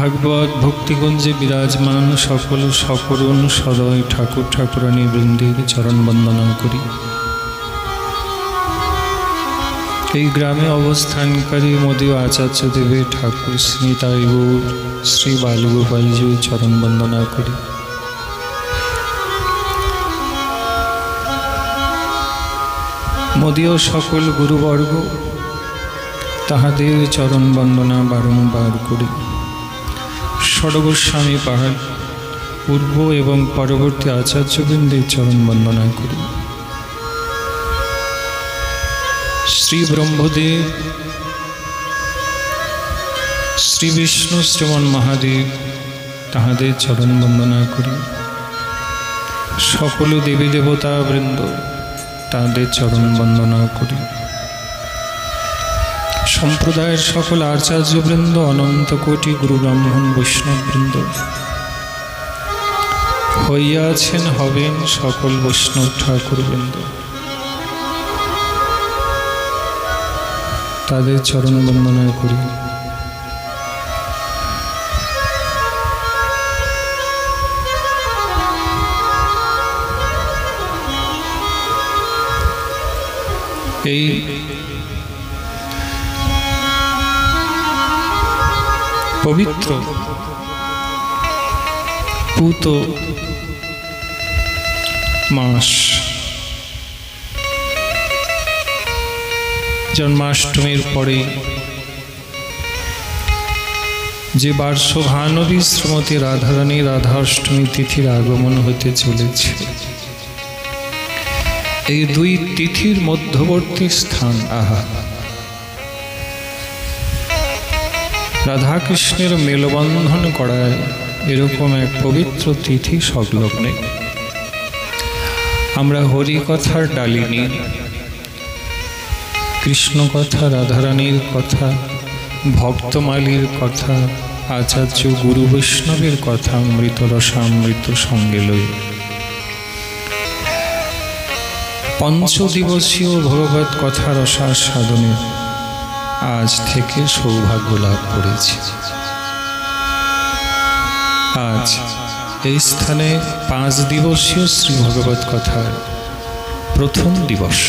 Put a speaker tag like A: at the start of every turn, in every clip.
A: ভাগবত ভক্তিকুঞ্জে বিরাজমান সকল সকরুণ সদয় ঠাকুর ঠাকুরানী বৃন্দের চরণ বন্দনা করি। এই গ্রামে অবস্থানকারী মদীয় আচার্য দেবের ঠাকুর শ্রী নিতাই গৌর শ্রী বালগোপালজি চরণ বন্দনা করি। মদীয় সকল গুরুবর্গ তাহাদের চরণ বন্দনা বারংবার করি। ষড়গোস্বামী পাহাড় পূর্ব এবং পরবর্তী আচার্যবৃন্দের চরণ বন্দনা করি। শ্রী ব্রহ্মদেব, শ্রী বিষ্ণু, শ্রীমন মহাদেব তাহাদের চরণ বন্দনা করি। সকল দেবী দেবতা বৃন্দ তাদের চরণ বন্দনা করি। সম্প্রদায়ের সকল আচার্যবৃন্দ, অনন্ত কোটি গুরু ব্রাহ্মণ বৈষ্ণববৃন্দ হইয়াছেন, হবেন সকল বৈষ্ণব ঠাকুরবৃন্দ, তাদের চরণ বন্দনা করি। এই পবিত্র পুত মাস, জন্মাষ্টমীর পরে যে বার্ষভানবী শ্রীমতী রাধারানী রাধাষ্টমী তিথির আগমন হতে চলেছে, এই দুই তিথির মধ্যবর্তী স্থান আহা রাধাকৃষ্ণের মেলবন্ধন করায় এরকম এক পবিত্র তিথি সংলগ্নে আমরা হরিকথার ডালিনী, কৃষ্ণ কথা, রাধারানীর কথা, ভক্তমালীর কথা, আচার্য গুরু বৈষ্ণবের কথা অমৃত রসামৃত সঙ্গে লই পঞ্চদিবসীয় ভগবত কথা রসাস্বাদনের আজ থেকে সৌভাগ্য লাভ করেছি। আজ এই স্থানে 5 দিবসীয় শ্রী ভগবত কথার প্রথম দিবস।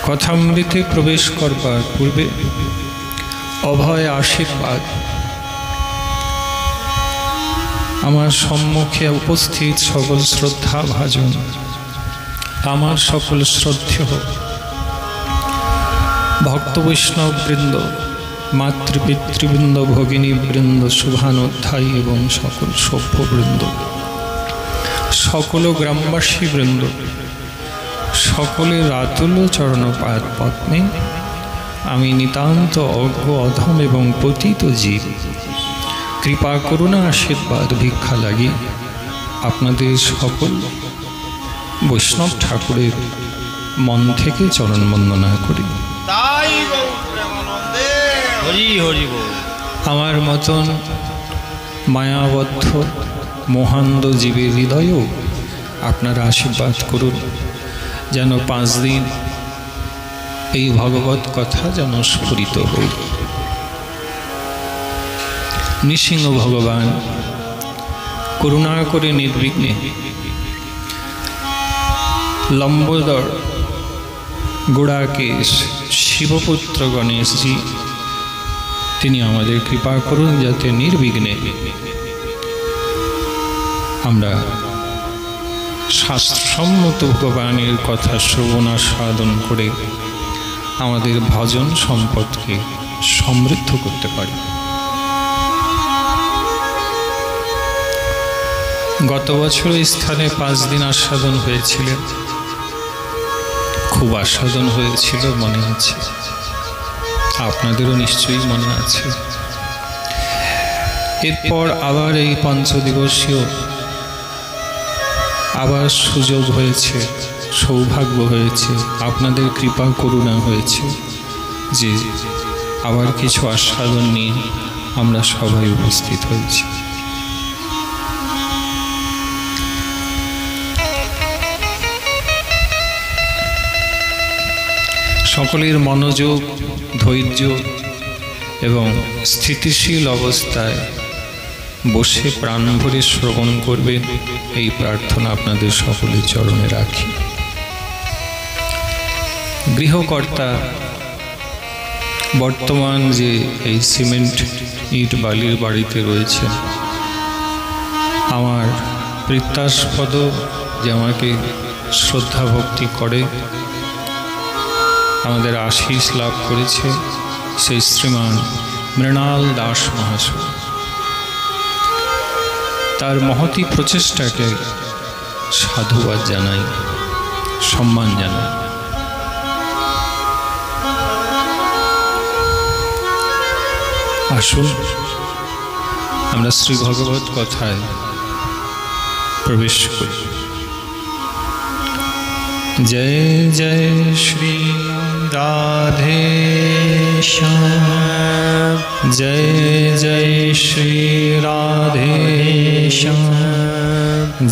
A: কথামৃতে প্রবেশ করবার পূর্বে অভয় আশীর্বাদ আমার সম্মুখে উপস্থিত সকল শ্রদ্ধা ভাজন, আমার সকল শ্রদ্ধেয় ভক্ত বৈষ্ণব বৃন্দ, মাতৃপিতৃবৃন্দ, ভগিনী বৃন্দ, শুভানুধ্যায়ী এবং সকল সভ্যবৃন্দ, সকল গ্রামবাসী বৃন্দ, সকলের আতুল চরণপাদ পদ্মে আমি নিতান্ত অজ্ঞ অধম এবং পতিত জীব কৃপা করুণা আশীর্বাদ ভিক্ষা লাগি আপনাদের সকল বৈষ্ণব ঠাকুরের মন থেকে চরণ বন্দনা করি। আমার মতন মায়াবদ্ধ মহান্দ জীবের হৃদয়েও আপনারা আশীর্বাদ করুন, যেন 5 দিন এই ভগবত কথা যেন স্ফুরিত হই। নৃসিংহ ভগবান করুণা করে নির্বিঘ্নে লম্বোদর গোড়াকেশ শিবপুত্র গণেশজি তিনি আমাদের কৃপা করুন, যাতে নির্বিঘ্নে আমরা শাস্ত্রসম্মত ভগবানের কথা শ্রবণ সাধন করে আমাদের ভজন সম্পদকে সমৃদ্ধ করতে পারি। গত বছর এই স্থানে 5 দিন আস্বাদন হয়েছিলেন, খুব আস্বাদন হয়েছিল, মনে আছে, আপনাদেরও নিশ্চয়ই মনে আছে। এরপর আবার এই 5 দিবসীয় আবার সুযোগ হয়েছে, সৌভাগ্য হয়েছে, আপনাদের কৃপা করুণা হয়েছে যে আবার কিছু আস্বাদন নিয়ে আমরা সবাই উপস্থিত হয়েছি। সকলের মনোযোগ, ধৈর্য এবং স্থিতিশীল অবস্থায় বসে প্রাণ ভরে শ্রবণ করবেন, এই প্রার্থনা আপনাদের সকলের চরণে রাখি। গৃহকর্তা বর্তমান যে এই সিমেন্ট ইট বালির বাড়িতে রয়েছেন, আমার প্রত্যাশপদ যে আমাকে শ্রদ্ধা ভক্তি করে আমাদের আশীষ লাভ করেছে, সেই শ্রীমান মৃণাল দাস মহাশয়, তার মহতী প্রচেষ্টাকে সাধুবাদ জানাই, সম্মান জানাই। আসুন আমরা শ্রী ভগবত কথায় প্রবেশ করি। জয় জয় শ্রী রাধে শ্যাম, জয় জয় শ্রী রাধে শ্যাম,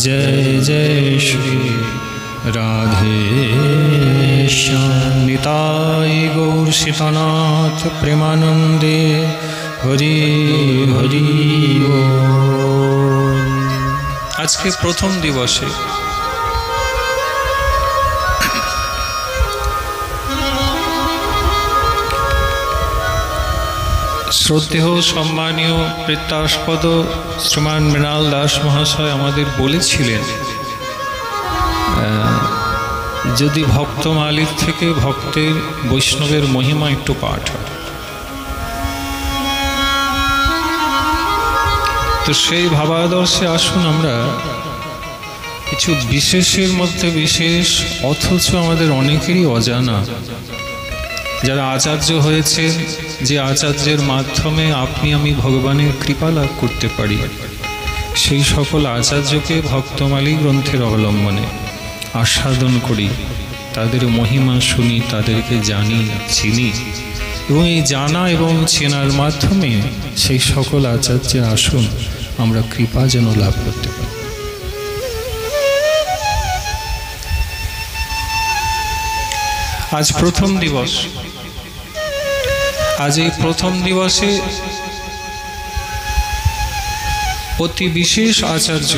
A: জয় জয় শ্রী রাধে শ্যাম। নিতাই গৌর সীতানাথ প্রেমানন্দে হরি হরি বল। আজকে প্রথম দিবসে শ্রদ্ধেয় সম্মানীয় প্রত্যাশপদ শ্রীমান মৃণাল দাস মহাশয় আমাদের বলেছিলেন, যদি ভক্ত মালিক থেকে ভক্তের বৈষ্ণবের মহিমা একটু পাঠ হয়, তো সেই ভাবাদর্শে আসুন আমরা কিছু বিশেষের মধ্যে বিশেষ, অথচ আমাদের অনেকেরই অজানা, যারা আচার্য হয়েছে, যে আচার্যের মাধ্যমে আপনি আমি ভগবানের কৃপা লাভ করতে পারি, সেই সকল আচার্যকে ভক্তমালী গ্রন্থের অবলম্বনে আস্বাদন করি, তাদের মহিমা শুনি, তাদেরকে জানি, চিনি, এবং এই জানা এবং চেনার মাধ্যমে সেই সকল আচার্যের আসুন আমরা কৃপা যেন লাভ করতে পারি। আজ প্রথম দিবস। আজ এই প্রথম দিবসে অতি বিশেষ আচার্য,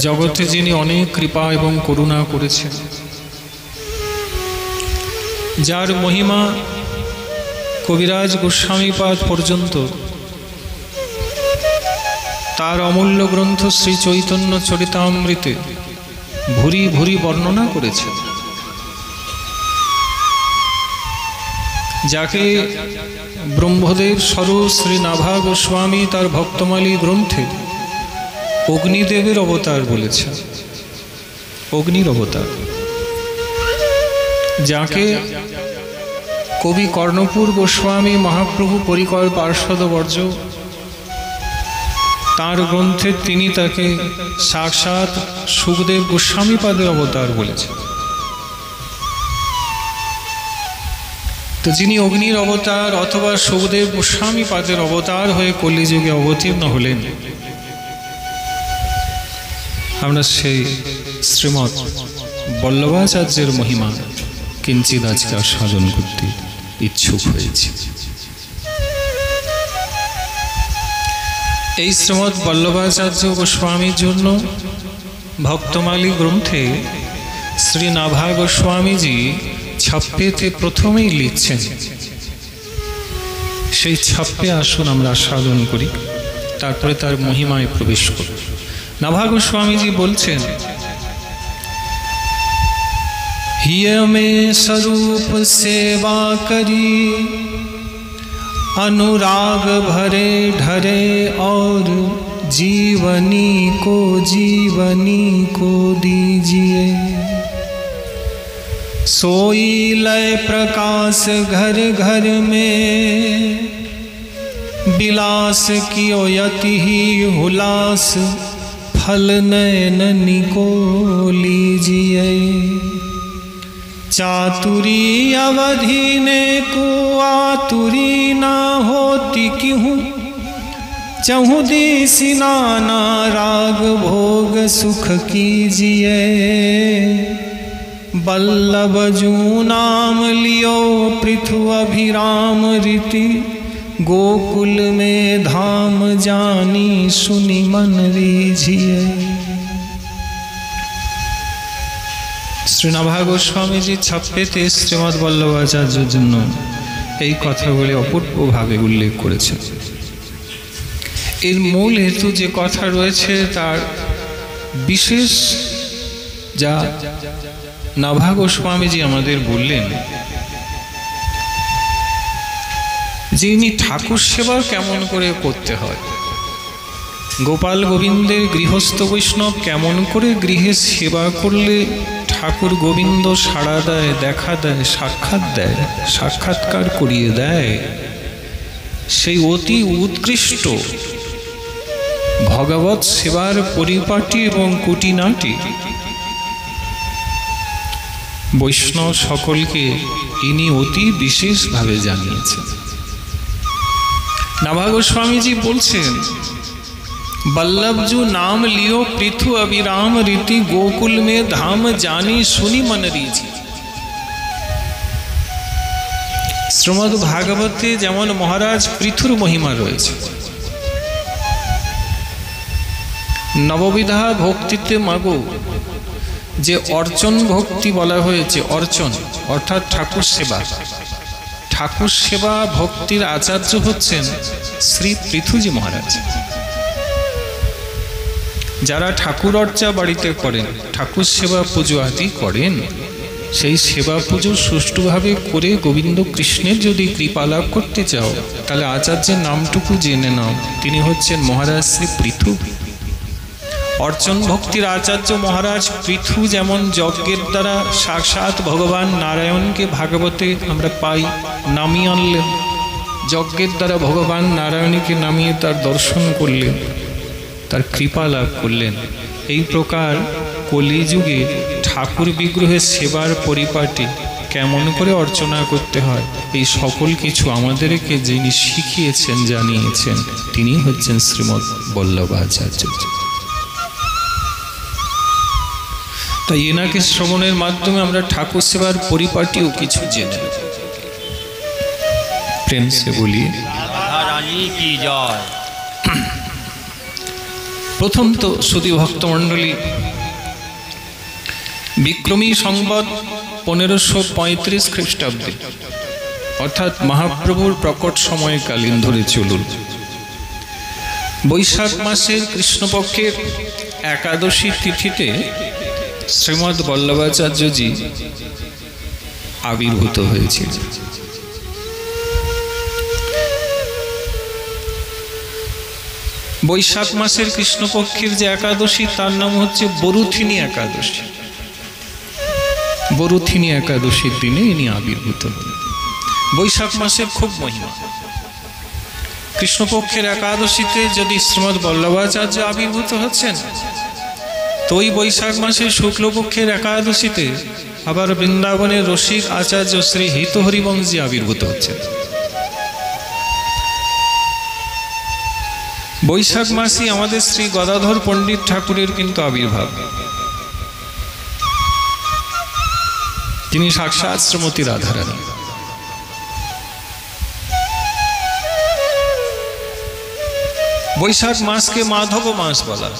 A: জগতে যিনি অনেক কৃপা এবং করুণা করেছেন, যার মহিমা কবিরাজ গোস্বামীপাদ পর্যন্ত তার অমূল্য গ্রন্থ শ্রী চৈতন্য চরিতামৃতে ভুরি ভুরি বর্ণনা করেছেন, যাকে ব্রহ্মদেব স্বরূপ শ্রী নাভা গোস্বামী তার ভক্তমালী গ্রন্থে অগ্নিদেবের অবতার বলেছেন, অগ্নির অবতার, যাকে কবি কর্ণপুর গোস্বামী মহাপ্রভু পরিকর পার্শ্বদবর্জ তার গ্রন্থে তিনি তাকে সাক্ষাৎ সুখদেব গোস্বামী পাদের অবতার বলেছেন। তো যিনি অগ্নির অবতার অথবা সুখদেব গোস্বামী পাদের অবতার হয়ে কলিযুগে অবতীর্ণ হলেন, আমরা সেই শ্রীমৎ বল্লভাচার্যের মহিমা কিঞ্চিৎ আজকে আস্বাদন করতে ইচ্ছুক হয়েছি। এই শ্রীমৎ বল্লভাচার্য গোস্বামীর জন্য ভক্তমালী গ্রন্থে শ্রী নাভা গোস্বামীজি ছাপ্পেতে প্রথমেই লিখছেন, সেই ছাপ্পে আসুন আমরা আস্বাদন করি, তারপরে তার মহিমায় প্রবেশ করি। নাভা গোস্বামীজি বলছেন, हिय में स्वरूप सेवा करी, अनुराग भरे ढरे और जीवनी को दीजिए। सोई लय प्रकाश घर घर में, विलास कियो यति ही हुलास, फल नयननी को लीजिए। चातुरी अवधि ने को आतुरी ना होती क्यों, चहु दिसि नाना राग भोग सुख कीजिए। बल्लभजू नाम लियो पृथु अभिराम रीति गोकुल में धाम जानी सुनि मन रीझिए। শ্রীনাভা গোস্বামীজি ছাপ্পেতে শ্রীমৎ বল্লভাচার্যের জন্য এই কথাগুলি অপূর্বভাবে উল্লেখ করেছেন। এর মূল হেতু যে কথা রয়েছে তার বিশেষ যা নাভা গোস্বামীজি আমাদের বললেন, যে ইনি ঠাকুর সেবা কেমন করে করতে হয়, গোপাল গোবিন্দের গৃহস্থ বৈষ্ণব কেমন করে গৃহে সেবা করলে ঠাকুর গোবিন্দ সাড়া দেয়, দেখা দেয়, সাক্ষাৎ দেয়, সাক্ষাৎকার করিয়ে দেয়, সেই অতি উৎকৃষ্ট ভগবৎ সেবার পরিপাটি এবং কুটিনাটি বৈষ্ণব সকলকে ইনি অতি বিশেষভাবে জানিয়েছেন। নাভা গোস্বামীজি বলছেন, बल्लभजू नाम लियो पृथु अभिराम रीति गोकुल में धाम जानी सुनि मन रीझि। শ্রীমদ্ ভাগবতে যেমন মহারাজ পৃথুর মহিমা রয়েছে, নববিধা ভক্তিতে মাগো যে অর্চন ভক্তি বলা হয়েছে, অর্চন অর্থাৎ ঠাকুর সেবা, ঠাকুর সেবা ভক্তির আচার্য হচ্ছেন শ্রী পৃথুজি মহারাজ। যারা ঠাকুর অর্চা বাড়িতে করেন, ঠাকুর সেবা পুজো আদি করেন, সেই সেবা পুজো সুষ্ঠুভাবে করে গোবিন্দ কৃষ্ণের যদি কৃপা লাভ করতে চাও, তাহলে আচার্যের নামটুকু জেনে নাও, তিনি হচ্ছেন মহারাজ শ্রী পৃথু। অর্চন ভক্তির আচার্য মহারাজ পৃথু যেমন যজ্ঞের দ্বারা সাক্ষাৎ ভগবান নারায়ণকে ভাগবতে আমরা পাই, নামিয়ে আনলেন, যজ্ঞের দ্বারা ভগবান নারায়ণীকে নামিয়ে তার দর্শন করলেন, তার কৃপা লাভ করলেন। এই প্রকার কলিযুগে ঠাকুর বিগ্রহের সেবার পরিপাটি কেমন করে অর্চনা করতে হয়, এই সকল কিছু আমাদেরকে যিনি শিখিয়েছেন, জানিয়েছেন, তিনি হচ্ছেন শ্রীমৎ বল্লভাচার্য। তাই এনাকে শ্রবণের মাধ্যমে আমরা ঠাকুর সেবার পরিপাটিও কিছু জেনে প্রেম সে বলি রানী কি জয়। প্রথম তো সুধী ভক্তমণ্ডলী, বিক্রমী সংবৎ 1535 খ্রিস্টাব্দে অর্থাৎ মহাপ্রভুর প্রকট সময়কালীন ধরে চলুন, বৈশাখ মাসের কৃষ্ণপক্ষের একাদশী তিথিতে শ্রীমদ্ বল্লভাচার্যজি আবির্ভূত হয়েছিল। বৈশাখ মাসের কৃষ্ণপক্ষের যে একাদশী তার নাম হচ্ছে বরুথিনী একাদশী। বরুথিনী একাদশীর দিনে ইনি আবির্ভূত হন। বৈশাখ মাসের খুব মহিমা। কৃষ্ণপক্ষের একাদশীতে যদি শ্রীমদ্ বল্লভাচার্য আবির্ভূত হচ্ছেন, তো ওই বৈশাখ মাসের শুক্লপক্ষের একাদশীতে আবার বৃন্দাবনের রসিক আচার্য শ্রী হিতহরিবংশী আবির্ভূত হচ্ছেন। বৈশাখ মাসই আমাদের শ্রী গদাধর পণ্ডিত ঠাকুরের কিন্তু আবির্ভাব। তিনি সাক্ষাৎ শ্রীমতী রাধারানী। বৈশাখ মাসকে মাধব মাস বলা।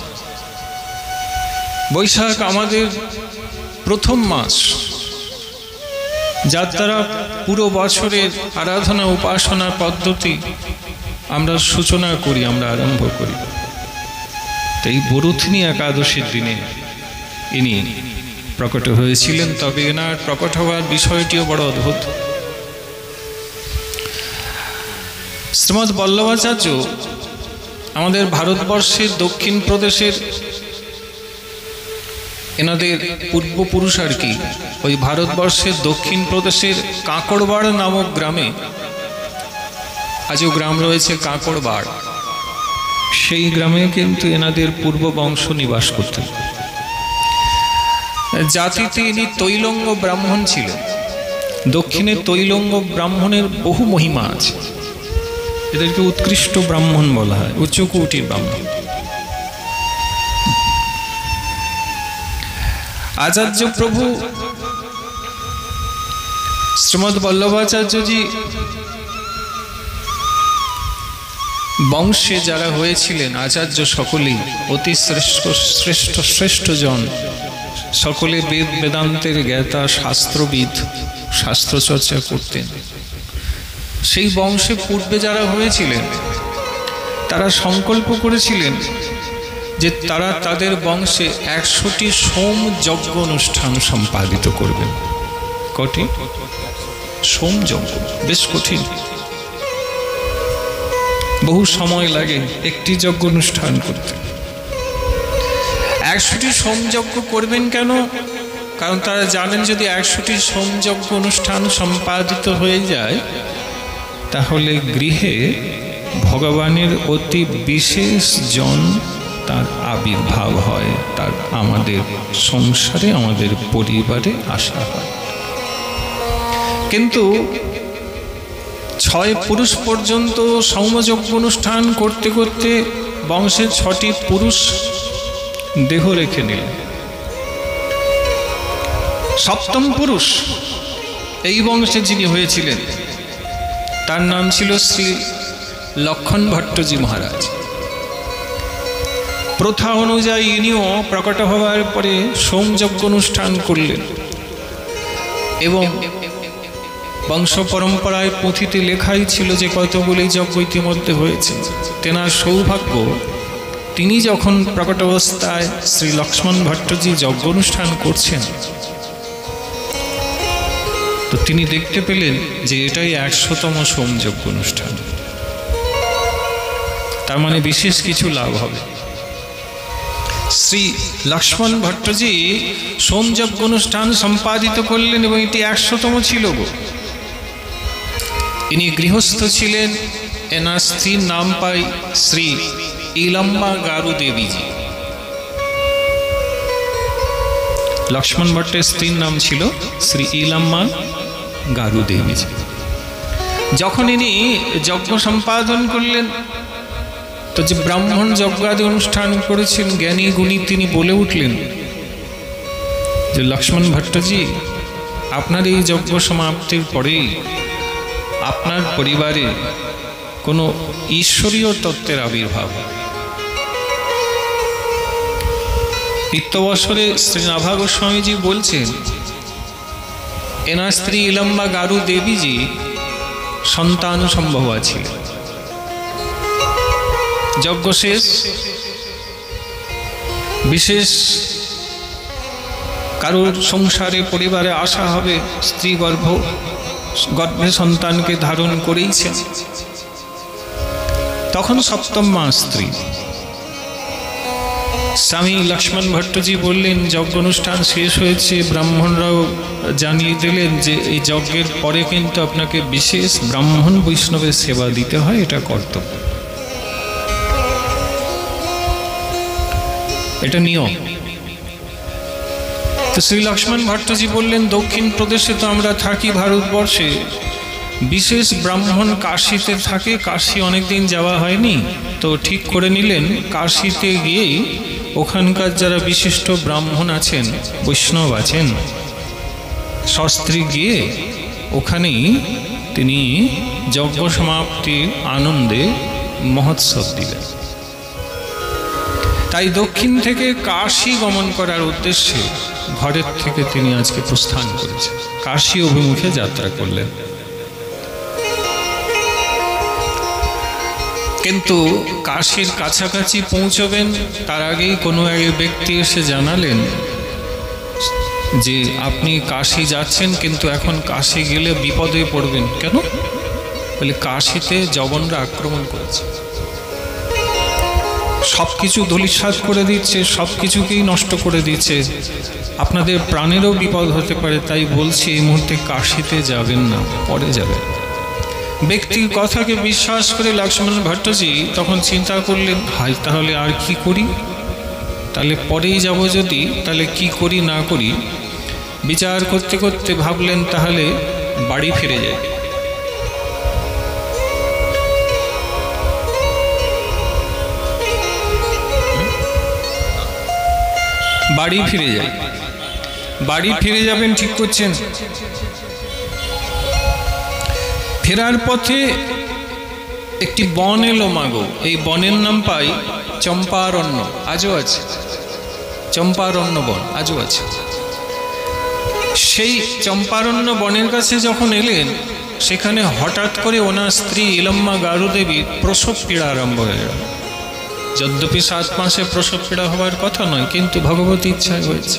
A: বৈশাখ আমাদের প্রথম মাস, যার দ্বারা পুরো বছরের আরাধনা উপাসনা পদ্ধতি আমরা সূচনা করি, আমরা আরম্ভ করি। এই বরুথিনী একাদশীর দিনে ইনি প্রকট হয়েছিলেন। তবে এনার প্রকট হওয়ার বিষয়টিও বড় অদ্ভুত। শ্রীমদ্ বল্লভাচার্য আমাদের ভারতবর্ষের দক্ষিণ প্রদেশের, এনাদের পূর্বপুরুষ আর কি, ওই ভারতবর্ষের দক্ষিণ প্রদেশের কাঁকড়বাড় নামক গ্রামে, আজও গ্রাম রয়েছে কাঁকড়বাড়, সেই গ্রামে কিন্তু এনাদের পূর্ব বংশ নিবাস করতেন। জাতিতে ইনি তৈলঙ্গ ব্রাহ্মণ ছিলেন। দক্ষিণে তৈলঙ্গ ব্রাহ্মণের বহু মহিমা আছে, এদেরকে উৎকৃষ্ট ব্রাহ্মণ বলা হয়, উচ্চকোটির ব্রাহ্মণ। আচার্য প্রভু শ্রীমৎ বল্লভাচার্যজি বংশে যারা হয়েছিলেন আচার্য সকলেই অতি শ্রেষ্ঠ জন, সকলে বেদ বেদান্তের জ্ঞাতা, শাস্ত্রবিদ, শাস্ত্রচর্চা করতেন। সেই বংশে পূর্বে যারা হয়েছিলেন তারা সংকল্প করেছিলেন যে তারা তাদের বংশে 100টি সোম যজ্ঞ অনুষ্ঠান সম্পাদিত করবেন। কটি? সোম যজ্ঞ। বেশ কঠিন, বহু সময় লাগে একটি যজ্ঞ অনুষ্ঠান করতে। 100টি সোম যজ্ঞ করবেন কেন? কারণ তারা জানেন যদি 100টি সোম যজ্ঞ অনুষ্ঠান সম্পাদিত হয়ে যায় তাহলে গৃহে ভগবানের অতি বিশেষ জন তার আবির্ভাব হয়, তার আমাদের সংসারে, আমাদের পরিবারে আসা হয়। কিন্তু 6 পুরুষ পর্যন্ত সৌমযজ্ঞ অনুষ্ঠান করতে করতে বংশে 6টি পুরুষ দেহ রেখে নিলেন। 7ম পুরুষ এই বংশে যিনি হয়েছিলেন তার নাম ছিল শ্রী লক্ষণ ভট্টজি মহারাজ। প্রথা অনুযায়ী ইনিও প্রকট হওয়ার পরে সোমযজ্ঞ অনুষ্ঠান করলেন এবং বংশ পরম্পরায় পুঁথিতে লেখাই ছিল যে কতগুলি যজ্ঞ ইতিমধ্যে হয়েছে। তেনার সৌভাগ্য, তিনি যখন প্রকট অবস্থায় শ্রী লক্ষ্মণ ভট্টজি যজ্ঞ অনুষ্ঠান করছেন তো তিনি দেখতে পেলেন যে এটাই 100তম সোমযজ্ঞ অনুষ্ঠান, তার মানে বিশেষ কিছু লাভ হবে। শ্রী লক্ষ্মণ ভট্টজি সোমযজ্ঞ অনুষ্ঠান সম্পাদিত করলেন এবং এটি 100তম ছিল গো। ইনি গৃহস্থ ছিলেন, এনার স্ত্রীর নাম পাই শ্রী ইলাম্মা গারু দেবীজি। লক্ষ্মণ ভট্টের স্ত্রীর নাম ছিল শ্রী ইলাম্মা গারু দেবীজি। যখন ইনি যজ্ঞ সম্পাদন করলেন তো যে ব্রাহ্মণ যজ্ঞাদি অনুষ্ঠান করেছেন জ্ঞানী গুণী তিনি বলে উঠলেন যে লক্ষ্মণ ভট্টজি, আপনার এই যজ্ঞ সমাপ্তির পরেই আপনার পরিবারে কোনো ঈশ্বরীয় তত্ত্বের আবির্ভাব। নিত্যবৎসরে শ্রী নাভা গোস্বামীজি বলছেন এনার স্ত্রী ইলাম্বা গারু দেবীজি সন্তান সম্ভবা ছিলেন। যজ্ঞ শেষ, বিশেষ কারোর সংসারে পরিবারে আসা হবে, স্ত্রী গর্ভে সন্তানকে ধারণ করেইছেন। তখন 7ম মাস স্ত্রী। স্বামী লক্ষ্মণ ভট্টজি বললেন যজ্ঞ অনুষ্ঠান শেষ হয়েছে, ব্রাহ্মণরাও জানিয়ে দিলেন যে এই যজ্ঞের পরে কিন্তু আপনাকে বিশেষ ব্রাহ্মণ বৈষ্ণবের সেবা দিতে হয়, এটা কর্তব্য, এটা নিয়ম। তো শ্রী লক্ষ্মণ ভট্টজি বললেন দক্ষিণ প্রদেশে তো আমরা থাকি ভারতবর্ষে, বিশেষ ব্রাহ্মণ কাশীতে থাকে, কাশী অনেকদিন যাওয়া হয়নি, তো ঠিক করে নিলেন কাশীতে গিয়েই ওখানকার যারা বিশিষ্ট ব্রাহ্মণ আছেন, বৈষ্ণব আছেন, সস্ত্রী গিয়ে ওখানেই তিনি যজ্ঞ সমাপ্তির আনন্দে মহোৎসব দিলেন। তাই দক্ষিণ থেকে কাশী গমন করার উদ্দেশ্যে ঘরের থেকে তিনি আজকে প্রস্থান করেছেন, কাশী অভিমুখে যাত্রা করলেন। কিন্তু কাশীর কাছাকাছি পৌঁছবেন তার আগেই কোনো এক ব্যক্তি এসে জানালেন যে আপনি কাশী যাচ্ছেন কিন্তু এখন কাশী গেলে বিপদে পড়বেন। কেন? বলে কাশীতে যবনরা আক্রমণ করেছে, সব কিছু ধূলিসাৎ করে দিচ্ছে, সব কিছুকেই নষ্ট করে দিচ্ছে, আপনাদের প্রাণেরও বিপদ হতে পারে, তাই বলছি এই মুহূর্তে কাশীতে যাবেন না, পরে যাবেন। ব্যক্তির কথাকে বিশ্বাস করে লক্ষ্মণ ভট্টজি তখন চিন্তা করলেন হাই তাহলে আর কি করি, তাহলে পরেই যাব যদি, তাহলে কি করি না করি বিচার করতে করতে ভাবলেন তাহলে বাড়ি ফিরে যাই। বাড়ি ফিরে যাবেন ঠিক করছেন। ফেরার পথে একটি বন এলো মাগো, এই বনের নাম পাই চম্পারণ্য, আজও আছে চম্পারণ্য বন, আজও আছে। সেই চম্পারণ্য বনের কাছে যখন এলেন, সেখানে হঠাৎ করে ওনার স্ত্রী ইলম্মা গারুদেবীর প্রসব পীড়া আরম্ভ হয়ে গেল। যদ্যপি 7 মাসে প্রসব পীড়া হওয়ার কথা নয়, কিন্তু ভগবতী ইচ্ছায় হয়েছে।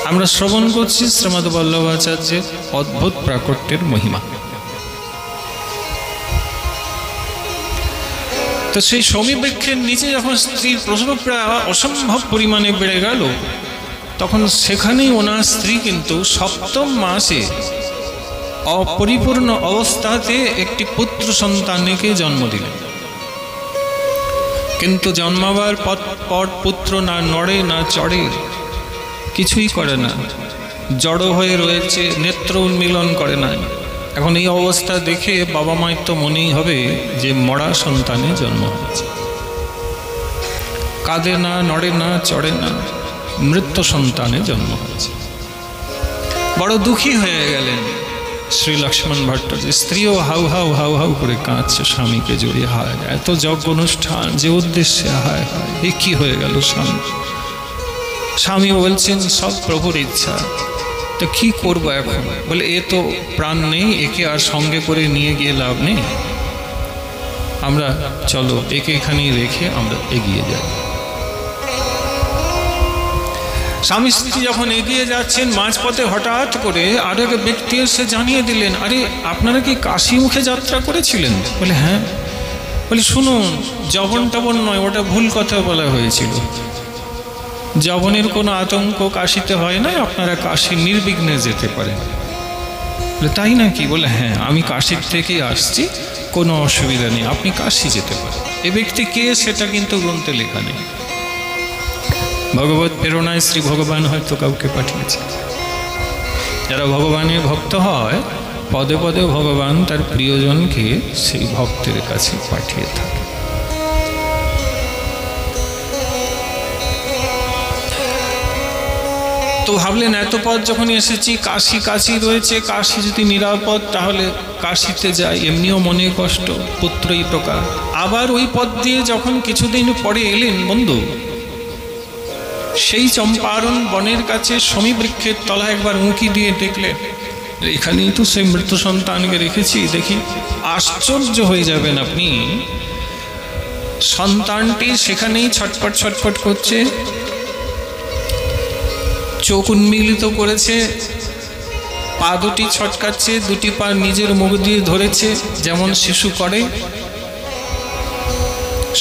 A: আমরা শ্রবণ করছি শ্রীমদ্ বল্লভাচার্যের অদ্ভুত প্রাকট্যের মহিমা। তো সেই সমীবৃক্ষের নিচে যখন স্ত্রীর প্রসব পীড়া অসম্ভব পরিমাণে বেড়ে গেল, তখন সেখানেই ওনার স্ত্রী কিন্তু 7ম মাসে অপরিপূর্ণ অবস্থাতে একটি পুত্র সন্তানকে জন্ম দিলেন। কিন্তু জন্মাবার পর পুত্র না নড়ে না চড়ে, কিছুই করে না, জড়ো হয়ে রয়েছে, নেত্র উন্মিলন করে না। এখন এই অবস্থা দেখে বাবা মায়ের তো মনেই হবে যে মরা সন্তানে জন্ম হয়েছে। কাঁদে না, নড়ে না, চড়ে না, মৃত্যু সন্তানে জন্ম হয়েছে। বড় দুঃখী হয়ে গেলেন শ্রী লক্ষ্মণ ভট্টাচার্য। স্ত্রীও হাউ হাউ হাউ হাউ করে কাঁদছে স্বামীকে জড়িয়ে। হায়, এত যজ্ঞ অনুষ্ঠান, যে উদ্দেশ্যে, হায় হায়, এ কি হয়ে গেল স্বামী। স্বামী বলছেন সব প্রভুর ইচ্ছা, তো কি করবো এখন? বলে এ তো প্রাণ নেই, একে আর সঙ্গে করে নিয়ে গিয়ে লাভ নেই, আমরা চলো একে এখানেই রেখে আমরা এগিয়ে যাই। স্বামী স্ত্রী যখন এগিয়ে যাচ্ছেন, মাঝপথে হঠাৎ করে আরো এক ব্যক্তি এসে জানিয়ে দিলেন, আরে আপনারা কি কাশী মুখে যাত্রা করেছিলেন? বলে হ্যাঁ। বলে শুনুন, যবন টবন নয়, ওটা ভুল কথা বলা হয়েছিল। যবনের কোনো আতঙ্ক কাশীতে হয় না, আপনারা কাশী নির্বিঘ্নে যেতে পারেন। বলে তাই নাকি? বলে হ্যাঁ, আমি কাশীর থেকেই আসছি, কোনো অসুবিধা নেই, আপনি কাশী যেতে পারেন। এ ব্যক্তি কে সেটা কিন্তু গ্রন্থে লেখা নেই। ভগবত প্রেরণায় শ্রী ভগবান হয়তো কাউকে পাঠিয়েছে। যারা ভগবানের ভক্ত হয়, পদে পদে ভগবান তার প্রিয়জনকে সেই ভক্তের কাছে পাঠিয়ে থাকে। তো ভাবলেন এত পথ যখন এসেছি, কাশী কাশী রয়েছে, কাশী যদি নিরাপদ তাহলে কাশীতে যাই। এমনিও মনে কষ্ট, পুত্র এই প্রকার। আবার ওই পথ দিয়ে যখন কিছুদিন পরে এলেন বন্ধু, সেই চম্পারণ বনের কাছে সমীবৃক্ষের তলায় একবার উঁকি দিয়ে দেখলেন, এখানেই তো সেই মৃত্যু সন্তানকে রেখেছি। দেখি, আশ্চর্য হয়ে যাবেন আপনি, সন্তানটি সেখানেই ছটফট ছটফট করছে, চোখ উন্মিলিত করেছে, পা দুটি ছটকাচ্ছে, দুটি পা নিজের মুখ দিয়ে ধরেছে, যেমন শিশু করে,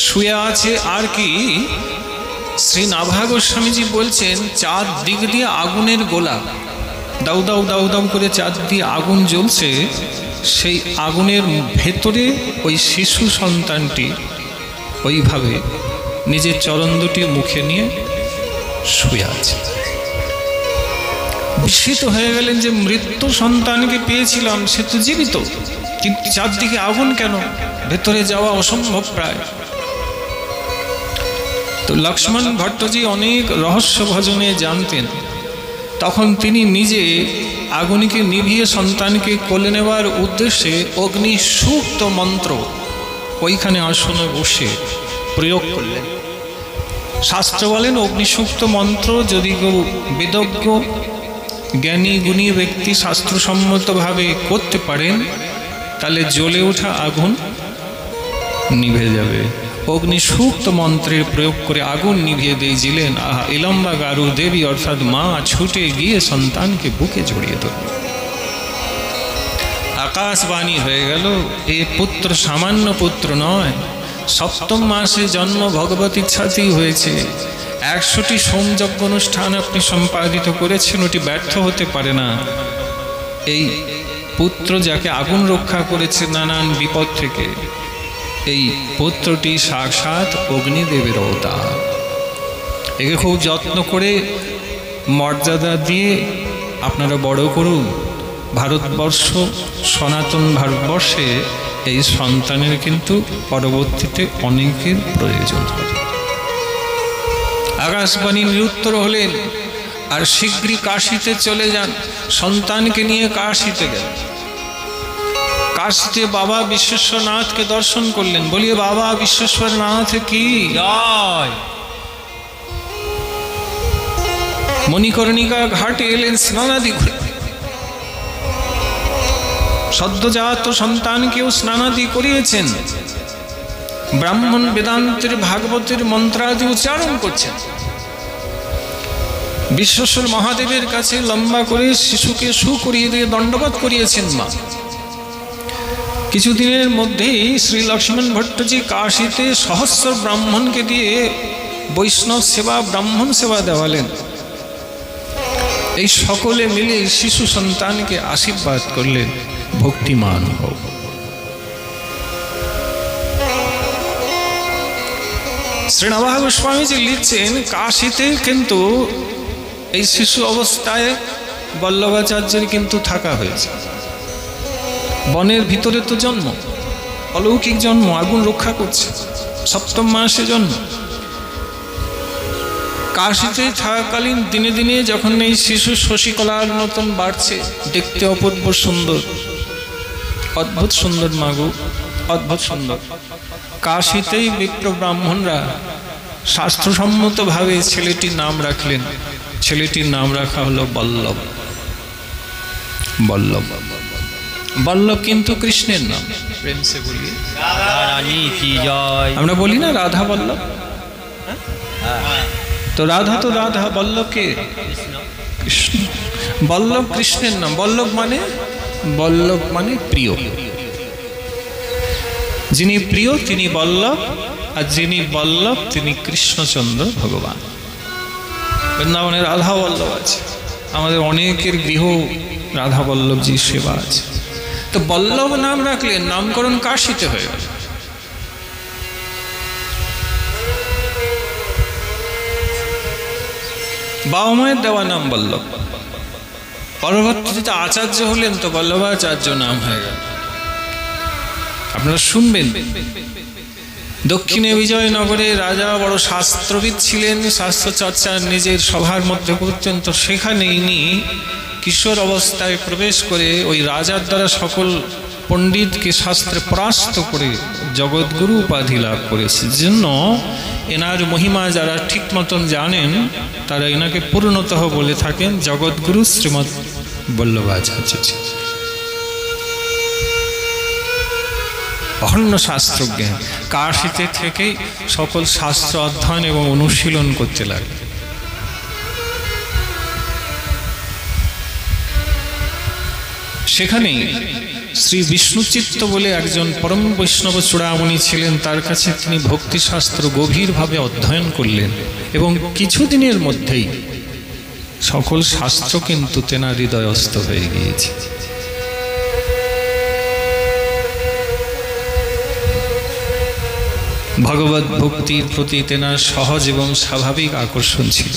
A: শুয়ে আছে। আর কি শ্রী নাভা গোস্বামীজি বলছেন, 4 দিক দিয়ে আগুনের গোলা, দাউ দাউ দাউ দাউ করে 4 দিয়ে আগুন জ্বলছে। সেই আগুনের ভেতরে ওই শিশু সন্তানটি ওইভাবে নিজের চরণ দুটি মুখে নিয়ে শুয়ে আছে। বিস্মিত হয়ে গেলেন যে মৃত্যু সন্তানকে পেয়েছিলাম, সে তো জীবিত, কিন্তু 4 দিকে আগুন কেন? ভেতরে যাওয়া অসম্ভব প্রায়। তো লক্ষ্মণ ভট্টজি অনেক রহস্য ভজনে জানতেন। তখন তিনি নিজে আগুনকে নিভিয়ে সন্তানকে কোলে নেওয়ার উদ্দেশ্যে অগ্নি সূক্ত মন্ত্র ওইখানে আসনে বসে প্রয়োগ করলেন। শাস্ত্র বলেন অগ্নিসূক্ত মন্ত্র যদি কেউ বেদজ্ঞ জ্ঞানী গুণী ব্যক্তি শাস্ত্রসম্মতভাবে করতে পারেন, তাহলে জ্বলে ওঠা আগুন নিভে যাবে। অগ্নিসূক্ত মন্ত্রের প্রয়োগ করে আগুন নিভিয়ে দিয়েছিলেন। আহা, ইলম্বা গারু দেবী অর্থাৎ মা ছুটে গিয়ে সন্তানকে বুকে জড়িয়ে ধরল। আকাশবাণী হয়ে গেল, এ পুত্র সামান্য পুত্র নয়, 7ম মাসে জন্ম ভগবত ইচ্ছাতেই হয়েছে। 100টি সোমযজ্ঞ অনুষ্ঠান আপনি সম্পাদিত করেছেন, ওটি ব্যর্থ হতে পারে না। এই পুত্র যাকে আগুন রক্ষা করেছে নানান বিপদ থেকে, এই পুত্রটি সাক্ষাৎ অগ্নিদেবের অবতার। একে খুব যত্ন করে মর্যাদা দিয়ে আপনারা বড় করুন। ভারতবর্ষ, সনাতন ভারতবর্ষে এই সন্তানের কিন্তু পরবর্তীতে অনেকের প্রয়োজন হবে। আকাশবাণী নিরুত্তর হলেন, আর শীঘ্রই কাশীতে চলে যান। সন্তানকে নিয়ে কাশীতে গেলেন। কাশীতে বাবা বিশ্বেশ্বরনাথকে দর্শন করলেন। বলিয়ে বাবা বিশ্বেশ্বরনাথ কি জয়। মণিকর্ণিকা ঘাটে এলেন স্নানাদি করে, সদ্যজাত সন্তানকেও স্নানাদি করিয়েছেন, ব্রাহ্মণ বেদান্তের ভাগবতের মন্ত্রাদি উচ্চারণ করছেন। বিশ্বেশ্বর মহাদেবের কাছে লম্বা করে শিশুকে শু করিয়ে দিয়ে দণ্ডবত করিয়েছেন মা। কিছুদিনের মধ্যেই শ্রী লক্ষ্মণ ভট্টজি কাশীতে সহস্র ব্রাহ্মণকে দিয়ে বৈষ্ণব সেবা, ব্রাহ্মণ সেবা দেওয়ালেন। এই সকলে মিলে শিশু সন্তানকে আশীর্বাদ করলেন, ভক্তিমান হও। শ্রী নবাহ গোস্বামীজি লিখছেন, কাশীতে কিন্তু এই শিশু অবস্থায় বল্লভাচার্যের কিন্তু থাকা হয়েছে। বনের ভিতরে তো জন্ম, অলৌকিক জন্ম, আগুন রক্ষা করছে, সপ্তম মাসে জন্ম। কাশীতে থাকাকালীন দিনে দিনে যখন এই শিশু শশীকলার মতন বাড়ছে, দেখতে অপূর্ব সুন্দর, অদ্ভুত সুন্দর মাগু, অদ্ভুত সুন্দর। কাশীতেই বিপ্র ব্রাহ্মণরা শাস্ত্রসম্মতভাবে ছেলেটির নাম রাখলেন। ছেলেটির নাম রাখা হলো বল্লভ। বল্লভ, বল্লভ কিন্তু কৃষ্ণের নাম। প্রেম সে বলি, আমরা বলি না রাধা বল্লভ, তো রাধা তো রাধা, বল্লভকে কৃষ্ণ। বল্লভ কৃষ্ণের নাম। বল্লভ মানে প্রিয়। যিনি প্রিয় তিনি বল্লভ, আর যিনি বল্লভ তিনি কৃষ্ণচন্দ্র ভগবান। বৃন্দাবনে রাধা বল্লভ আছে, আমাদের অনেকের গৃহ রাধা বল্লভজির সেবা আছে। তো বল্লভ নাম রাখলেন, নামকরণ কাশীতে হয়ে গেল। বাবা মায়ের দেওয়া নাম বল্লভ। পরবর্তীতে আচার্য হলেন তো বল্লভাচার্য নাম হয়ে গেল। আপনারা শুনবেন, দক্ষিণে বিজয়নগরে রাজা বড় শাস্ত্রবিদ ছিলেন, শাস্ত্র চর্চা নিজের সভার মধ্যে করতেন। তো সেখানে ইনি কিশোর অবস্থায় প্রবেশ করে ওই রাজার দ্বারা সকল পণ্ডিতকে শাস্ত্রে পরাস্ত করে জগৎগুরু উপাধি লাভ করেছে। জন্য এনার মহিমা যারা ঠিক মতন জানেন তারা এনাকে পূর্ণতঃ বলে থাকেন জগৎগুরু শ্রীমৎ বল্লভাচার্য। অহন্য শাস্ত্রজ্ঞান কাশীতে থেকেই সকল শাস্ত্র অধ্যয়ন এবং অনুশীলন করতে লাগে। সেখানে শ্রী বিষ্ণুচিত্ত বলে একজন পরম বৈষ্ণব চূড়ামণি ছিলেন। তার কাছে তিনি ভক্তিশাস্ত্র গভীরভাবে অধ্যয়ন করলেন এবং কিছুদিনের মধ্যেই সকল শাস্ত্র কিন্তু তেনার হৃদয়স্থ হয়ে গিয়েছে। ভগবত ভক্তির প্রতি তেনার সহজ এবং স্বাভাবিক আকর্ষণ ছিল।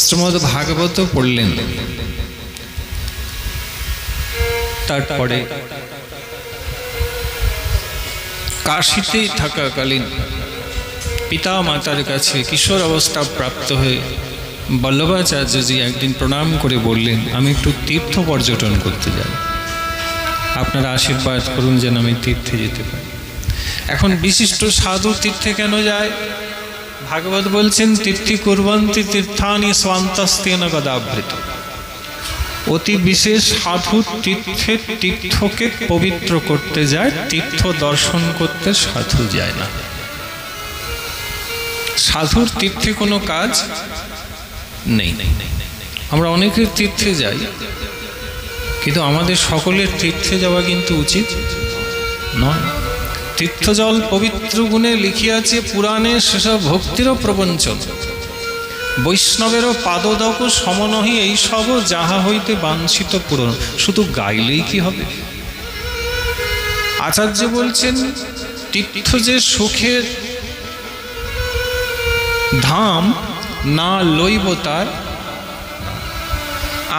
A: শ্রীমদ্ ভাগবত পড়লেন। তারপরে কাশীতে থাকাকালীন পিতা মাতার কাছে কিশোর অবস্থা প্রাপ্ত হয়ে বল্লভাচার্যজি একদিন প্রণাম করে বললেন, আমি একটু তীর্থ পর্যটন করতে যাই, আপনারা আশীর্বাদ করুন যেন আমি তীর্থে যেতে পারি। এখন বিশিষ্ট সাধু তীর্থে কেন যায়? ভাগবত বলছেন, তীর্থি কুর্বন্তি তীর্থানি স্বান্তস্তেন গদাবৃত। অতি বিশেষ সাধু তীর্থকে পবিত্র করতে যায়, তীর্থ দর্শন করতে সাধু যায় না। সাধুর তীর্থে কোনো কাজ নেই। আমরা অনেকের তীর্থে যাই, কিন্তু আমাদের সকলের তীর্থে যাওয়া কিন্তু উচিত নয়। তীর্থজল পবিত্র গুণে লিখিয়াছে পুরাণে, সেসব ভক্তিরও প্রবঞ্চন। বৈষ্ণবেরও পাদদক সমনহি এইসব, যাহা হইতে বাঞ্ছিত পূরণ। শুধু গাইলেই কি হবে? আচার্য বলছেন, তীর্থ যে সুখের ধাম না লইব তার।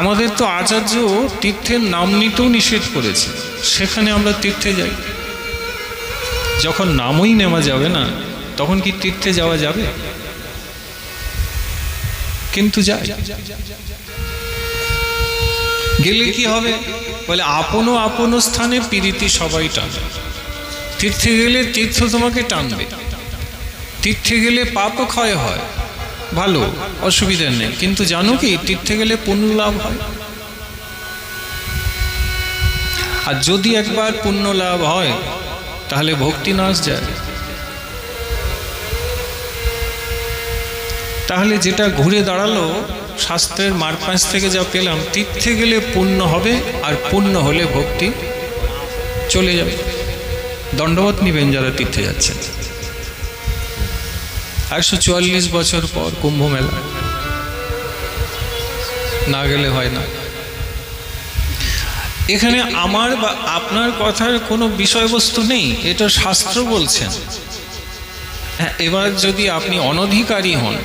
A: আমাদের তো আচার্য তীর্থের নাম নিতেও নিষেধ করেছে, সেখানে আমরা তীর্থে যাই। যখন নামই নেওয়া যাবে না, তখন কি তীর্থে যাওয়া যাবে? কিন্তু যাই, গেলে কি হবে? বলে আপন আপন স্থানে প্রীতি সবাই টানে। তীর্থে গেলে তীর্থ তোমাকে টানবে, তীর্থে গেলে পাপ ক্ষয় হয়, ভালো, অসুবিধা নেই। কিন্তু জানো কি, তীর্থে গেলে পুণ্য লাভ হয়। আর যদি একবার পুণ্য লাভ হয় তাহলে ভক্তি নাশ যায়। তাহলে যেটা ঘুরে দাঁড়ালো, শাস্ত্রের মারপাঁচ থেকে যা পেলাম, তীর্থে গেলে পুণ্য হবে, আর পুণ্য হলে ভক্তি চলে যাবে। দণ্ডবত নিবেন যারা তীর্থে যাচ্ছেন। 144 বছর পর কুম্ভ মেলা, না গেলে হয় না। এখানে আমার বা আপনার কথার কোনো বিষয়বস্তু নেই, এটা শাস্ত্র বলছেন। হ্যাঁ, এবার যদি আপনি অনধিকারী হন,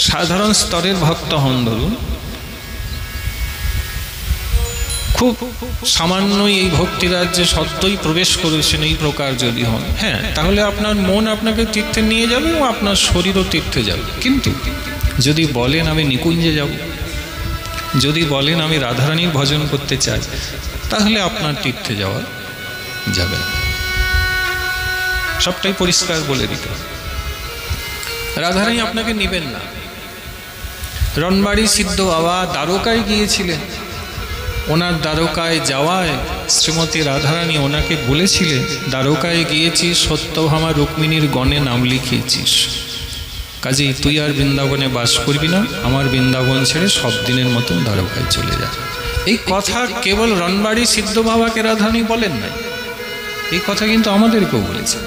A: সাধারণ স্তরের ভক্ত হন, ধরুন খুব সামান্যই এই ভক্তি রাজ্যে সত্যই প্রবেশ করেছেন, এই প্রকার যদি হন, হ্যাঁ, তাহলে আপনার মন আপনাকে তীর্থে নিয়ে যাবে এবং আপনার শরীরও তীর্থে যাবে। কিন্তু যদি বলেন আমি নিকুঞ্জে যাব, যদি বলেন আমি রাধারানীর ভজন করতে চাই, তাহলে আপনার তীর্থে যাওয়া যাবে না। সবটাই পরিষ্কার বলে দিতে। রাধারানী আপনাকে নেবেন না। রণবাড়ি সিদ্ধ বাবা দ্বারকায় গিয়েছিলেন, ওনার দ্বারকায় যাওয়ায় শ্রীমতী রাধারানী ওনাকে বলেছিলেন, দ্বারকায় গিয়েছিস, সত্যভামা রুক্মিণীর গণে নাম লিখিয়েছিস, কাজেই তুই আর বৃন্দাবনে বাস করবি না, আমার বৃন্দাবন ছেড়ে সব দিনের মতন দ্বারকায় চলে যা। এই কথা কেবল রণবাড়ি সিদ্ধ বাবাকে রাধারানী বলেন নাই, এই কথা কিন্তু আমাদেরকেও বলেছে।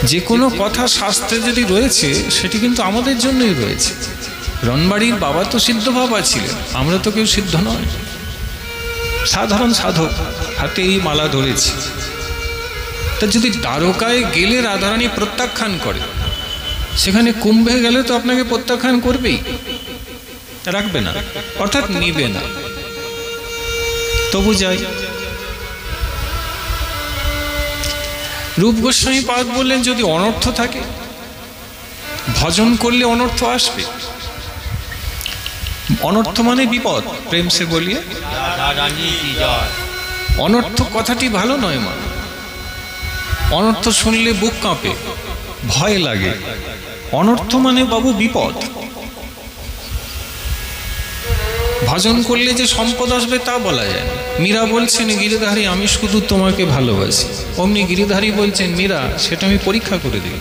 A: যে কোনো কথা শাস্ত্রে যদি রয়েছে, সেটি কিন্তু আমাদের জন্যই রয়েছে। রণবাড়ির বাবা তো সিদ্ধ বাবা ছিলেন, আমরা তো কেউ সিদ্ধ নয়, সাধারণ সাধক, হাতে এই মালা ধরেছি। তা যদি দ্বারকায় গেলে রাধারানী প্রত্যাখ্যান করে, সেখানে কুম্ভে গেলে তো আপনাকে প্রত্যাখ্যান করবেই, রাখবে না, অর্থাৎ নিবে না। তবু যাই। রূপ গোস্বামী পাদ বললেন, যদি অনর্থ থাকে, ভজন করলে অনর্থ আসবে। অনর্থ মানে বিপদ, প্রেম সে বলিয়ে। অনর্থ কথাটি ভালো নয় মা। অনর্থ শুনলে বুক কাঁপে, ভয় লাগে। অনর্থ মানে বাবু বিপদ। ভজন করলে যে সম্পদ আসবে তা বলা যায়। মীরা বলছেন, গিরিধারী আমি শুধু তোমাকে ভালোবাসি। অমনি গিরিধারী বলছেন, মীরা সেটা আমি পরীক্ষা করে দিই।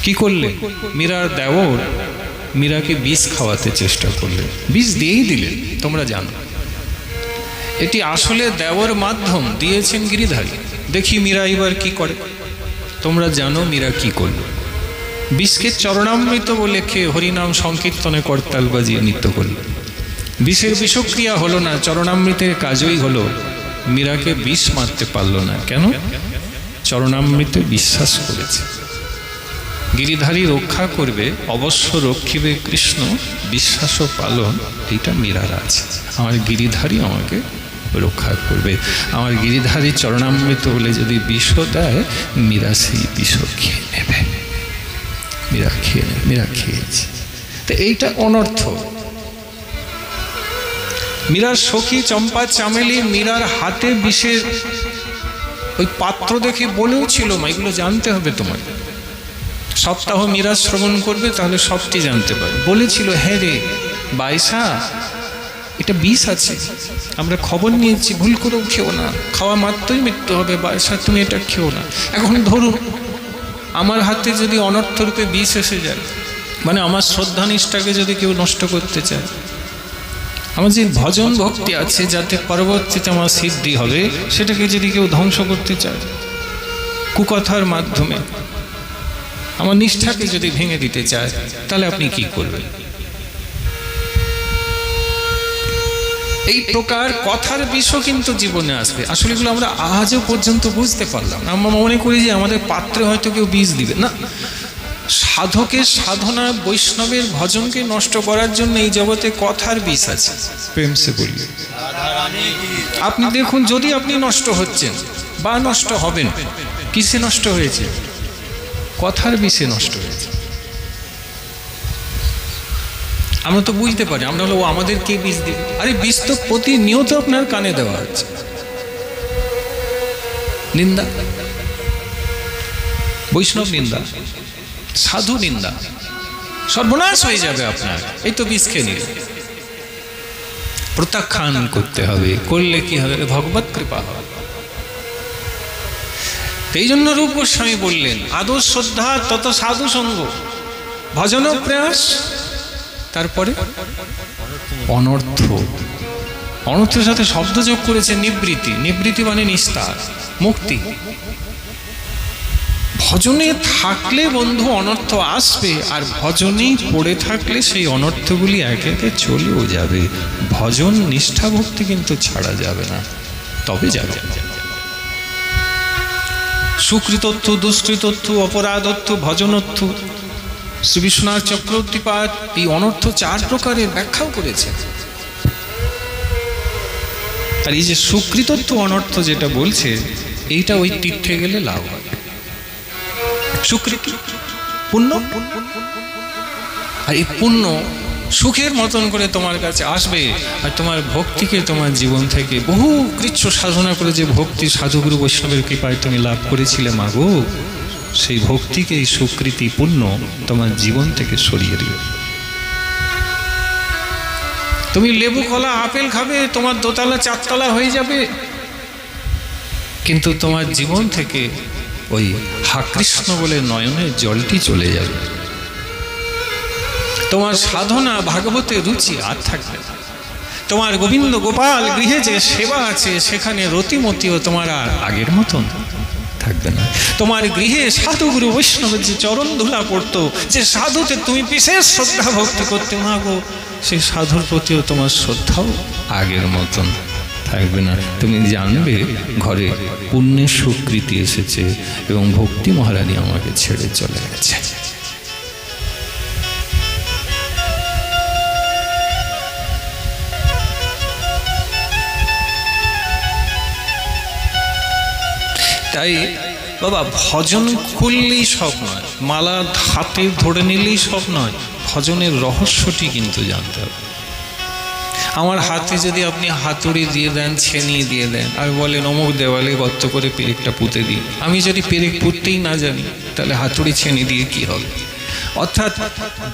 A: কি করলে? মীরার দেওর মীরাকে বিষ খাওয়াতে চেষ্টা করলেন, বিষ দিয়েই দিলেন, তোমরা জানো। এটি আসলে দেওর মাধ্যম দিয়েছেন গিরিধারী। দেখি মীরা এবার কি করে। তোমরা জানো মীরা কি করল। বিষকে চরণামৃত বলে খেয়ে হরিনাম সংকীর্তনে করতাল বাজিয়ে নৃত্য করল। বিষের বিষক্রিয়া হলো না, চরণামৃতের কাজই হলো। মীরাকে বিষ মারতে পারল না, কেন? চরণামৃতে বিশ্বাস করেছে। গিরিধারী রক্ষা করবে, অবশ্য রক্ষিবে কৃষ্ণ, বিশ্বাস ও পালন, এইটা মীরার আছে। আমার গিরিধারী আমাকে রক্ষা করবে। আমার গিরিধারী চরণামৃত বলে যদি বিষ দেয়, মীরা সেই বিষ খেয়ে নেবে। মীরা খেয়ে নেবে, মীরা খেয়েছে। তো এইটা অনর্থ। মীরার সখী চম্পা চামেলি মীরার হাতে বিষের ওই পাত্র দেখে বলেও ছিল, মা এগুলো জানতে হবে তোমার। সপ্তাহ মীরা শ্রবণ করবে, তাহলে সবটি জানতে পারবে। বলেছিল, হ্যাঁ রে বাইসা, এটা বিষ আছে, আমরা খবর নিয়েছি, ভুল করেও খেও না, খাওয়া মাত্রই মৃত্যু হবে, বাইসা তুমি এটা খেও না। এখন ধরুন আমার হাতে যদি অনর্থরূপে বিষ এসে যায়, মানে আমার শ্রদ্ধা নিষ্ঠাকে যদি কেউ নষ্ট করতে চায়, আমার যে ভজন ভক্তি আছে যাতে পরবর্তীতে আমার সিদ্ধি হবে, সেটাকে যদি কেউ ধ্বংস করতে চায় কুকথার মাধ্যমে, আমার নিষ্ঠাকে যদি ভেঙে দিতে চায়, তাহলে আপনি কি করবেন? এই প্রকার কথার বিষয় কিন্তু জীবনে আসবে। আসলে এগুলো আমরা আজও পর্যন্ত বুঝতে পারলাম না। আমরা মনে করি যে আমাদের পাত্রে হয়তো কেউ বীজ দিবে না। সাধকের সাধনা, বৈষ্ণবের ভজনকে নষ্ট করার জন্য এই জগতে কথার বিষ আছে। প্রেম সে বলি, আপনি দেখুন, যদি আপনি নষ্ট হচ্ছেন বা নষ্ট হবেন, কিসে নষ্ট হয়েছে? কথার বিষে নষ্ট হয়েছে। আমরা তো বুঝতে পারি, আমরা হলো আমাদের কে বীজ দেবে। আরে বীজ তো প্রতিনিয়ত আপনার কানে দেওয়া হচ্ছে। নিন্দা, বৈষ্ণব নিন্দা, সাধু নিন্দা, সর্বনাশ হয়ে যাবে আপনার। এই তো বীজ খেয়ে নিয়ে প্রত্যাখ্যান করতে হবে। করলে কি হবে? ভগবত কৃপা হবে। এই জন্য রূপ গোস্বামী বললেন, আদর শ্রদ্ধা তত সাধু সঙ্গ, ভজন প্রয়াস, তারপরে অনর্থ। অনর্থের সাথে শব্দ যোগ করেছে নিবৃত্তি। নিবৃত্তি মানে নিস্তার, মুক্তি। ভজনে থাকলে বন্ধু অনর্থ আসবে, আর ভজনেই পড়ে থাকলে সেই অনর্থগুলি একে একে চলেও যাবে। ভজন নিষ্ঠা ভক্তি কিন্তু ছাড়া যাবে না, তবে যাবে। সুকৃতত্ব, দুষ্কৃতত্ব, অপরাধত্ব, ভজনত্ব। শ্রী বিশ্বনাথ চক্রবর্তীপাদ এই অনর্থ 4 প্রকারের ব্যাখ্যাও করেছেন। আর এই যে সুকৃতত্ব অনর্থ যেটা বলছে, এইটা ওই তীর্থে গেলে লাভ হয়। সুকৃত পুণ্য, আর এই পুণ্য সুখের মতন করে তোমার কাছে আসবে। আর তোমার ভক্তিকে তোমার জীবন থেকে বহু কৃচ্ছ সাধনা করে যে ভক্তি সাধুগুরু বৈষ্ণবের কৃপায় তুমি লাভ করেছিলে মাগো, সেই ভক্তিকে এই সুকৃতি পুণ্য তোমার জীবন থেকে সরিয়ে দিবে। তুমি লেবু কলা আপেল খাবে, তোমার দোতলা 4 তলা হয়ে যাবে, কিন্তু তোমার জীবন থেকে ওই হা কৃষ্ণ বলে নয়নের জলটি চলে যাবে। তোমার সাধনা ভাগবতের রুচি আর থাকবে না। তোমার গোবিন্দ গোপাল গৃহে যে সেবা আছে, সেখানে রতিমতিও তোমার আর আগের মতন থাকবে না। তোমার গৃহে সাধুগুরু বৈষ্ণবের যে চরণ ধুলা পড়তো, যে সাধুতে তুমি বিশেষ শ্রদ্ধা ভক্তি করতে মাগো, সেই সাধুর প্রতিও তোমার শ্রদ্ধাও আগের মতন থাকবে না। তুমি জানবে ঘরে পুণ্যের সুকৃতি এসেছে এবং ভক্তি মহারানী আমাকে ছেড়ে চলে গেছে। তাই বাবা, ভজন করলেই সব নয়, মালা হাতে ধরে নিলেই সব নয়, ভজনের রহস্যটি কিন্তু জানতে হবে। আমার হাতে যদি আপনি হাতুড়ি দিয়ে দেন, ছেনি দিয়ে দেন, আর বলেন অমুক দেওয়ালে গর্ত করে পেরেকটা পুঁতে দিই, আমি যদি পেরেক পুঁততেই না জানি, তাহলে হাতুড়ি ছেনি দিয়ে কি হবে? অর্থাৎ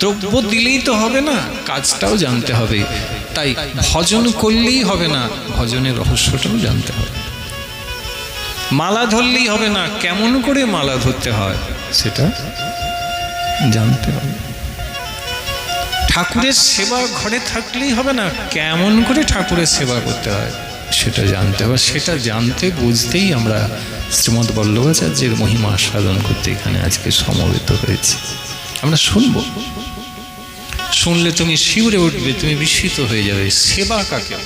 A: দ্রব্য দিলেই তো হবে না, কাজটাও জানতে হবে। তাই ভজন করলেই হবে না, ভজনের রহস্যটাও জানতে হবে। মালা ধরলেই হবে না, কেমন করে মালা ধরতে হয় সেটা জানতে হবে। ঠাকুরের সেবা ঘরে থাকলেই হবে না, কেমন করে ঠাকুরের সেবা করতে হয় সেটা জানতে হবে। সেটা জানতে বুঝতেই আমরা শ্রীমৎ বল্লভাচার্যের মহিমা সাধন করতে এখানে আজকে সমবেত হয়েছি। আমরা শুনবো, শুনলে তুমি শিউরে উঠবে, তুমি বিস্মিত হয়ে যাবে। সেবা কাকে?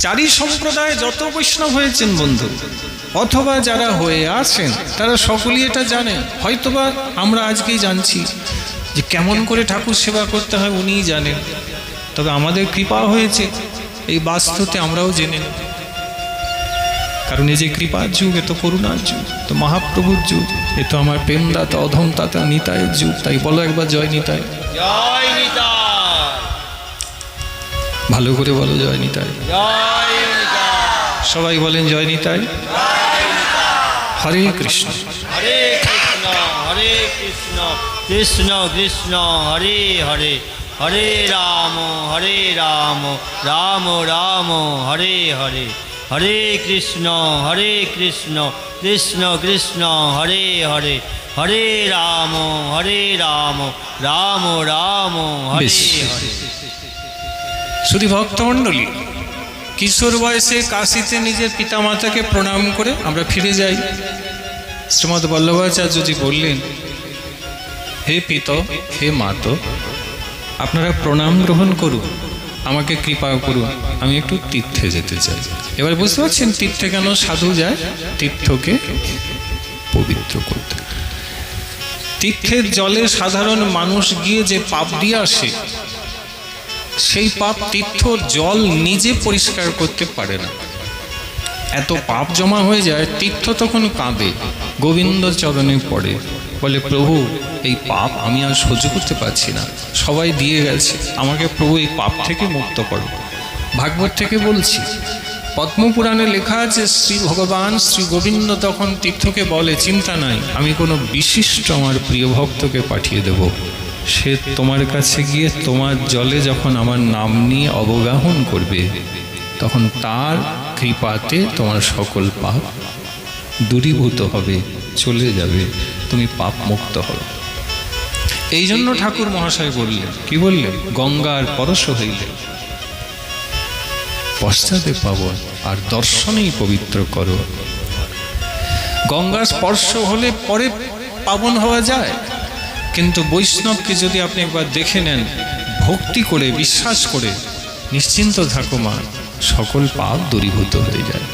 A: চারি সম্প্রদায় যত বৈষ্ণব হয়েছেন বন্ধু, অথবা যারা হয়ে আছেন, তারা সকলেই এটা জানেন। হয়তোবা আমরা আজকেই জানছি যে কেমন করে ঠাকুর সেবা করতে হয়, উনিই জানেন। তবে আমাদের কৃপা হয়েছে এই বাস্তবতে আমরাও জেনে নেব। কারণ এই যে কৃপার যুগ, এ তো করুণার যুগ, তো মহাপ্রভুর যুগ, এ তো আমার প্রেমদাতা অধমদাতা নিতাইয়ের যুগ। তাই বলো একবার জয় নিতাই।
B: জয় নিতাই।
A: ভালো করে বলো জয় নিতাই।
B: জয় নিতাই।
A: সবাই বলেন জয় নিতাই। হরে কৃষ্ণ
B: হরে কৃষ্ণ হরে কৃষ্ণ কৃষ্ণ কৃষ্ণ হরে হরে, হরে রাম রাম রাম হরে হরে, হরে কৃষ্ণ কৃষ্ণ কৃষ্ণ হরে হরে, হরে রাম রাম রাম হরে হরে।
A: শুধু ভক্তমণ্ডলী, কিশোর বয়সে কাশীতে নিজের পিতামাতাকে প্রণাম করে আমরা ফিরে যাই। শ্রীমৎ বল্লভাচার্যজি বললেন, হে পিত, হে মাত, আপনারা প্রণাম গ্রহণ করুন, আমাকে কৃপা করুন, আমি একটু তীর্থে যেতে চাই। এবার বুঝতে পারছেন তীর্থে কেন সাধু যায়? তীর্থকে পবিত্র করতে। তীর্থের জলে সাধারণ মানুষ গিয়ে যে পাপ দিয়ে আসে, সেই পাপ তীর্থ জল নিজে পরিষ্কার করতে পারে না। এত পাপ জমা হয়ে যায়, তীর্থ তখন কাঁদে, গোবিন্দ চরণে পড়ে, বলে প্রভু এই পাপ আমি আর সহ্য করতে পারছি না, সবাই দিয়ে গেছে, আমাকে প্রভু এই পাপ থেকে মুক্ত করো। ভাগবত থেকে বলছি, পদ্মপুরাণে লেখা আছে শ্রী ভগবান শ্রী গোবিন্দ তখন তীর্থকে বলে চিন্তা নাই, আমি কোনো বিশিষ্ট আমার প্রিয় ভক্তকে পাঠিয়ে দেব, সে তোমার কাছে গিয়ে তোমার জলে যখন আমার নাম নিয়ে অবগাহন করবে তখন তার কৃপাতে তোমার সকল পাপ দূরীভূত হবে, চলে যাবে, তুমি পাপ মুক্ত হবে। এই জন্য ঠাকুর মহাশয় বললেন, কি বললেন? গঙ্গার পরশ হইলে পশ্চাতে পাবন আর দর্শনেই পবিত্র করো। গঙ্গার স্পর্শ হলে পরে পাবন হওয়া যায়, কিন্তু বৈষ্ণবকে যদি আপনি একবার দেখে নেন, ভক্তি করে বিশ্বাস করে নিশ্চিন্ত থাকো মা, সকল পাপ দূরীভূত হয়ে যায়।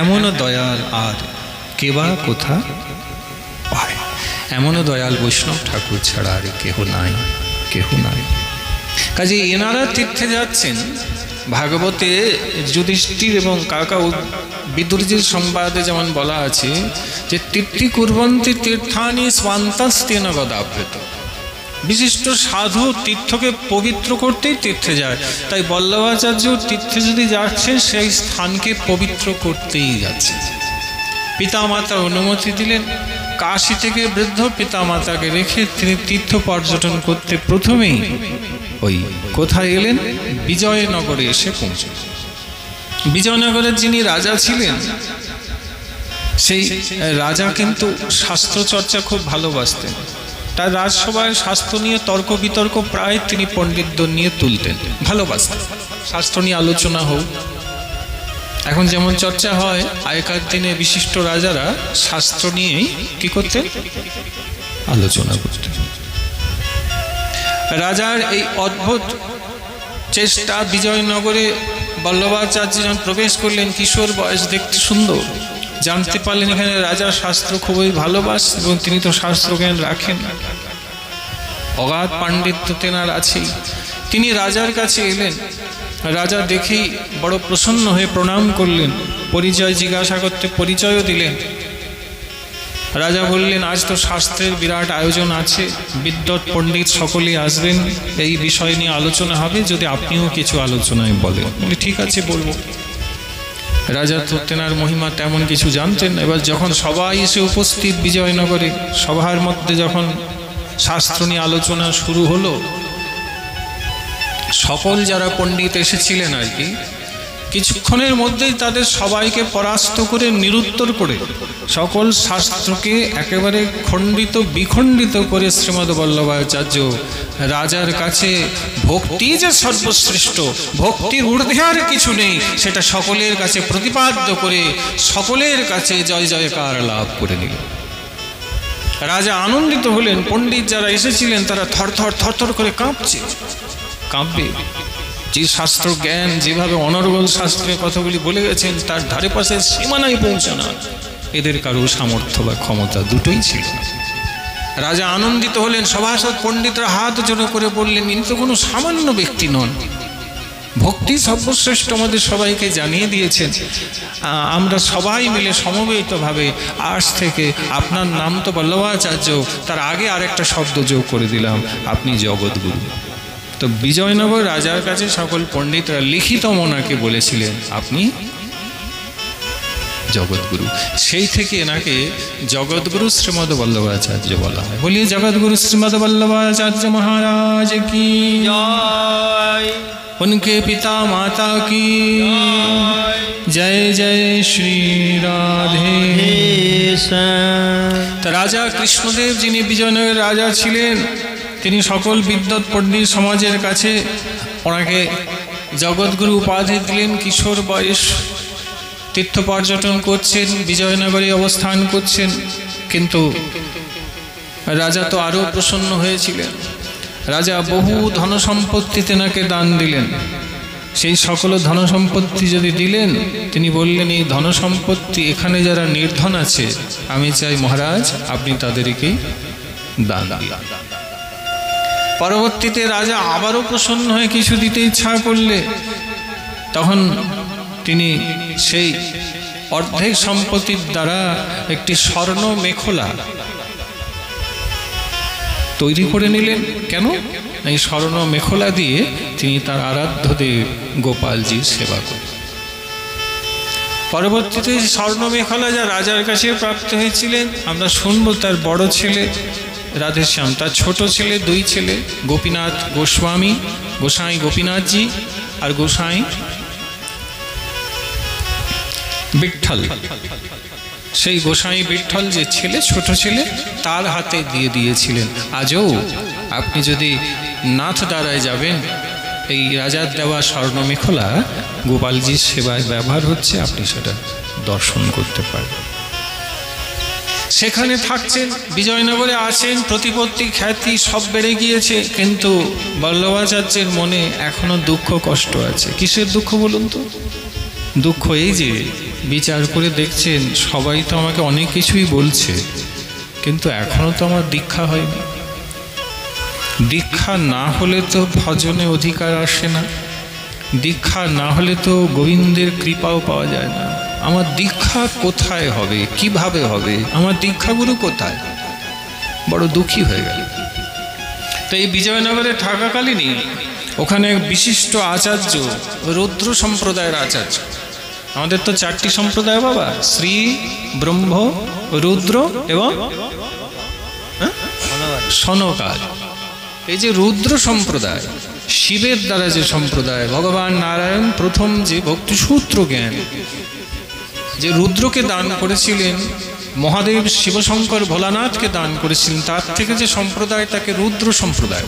A: এমনও দয়াল আর কেবা কোথা পায়, এমনও দয়াল বৈষ্ণব ঠাকুর ছাড়া আর কেহ নাই, কেহ নাই। কাজে এনারা তীর্থে যাচ্ছেন। ভাগবতে যুধিষ্ঠির এবং কাকা বিদুরজির সংবাদে যেমন বলা আছে যে তীর্থি কুর্বন্তি তীর্থানি স্বান্তস্তেন গদাভৃত। বিশিষ্ট সাধু তীর্থকে পবিত্র করতেই তীর্থে যায়, তাই বল্লভাচার্য তীর্থে যদি যাচ্ছে সেই স্থানকে পবিত্র করতেই যাচ্ছে। পিতামাতা অনুমতি দিলেন, কাশী থেকে বৃদ্ধ পিতামাতাকে রেখে তিনি তীর্থ পর্যটন করতে প্রথমেই ওই কোথায় এলেন? বিজয়নগরে এসে পৌঁছলেন। বিজয়নগরের যিনি রাজা ছিলেন, সেই রাজা কিন্তু শাস্ত্র চর্চা খুব ভালোবাসতেন। তার রাজসভায় শাস্ত্র নিয়ে তর্ক বিতর্ক প্রায় তিনি পণ্ডিতদের নিয়ে তুলতেন, ভালোবাসতেন। শাস্ত্র নিয়ে আলোচনা হোক, এখন যেমন চর্চা হয়, আগেকার দিনে বিশিষ্ট রাজারা শাস্ত্র নিয়েই কি করতেন? আলোচনা করতেন। রাজার এই অদ্ভুত চেষ্টা, বিজয়নগরে বল্লভাচার্য যখন প্রবেশ করলেন, কিশোর বয়স, দেখতে সুন্দর, জানতে পারলেন এখানে রাজা শাস্ত্র খুবই ভালোবাসেন এবং তিনি তো শাস্ত্র জ্ঞান রাখেন, অগাধ পাণ্ডিত্য তেনার আছেই। তিনি রাজার কাছে এলেন। রাজা দেখেই বড় প্রসন্ন হয়ে প্রণাম করলেন, পরিচয় জিজ্ঞাসা করতে পরিচয়ও দিলেন। রাজা বললেন, আজ তো শাস্ত্রের বিরাট আয়োজন আছে, বিদ্বৎ পণ্ডিত সকলেই আসবেন, এই বিষয় নিয়ে আলোচনা হবে, যদি আপনিও কিছু আলোচনায় বলেন। বলে ঠিক আছে, বলবো। রাজা তো তেনার মহিমা তেমন কিছু জানতেন। এবার যখন সবাই এসে উপস্থিত বিজয়নগরে, সভার মধ্যে যখন শাস্ত্র নিয়ে আলোচনা শুরু হলো, সকল যারা পণ্ডিত এসেছিলেন আর কি, কিছুক্ষণের মধ্যেই তাদের সবাইকে পরাস্ত করে, নিরুত্তর করে, সকল শাস্ত্রকে একেবারে খণ্ডিত বিখণ্ডিত করে শ্রীমদ্ বল্লভাচার্য রাজার কাছে ভক্তি যে সর্বশ্রেষ্ঠ, ভক্তির ঊর্ধ্বে আর কিছু নেই, সেটা সকলের কাছে প্রতিপাদ্য করে সকলের কাছে জয় জয়কার লাভ করে নিল। রাজা আনন্দিত হলেন। পণ্ডিত যারা এসেছিলেন তারা থরথর থরথর করে কাঁপবে। যে শাস্ত্র জ্ঞান, যেভাবে অনর্গল শাস্ত্রের কথাগুলি বলে গেছেন, তার ধারে পাশে সীমানায় পৌঁছানো এদের কারো সামর্থ্য বা ক্ষমতা দুটোই ছিল না। রাজা আনন্দিত হলেন। সভাসদ পণ্ডিতরা হাত জোড়ো করে বললেন, ইনি তো কোনো সামান্য ব্যক্তি নন, ভক্তি সর্বশ্রেষ্ঠ আমাদের সবাইকে জানিয়ে দিয়েছেন। আমরা সবাই মিলে সমবেতভাবে আজ থেকে আপনার নাম তো বল্লভাচার্য, তার আগে আরেকটা শব্দ যোগ করে দিলাম, আপনি জগৎগুরু। তো বিজয়নগর রাজার কাছে সকল পণ্ডিতরা লিখিত ওনাকে বলেছিলেন, আপনি জগৎগুরু। সেই থেকে এনাকে জগৎগুরু শ্রীমদ্ বল্লভাচার্য বলা হয়। বলিয়ে জগৎগুরু শ্রীমদ্ বল্লভাচার্য মহারাজ কি জয়, उनके पिता माता की जय जय श्री राधे। রাজা কৃষ্ণদেব, যিনি বিজয়নগরের রাজা ছিলেন, তিনি সকল বিদ্বৎ পণ্ডিত সমাজের কাছে ওনাকে জগৎগুরু উপাধি দিলেন। কিশোর বয়স, তীর্থ পর্যটন করছেন, বিজয়নগরে অবস্থান করছেন। কিন্তু রাজা তো আরও প্রসন্ন হয়েছিলেন। রাজা বহু ধনসম্পত্তি তেনাকে দান দিলেন। সেই সকল ধনসম্পত্তি যদি দিলেন, তিনি বললেন, এই ধনসম্পত্তি এখানে যারা নির্ধন আছে, আমি চাই মহারাজ আপনি তাদেরকে দান দিন। পরবর্তীতে রাজা আবারও প্রসন্ন হয়ে কিছু দিতে ইচ্ছা করলে, তখন তিনি সেই অর্ধেক সম্পত্তির দ্বারা একটি স্বর্ণ মেখলা তৈরি করে নিলেন। কেন? এই স্বর্ণ মেখলা দিয়ে তিনি তার আরাধ্য দেব গোপালজির সেবা করেন। পরবর্তীতে স্বর্ণ মেখলা যা রাজার কাছে প্রাপ্ত হয়েছিলেন, আমরা শুনব তার বড় ছেলে রাধেশ্যাম, তার ছোট ছেলে, দুই ছেলে গোপীনাথ গোস্বামী, গোসাই গোপীনাথজি আর গোসাই বিঠ্ঠল। সেই গোসাই বিঠ্ঠল যে ছেলে, ছোট ছেলে, তার হাতে দিয়ে দিয়েছিলেন। আজও আপনি যদি নাথ দ্বারায় যাবেন, এই রাজার দেওয়া স্বর্ণ মেখলা গোপালজির সেবায় ব্যবহার হচ্ছে, আপনি সেটা দর্শন করতে পারেন। সেখানে থাকছেন, বিজয়নগরে আছেন, প্রতিপত্তি খ্যাতি সব বেড়ে গিয়েছে, কিন্তু বল্লভাচার্যের মনে এখনো দুঃখ কষ্ট আছে। কিসের দুঃখ বলুন তো? দুঃখ এই যে বিচার করে দেখছেন সবাই তো আমাকে অনেক কিছুই বলছে, কিন্তু এখনো তো আমার দীক্ষা হয়নি। দীক্ষা না হলে তো ভজনে অধিকার আসে না, দীক্ষা না হলে তো গোবিন্দের কৃপাও পাওয়া যায় না। আমার দীক্ষা কোথায় হবে, কিভাবে হবে, আমার দীক্ষাগুরু কোথায়? বড় দুঃখী হয়ে গেল। তো এই বিজয়নগরে থাকাকালীনই ওখানে বিশিষ্ট আচার্য, রুদ্র সম্প্রদায়ের আচার্য, আমাদের তো 4টি সম্প্রদায় বাবা, শ্রী, ব্রহ্ম, রুদ্র এবং সনকাদ। এই যে রুদ্র সম্প্রদায়, শিবের দ্বারা যে সম্প্রদায়, ভগবান নারায়ণ প্রথম যে ভক্তিসূত্র জ্ঞান যে রুদ্রকে দান করেছিলেন, মহাদেব শিবশঙ্কর ভোলানাথকে দান করেছিলেন, তার থেকে যে সম্প্রদায় তাকে রুদ্র সম্প্রদায়।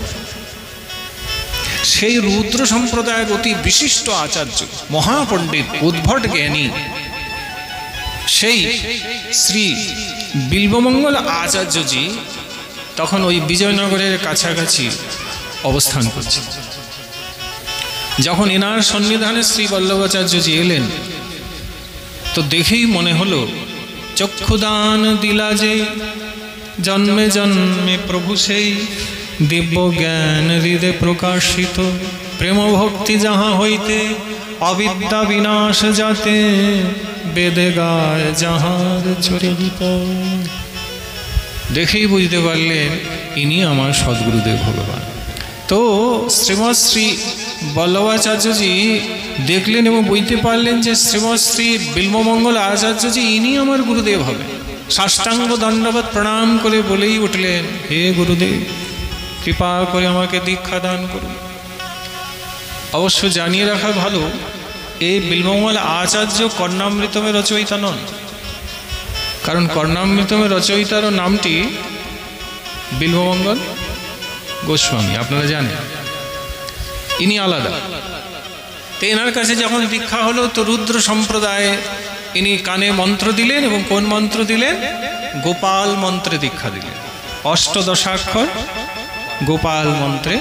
A: সেই রুদ্র সম্প্রদায়ের অতি বিশিষ্ট আচার্য, মহাপণ্ডিত, উদ্ভট জ্ঞানী সেই শ্রী বিল্বমঙ্গল আচার্যজি তখন ওই বিজয়নগরের কাছাকাছি অবস্থান করছে। যখন এনার সন্নিধানে শ্রী বল্লভাচার্যজি এলেন, তো দেখেই মনে হলো চক্ষুদান দিলা যে জন্মে জন্মে প্রভু সেই দিব্য জ্ঞান হৃদে প্রকাশিত, প্রেম ভক্তি যাহা হইতে অবিদ্যা বিনাশ যাতে বেদে গায় যাহার চরিত। দেখেই বুঝতে পারলেন ইনি আমার সদ্গুরুদেব ভগবান। তো শ্রীমৎ শ্রী বল্লভাচার্যজি দেখলেন এবং বুঝতে পারলেন যে শ্রীমৎ শ্রী বিল্বমঙ্গল আচার্যজি ইনি আমার গুরুদেব হবে। সাষ্টাঙ্গ দণ্ডবত প্রণাম করে বলেই উঠলেন, হে গুরুদেব, কৃপা করে আমাকে দীক্ষা দান করুন। অবশ্য জানিয়ে রাখা ভালো, এই বিল্বমঙ্গল আচার্য কর্ণামৃতমের রচয়িতা নন, কারণ কর্ণামৃতমের রচয়িতার নামটি বিল্বমঙ্গল গোস্বামী, আপনারা জানেন, ইনি আলাদা। তো এনার কাছে যখন দীক্ষা হলো, তো রুদ্র সম্প্রদায়ে ইনি কানে মন্ত্র দিলেন, এবং কোন মন্ত্র দিলেন? গোপাল মন্ত্রে দীক্ষা দিলেন। অষ্টদশাক্ষর গোপাল মন্ত্রে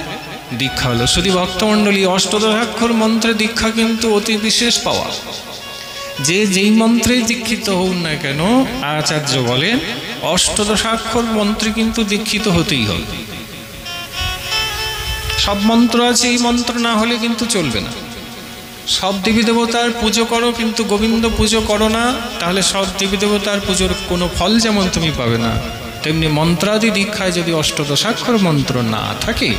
A: দীক্ষা হলো। শুধু ভক্তমণ্ডলী, অষ্টদশাক্ষর মন্ত্রে দীক্ষা কিন্তু অতি বিশেষ পাওয়া। যে যেই মন্ত্রে দীক্ষিত হন না কেন, আচার্য বলেন অষ্টদশাক্ষর মন্ত্রে কিন্তু দীক্ষিত হতেই হবে। সব মন্ত্র আছে, এই মন্ত্র না হলে কিন্তু চলবে না। সব দেবী দেবতার পুজো করো, কিন্তু গোবিন্দ পুজো করো না, তাহলে সব দেবী দেবতার পুজোর কোনো ফল যেমন তুমি পাবে না, তেমনি মন্ত্রাদি দীক্ষায় যদি অষ্টদশাক্ষর মন্ত্র না থাকে,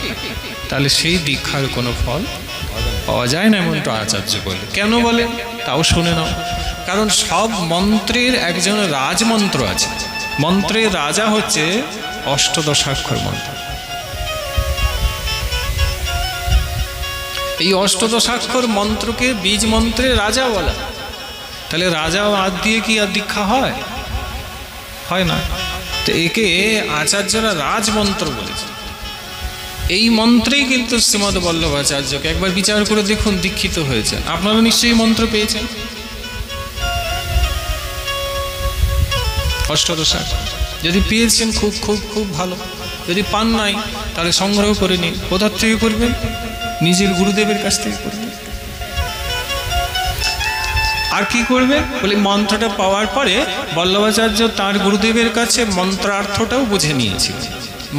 A: তাহলে সেই দীক্ষার কোনো ফল পাওয়া যায় না, এমনটা আচার্য বলে। কেন বলে তাও শুনে নাও। কারণ সব মন্ত্রের একজন রাজমন্ত্র আছে। মন্ত্রের রাজা হচ্ছে অষ্টদশাক্ষর মন্ত্র। এই অষ্টদশাক্ষর মন্ত্রকে বীজ মন্ত্রের রাজা বলা। তাহলে রাজা হাত দিয়ে কি আর দীক্ষা হয়? হয় না। তো একে আচার্যরা রাজমন্ত্র বলেছে। এই মন্ত্রেই কিন্তু শ্রীমদ বল্লভাচার্যকে একবার বিচার করে দেখুন দীক্ষিত হয়েছেন। আপনারা নিশ্চয়ই মন্ত্র পেয়েছেন অষ্টদশাক্ষর। যদি পেয়েছেন খুব খুব খুব ভালো, যদি পান নাই তাহলে সংগ্রহ করে নিন। কোথার থেকে করবেন? নিজের গুরুদেবের কাছ থেকে করবেন। আর কি করবে বলে, মন্ত্রটা পাওয়ার পরে বল্লভাচার্য তার গুরুদেবের কাছে মন্ত্রার্থটাও বুঝে নিয়েছিলেন।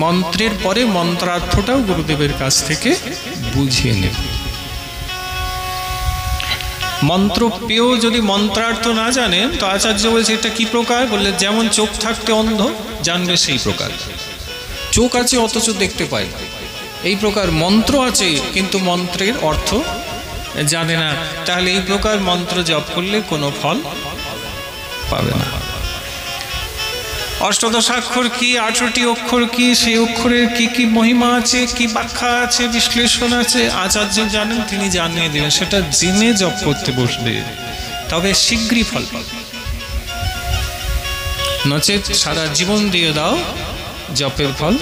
A: মন্ত্রের পরে মন্ত্রার্থটাও গুরুদেবের কাছ থেকে বুঝে নেবে। মন্ত্র পেয়েও যদি মন্ত্রার্থ না জানেন তো আচার্য বলছে এটা কি প্রকার, বললে যেমন চোখ থাকতে অন্ধ জানবে সেই প্রকার। চোখ আছে অথচ দেখতে পায় না, এই প্রকার মন্ত্র আছে কিন্তু মন্ত্রের অর্থ জানে না, তাহলে এই প্রকার মন্ত্র জপ করলে কোনো ফল পাবে না। অষ্টাদশাক্ষর কি, 18টি অক্ষর কি, সেই অক্ষরের কি কি মহিমা আছে, কি ব্যাখ্যা আছে, বিশ্লেষণ আছে, আচার্য জানেন, তিনি জানিয়ে দিলেন। সেটা জেনে জপ করতে বসবে তবে শীঘ্রই ফল পাবে, নচেত সারা জীবন দিয়ে দাও জপের ফল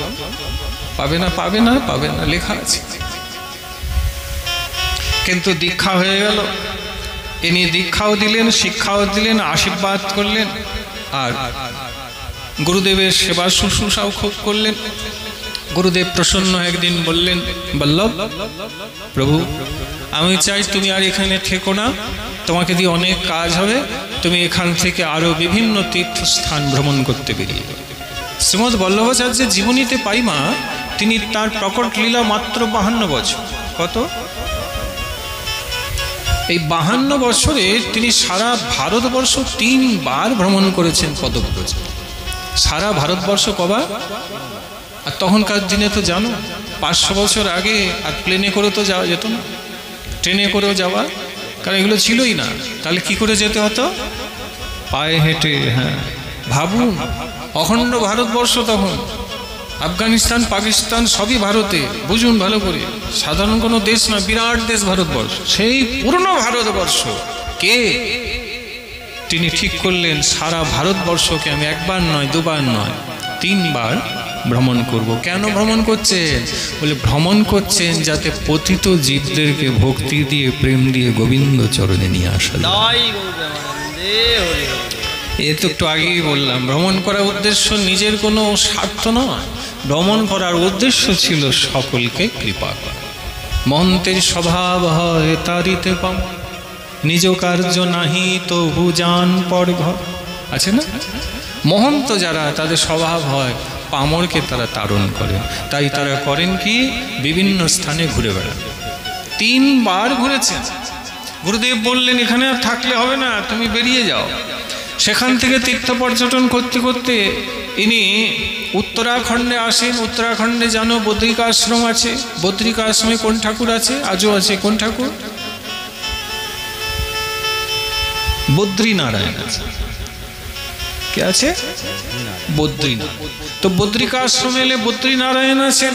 A: পাবে না, পাবে না, পাবে না, লেখা আছে। কিন্তু দীক্ষা হয়ে গেল, ইনি দীক্ষাও দিলেন, শিক্ষাও দিলেন, আশীর্বাদ করলেন, আর গুরুদেবের সেবা শুশ্রূষাও খুব করলেন। গুরুদেব প্রসন্ন একদিন বললেন, বল্লভ প্রভু আমি চাই তুমি আর এখানে থেকো না, তোমাকে দিয়ে অনেক কাজ হবে, তুমি এখান থেকে আরো বিভিন্ন তীর্থস্থান ভ্রমণ করতে বেরিয়ে। শ্রীমৎ বল্লভাচার্যের জীবনীতে পাই মা, তিনি তার প্রকট লীলা মাত্র 52 বছর। কত? এই 52 বছরে তিনি সারা ভারতবর্ষ 3 বার ভ্রমণ করেছেন পদব্রজে। সারা ভারতবর্ষ কবার? আর তখনকার দিনে তো জানো 500 বছর আগে আর প্লেনে করে তো যাওয়া যেত না, ট্রেনে করেও যাওয়া, কারণ এগুলো ছিলই না। তাহলে কি করে যেতে হতো? পায়ে হেঁটে। হ্যাঁ, ভাবুন, অখণ্ড ভারতবর্ষ তখন, আফগানিস্তান পাকিস্তান সবই ভারতে, বুঝুন ভালো করে, সাধারণ কোনো দেশ না, বিরাট দেশ ভারতবর্ষ। সেই পুরনো ভারতবর্ষ কে তিনি ঠিক করলেন সারা ভারতবর্ষকে আমি একবার নয়, দুবার নয়, 3 বার ভ্রমণ করব। কেন ভ্রমণ করছেন? বলে ভ্রমণ করছেন যাতে পতিত জীবদেরকে ভক্তি দিয়ে প্রেম দিয়ে গোবিন্দ চরণে নিয়ে আসা যায়। এ তো একটু আগেই বললাম, ভ্রমণ করার উদ্দেশ্য নিজের কোনো স্বার্থ নয়, ভ্রমণ করার উদ্দেশ্য ছিল সকলকে কৃপা করা। মহন্তের স্বভাব হয় তারিতে পাম, নিজ কার্য নাহি তো ভুজান পর ঘর, আছে না? মহন্ত যারা, তাদের স্বভাব হয় পামরকে তারা তাড়ন করে, তাই তারা করেন কি বিভিন্ন স্থানে ঘুরে বেড়ান। 3 বার ঘুরেছেন। গুরুদেব বললেন এখানে আর থাকলে হবে না, তুমি বেরিয়ে যাও। সেখান থেকে তীর্থ পর্যটন করতে করতে ইনি উত্তরাখণ্ডে আসেন। উত্তরাখণ্ডে জানো বদ্রিকা আশ্রম আছে, বদ্রিকা আশ্রমে কোন ঠাকুর আছে? আজও আছে। কোন ঠাকুর? বদ্রীনারায়ণ আছে। কে আছে? বদ্রীনারায়ণ। তো বদ্রিকা আশ্রমে এলে বদ্রীনারায়ণ আছেন,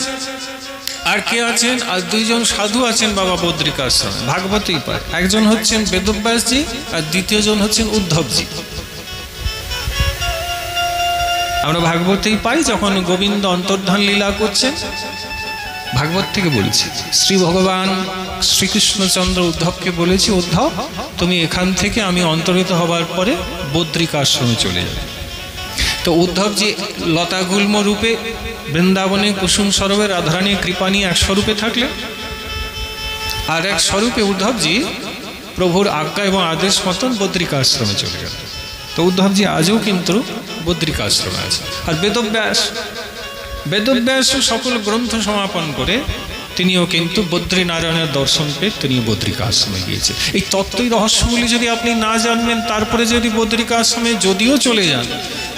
A: আর কে আছেন? আর 2 জন সাধু আছেন বাবা বদ্রিকা আশ্রমে, ভাগবতেই পায়। একজন হচ্ছেন বেদব্যাসজি আর দ্বিতীয় জন হচ্ছেন উদ্ধবজি। আমরা ভাগবতেই পাই, যখন গোবিন্দ অন্তর্ধান লীলা করছেন, ভাগবত থেকে বলছি, শ্রী ভগবান শ্রীকৃষ্ণচন্দ্র উদ্ধবকে বলেছি, উদ্ধব তুমি এখান থেকে আমি অন্তর্হিত হবার পরে বদ্রিকা আশ্রমে চলে যাবে। তো উদ্ধবজি লতাগুল্ম রূপে বৃন্দাবনে কুসুম সরোবরে রাধারানী কৃপা নিয়ে 1 স্বরূপে থাকলেন, আর 1 স্বরূপে উদ্ধবজি প্রভুর আজ্ঞা এবং আদেশ মতন বদ্রিকা আশ্রমে চলে গেলেন। তো উদ্ধবজি আজও কিন্তু বদ্রিকা আশ্রমে আছে। আর বেদব্যাস সকল গ্রন্থ সমাপন করে তিনিও কিন্তু বদ্রীনারায়ণের দর্শন পেয়ে তিনি বদ্রিকা আশ্রমে গিয়েছেন। এই তত্ত্বই রহস্যগুলি যদি আপনি না জানবেন, তারপরে যদি বদ্রিকা আশ্রমে যদিও চলে যান,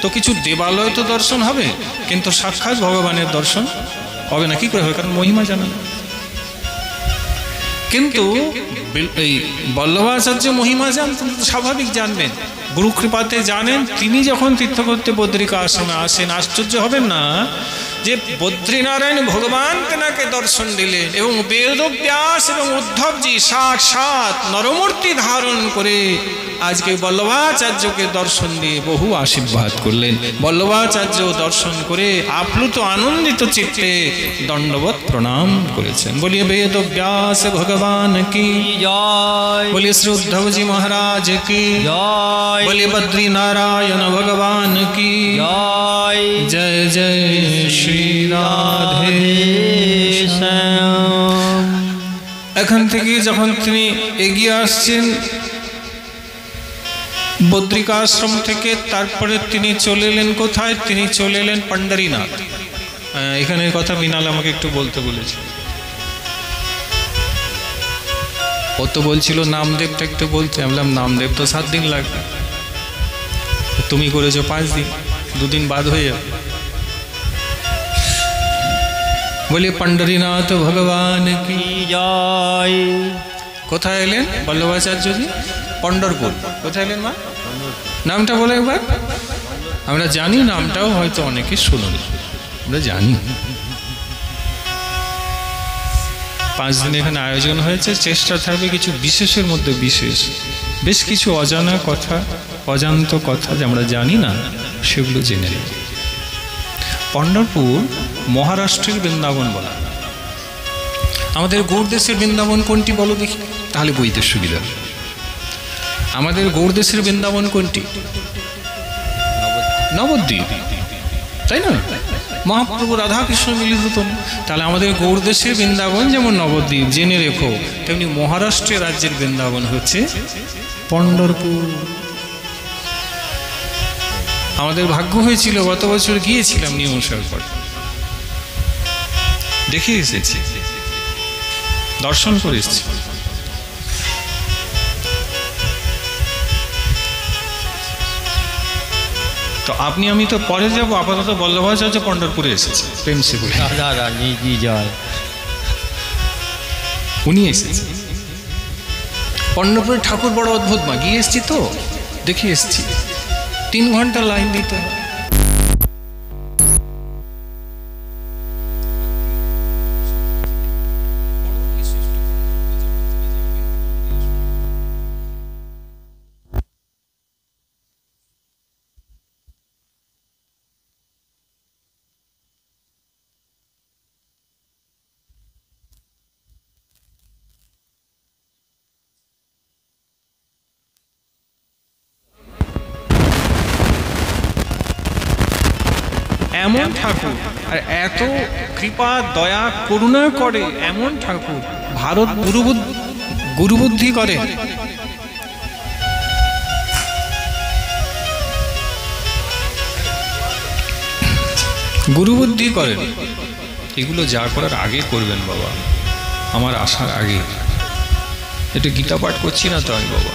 A: তো কিছু দেবালয় তো দর্শন হবে, কিন্তু সাক্ষাৎ ভগবানের দর্শন হবে না। কি করে হবে? কারণ মহিমা জানেন। কিন্তু এই বল্লভাচার্য মহিমা জানতেন, স্বাভাবিক জানবেন, গুরু কৃপাতে জানেন। তিনি যখন তীর্থ করতে বদ্রিকা আশ্রমে আসেন, আশ্চর্য হবেন না যে বদ্রীনারায়ণ ভগবান তেনাকে দর্শন দিলেন, এবং বেদব্যাস এবং উদ্ধবজি সাক্ষাৎ নরমূর্তি ধারণ করে আজকে বল্লভাচার্যকে দর্শন দিয়ে বহু আশীর্বাদ করলেন। বল্লভাচার্য দর্শন করে আপ্লুত আনন্দিত চিত্তে দণ্ডবত প্রণাম করেছেন। বলিয়ে বেদব্যাস ভগবান কি জয়, বলিয়ে শ্রী উদ্ধবজি মহারাজ কি জয়, বলিয়ে বদ্রীনারায়ণ ভগবান কি জয়। জয় জয় শ্রী রাধে। এখান থেকে যখন তিনি এগিয়ে আসছেন বদ্রিকা আশ্রম থেকে, তারপরে তিনি চলে এলেন কোথায়? তিনি চলে এলেন পণ্ডরীনাথ। এখানের কথা মৃণাল আমাকে একটু বলতে বলেছে। ও তো বলছিল নামদেবটা একটু বলতে, আমি বললাম নামদেব তো 7 দিন লাগবে, তুমি করেছো 5 দিন, 2 দিন বাদ হয়ে যাবে। বলি पंढरीनाथ भगवान की
B: জয়।
A: কোথায় এলেন বল্লভাচার্যজি? পন্ডরপুর। কোথায় এলেন মা? নামটা বলে একবার। আমরা জানি নামটাও হয়তো অনেকে শুনুনি, আমরা জানি। 5 দিন এখানে আয়োজন হয়েছে, চেষ্টা থাকবে কিছু বিশেষের মধ্যে বিশেষ, বেশ কিছু অজানা কথা, অজান্ত কথা যে আমরা জানি না সেগুলো জেনে নেব। পন্ডরপুর মহারাষ্ট্রের বৃন্দাবন বলা। আমাদের গৌড়দেশের বৃন্দাবন কোনটি বলো দেখি, তাহলে বইতে সুবিধা। আমাদের গৌড়দেশের বৃন্দাবন কোনটি? নবদ্বীপ, তাই না? মহাপ্রভু রাধাকৃষ্ণ মিলিত তো। তাহলে আমাদের গৌড়দেশের বৃন্দাবন যেমন নবদ্বীপ, জেনে রেখো, তেমনি মহারাষ্ট্র রাজ্যের বৃন্দাবন হচ্ছে পন্ডরপুর। আমাদের ভাগ্য হয়েছিল গত বছর গিয়েছিলাম নিয়মসার পর, দেখে এসেছি, দর্শন করে এসেছি। তো আপনি আমি তো পরে যাবো, আপাতত বল্লভাচার্য পন্ডরপুরে এসেছে প্রেম সে বলে।
B: দাদা নিজি জয়।
A: উনি এসেছে পন্ডরপুরের ঠাকুর বড় অদ্ভুত মা, গিয়ে এসছি তো দেখে এসছি। 3 ঘন্টা লাইন দিতে হয়। এমন ঠাকুর আর এত কৃপা দয়া করুণা করে এমন ঠাকুর, ভারত গুরুবুদ্ধি করে। গুরুবুদ্ধি করেন। এগুলো যা করার আগে করবেন বাবা, আমার আসার আগে। এটা গীতা পাঠ করছি না তো আমি বাবা।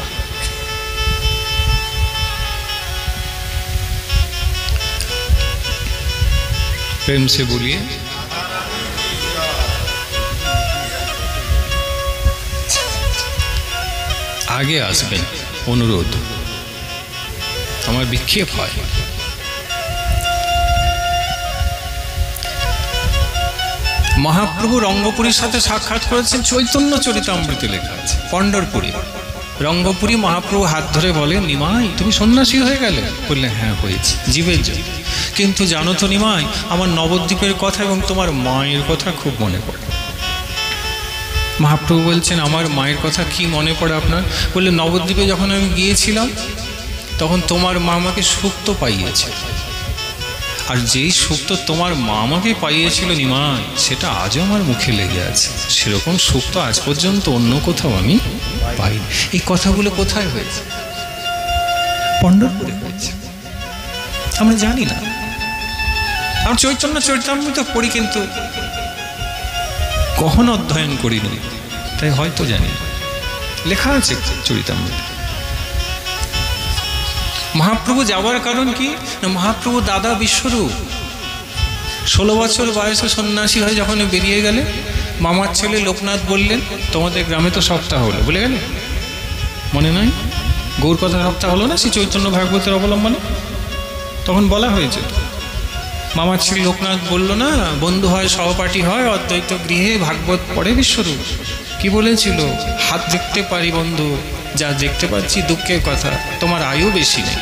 A: প্রেম সে বলিয়ে আগে আসবেন, অনুরোধ, আমার বিক্ষেপ হয়। মহাপ্রভু রঙ্গপুরীর সাথে সাক্ষাৎ করেছেন, চৈতন্য চরিতামৃতে লেখা আছে। পন্ডরপুরে রঙ্গপুরী মহাপ্রভু হাত ধরে বলেন, নিমাই তুমি সন্ন্যাসী হয়ে গেলে? বললেন হ্যাঁ হয়েছে, জীবের জন্য। কিন্তু জানো তো নিমাই, আমার নবদ্বীপের কথা এবং তোমার মায়ের কথা খুব মনে পড়ে। মহাপ্রভু বলছেন, আমার মায়ের কথা কি মনে পড়ে আপনার? বললে, নবদ্বীপে যখন আমি গিয়েছিলাম তখন তোমার মা আমাকে সুক্ত পাইয়েছে, আর যেই সুক্ত তোমার মা আমাকে পাইয়েছিল নিমাই, সেটা আজও আমার মুখে লেগে আছে। সেরকম সুক্ত আজ পর্যন্ত অন্য কোথাও আমি পাইনি। এই কথাগুলো কোথায় হয়েছে? পন্ডরপুরে হয়েছে। আমরা জানি না, আমরা চৈতন্য চরিতামৃত পড়ি কিন্তু কখনো অধ্যয়ন করিনি, তাই হয়তো জানি না। লেখা আছে চরিতামৃত। মহাপ্রভু যাওয়ার কারণ কি? না, মহাপ্রভু দাদা বিশ্বরূপ 16 বছর বয়সে সন্ন্যাসী হয়ে যখন বেরিয়ে গেলে, মামার ছেলে লোকনাথ বললেন, তোমাদের গ্রামে তো সপ্তাহ হলো, বলে গেলে মনে নাই? গৌর কথা সপ্তাহ হলো না, শ্রী চৈতন্য ভাগবতের অবলম্বনে তখন বলা হয়েছে। মামার ছেলে লোকনাথ বলল না, বন্ধু হয় সহপাঠী হয়, অদ্বৈত গৃহে ভাগবত পড়ে বিশ্বরূপ। কি বলেছিল? হাত দেখতে পারি বন্ধু, যা দেখতে পাচ্ছি দুঃখের কথা, তোমার আয়ু বেশি নেই।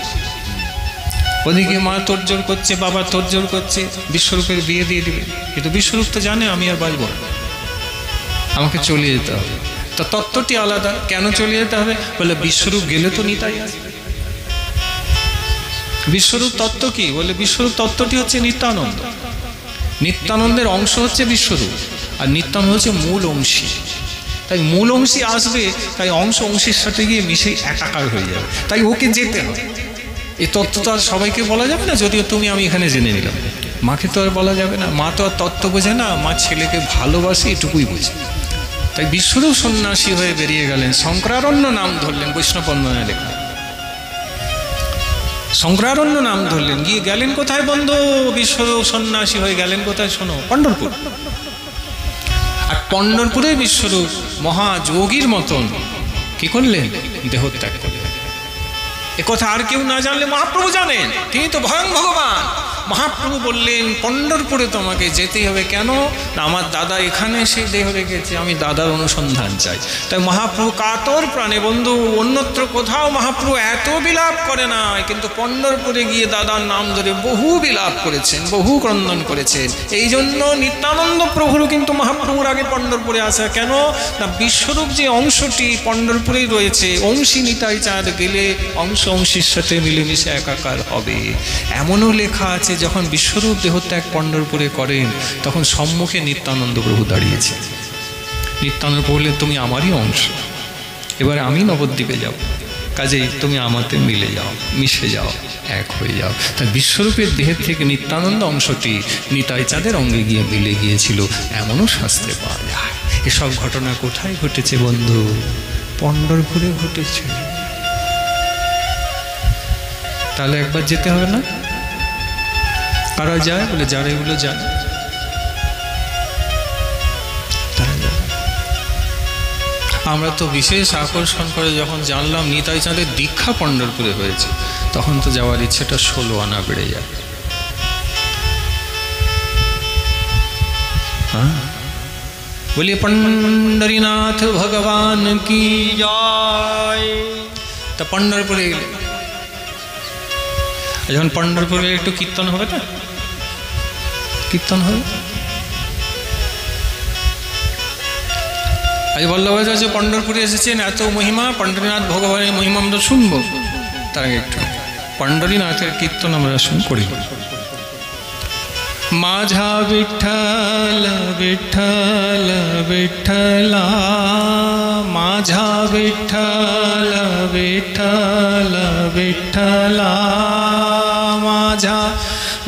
A: ওদিকে মা তোড়জোড় করছে, বাবা তোড়জোড় করছে, বিশ্বরূপের বিয়ে দিয়ে দিবে। কিন্তু বিশ্বরূপ তো জানে আমি আর বাঁচব না, আমাকে চলে যেতে হবে। তা তত্ত্বটি আলাদা। কেন চলে যেতে হবে? বলে বিশ্বরূপ গেলে তো নিতাই আসবে। বিশ্বরূপ তত্ত্ব কি? বলে বিশ্বরূপ তত্ত্বটি হচ্ছে নিত্যানন্দ। নিত্যানন্দের অংশ হচ্ছে বিশ্বরূপ, আর নিত্যানন্দ হচ্ছে মূল অংশী। তাই মূল অংশী আসবে, তাই অংশ অংশীর সাথে গিয়ে মিশে একাকার হয়ে যাবে, তাই ওকে যেতে হবে। এই তত্ত্ব তো আর সবাইকে বলা যাবে না, যদিও তুমি আমি এখানে জেনে নিলাম। মাকে তো আর বলা যাবে না, মা তো আর তত্ত্ব বোঝে না, মা ছেলেকে ভালোবাসে এটুকুই বোঝে। তাই বিশ্বরূপ সন্ন্যাসী হয়ে বেরিয়ে গেলেন, শঙ্করারণ্য নাম ধরলেন, বৈষ্ণব বন্দনায় লেখা। শঙ্করারণ্য নাম ধরলেন, গিয়ে গেলেন কোথায় বন্ধু? বিশ্বরূপ সন্ন্যাসী হয়ে গেলেন কোথায় শোনো? পণ্ঢরপুর। আর পণ্ঢরপুরে বিশ্বরূপ মহাযোগীর মতন কি করলেন? দেহত্যাগ করলেন। এ কথা আর কেউ না জানলে মহাপ্রভু জানেন, তিনি তো ভয়ং ভগবান। মহাপ্রভু বললেন পণ্ঢরপুরে তোমাকে যেতেই হবে। কেন না, আমার দাদা এখানে সেই দেহ রেখেছে, আমি দাদার অনুসন্ধান চাই। তাই মহাপ্রভু কাতর প্রাণে, বন্ধু অন্যত্র কোথাও মহাপ্রভু এত বিলাপ করে নাই, কিন্তু পণ্ঢরপুরে গিয়ে দাদার নাম ধরে বহু বিলাপ করেছেন, বহু ক্রন্দন করেছেন। এই জন্য নিত্যানন্দ প্রভুরও কিন্তু মহাপ্রভুর আগে পণ্ঢরপুরে আসা। কেন না, বিশ্বরূপ যে অংশটি পণ্ঢরপুরেই রয়েছে, অংশী নিতাই চাঁদ গেলে অংশ অংশীর সাথে মিলেমিশে একাকার হবে। এমনও লেখা আছে, যখন বিশ্বরূপ দেহত্যাগ পণ্ঢরপুরে করেন, তখন সম্মুখে নিত্যানন্দ প্রভু দাঁড়িয়েছে। নিত্যানন্দ বললেন, তুমি আমারই অংশ, এবার আমি নবদ্বীপে যাব, কাজেই তুমি আমাতে মিলে যাও, মিশে যাও, এক হয়ে যাও। তাই বিশ্বরূপের দেহের থেকে নিত্যানন্দ অংশটি নিতাই চাঁদের অঙ্গে গিয়ে মিলে গিয়েছিল, এমনও শাস্ত্রে পাওয়া যায়। এসব ঘটনা কোথায় ঘটেছে বন্ধু? পণ্ঢরপুরে ঘটেছে। তাহলে একবার যেতে হবে না? কারা যায়? বলে যারা এগুলো যায় তারা যায়। আমরা তো বিশেষ আকর্ষণ করে যখন জানলাম নিতাই চাঁদের দীক্ষা পণ্ঢরপুরে হয়েছে, তখন তো যাওয়ার ইচ্ছেটা 16 আনা বেড়ে যায়। বলি पंढरीनाथ भगवान की जय। তা পণ্ঢরপুরে গেলে যখন পণ্ঢরপুরে একটু কীর্তন হবে না, কীর্তন হবে। আজ বল্লভাচার্য পণ্ঢরপুরে এসেছেন, এত মহিমা, পণ্ঢরীনাথ ভগবানের মহিমা আমরা শুনবো। তার আগে একটু পণ্ঢরীনাথের কীর্তন আমরা করি। माझा विठ्ठल विठ्ठल विठ्ठला, माझा विठ्ठल विठ्ठल विठ्ठला, माझा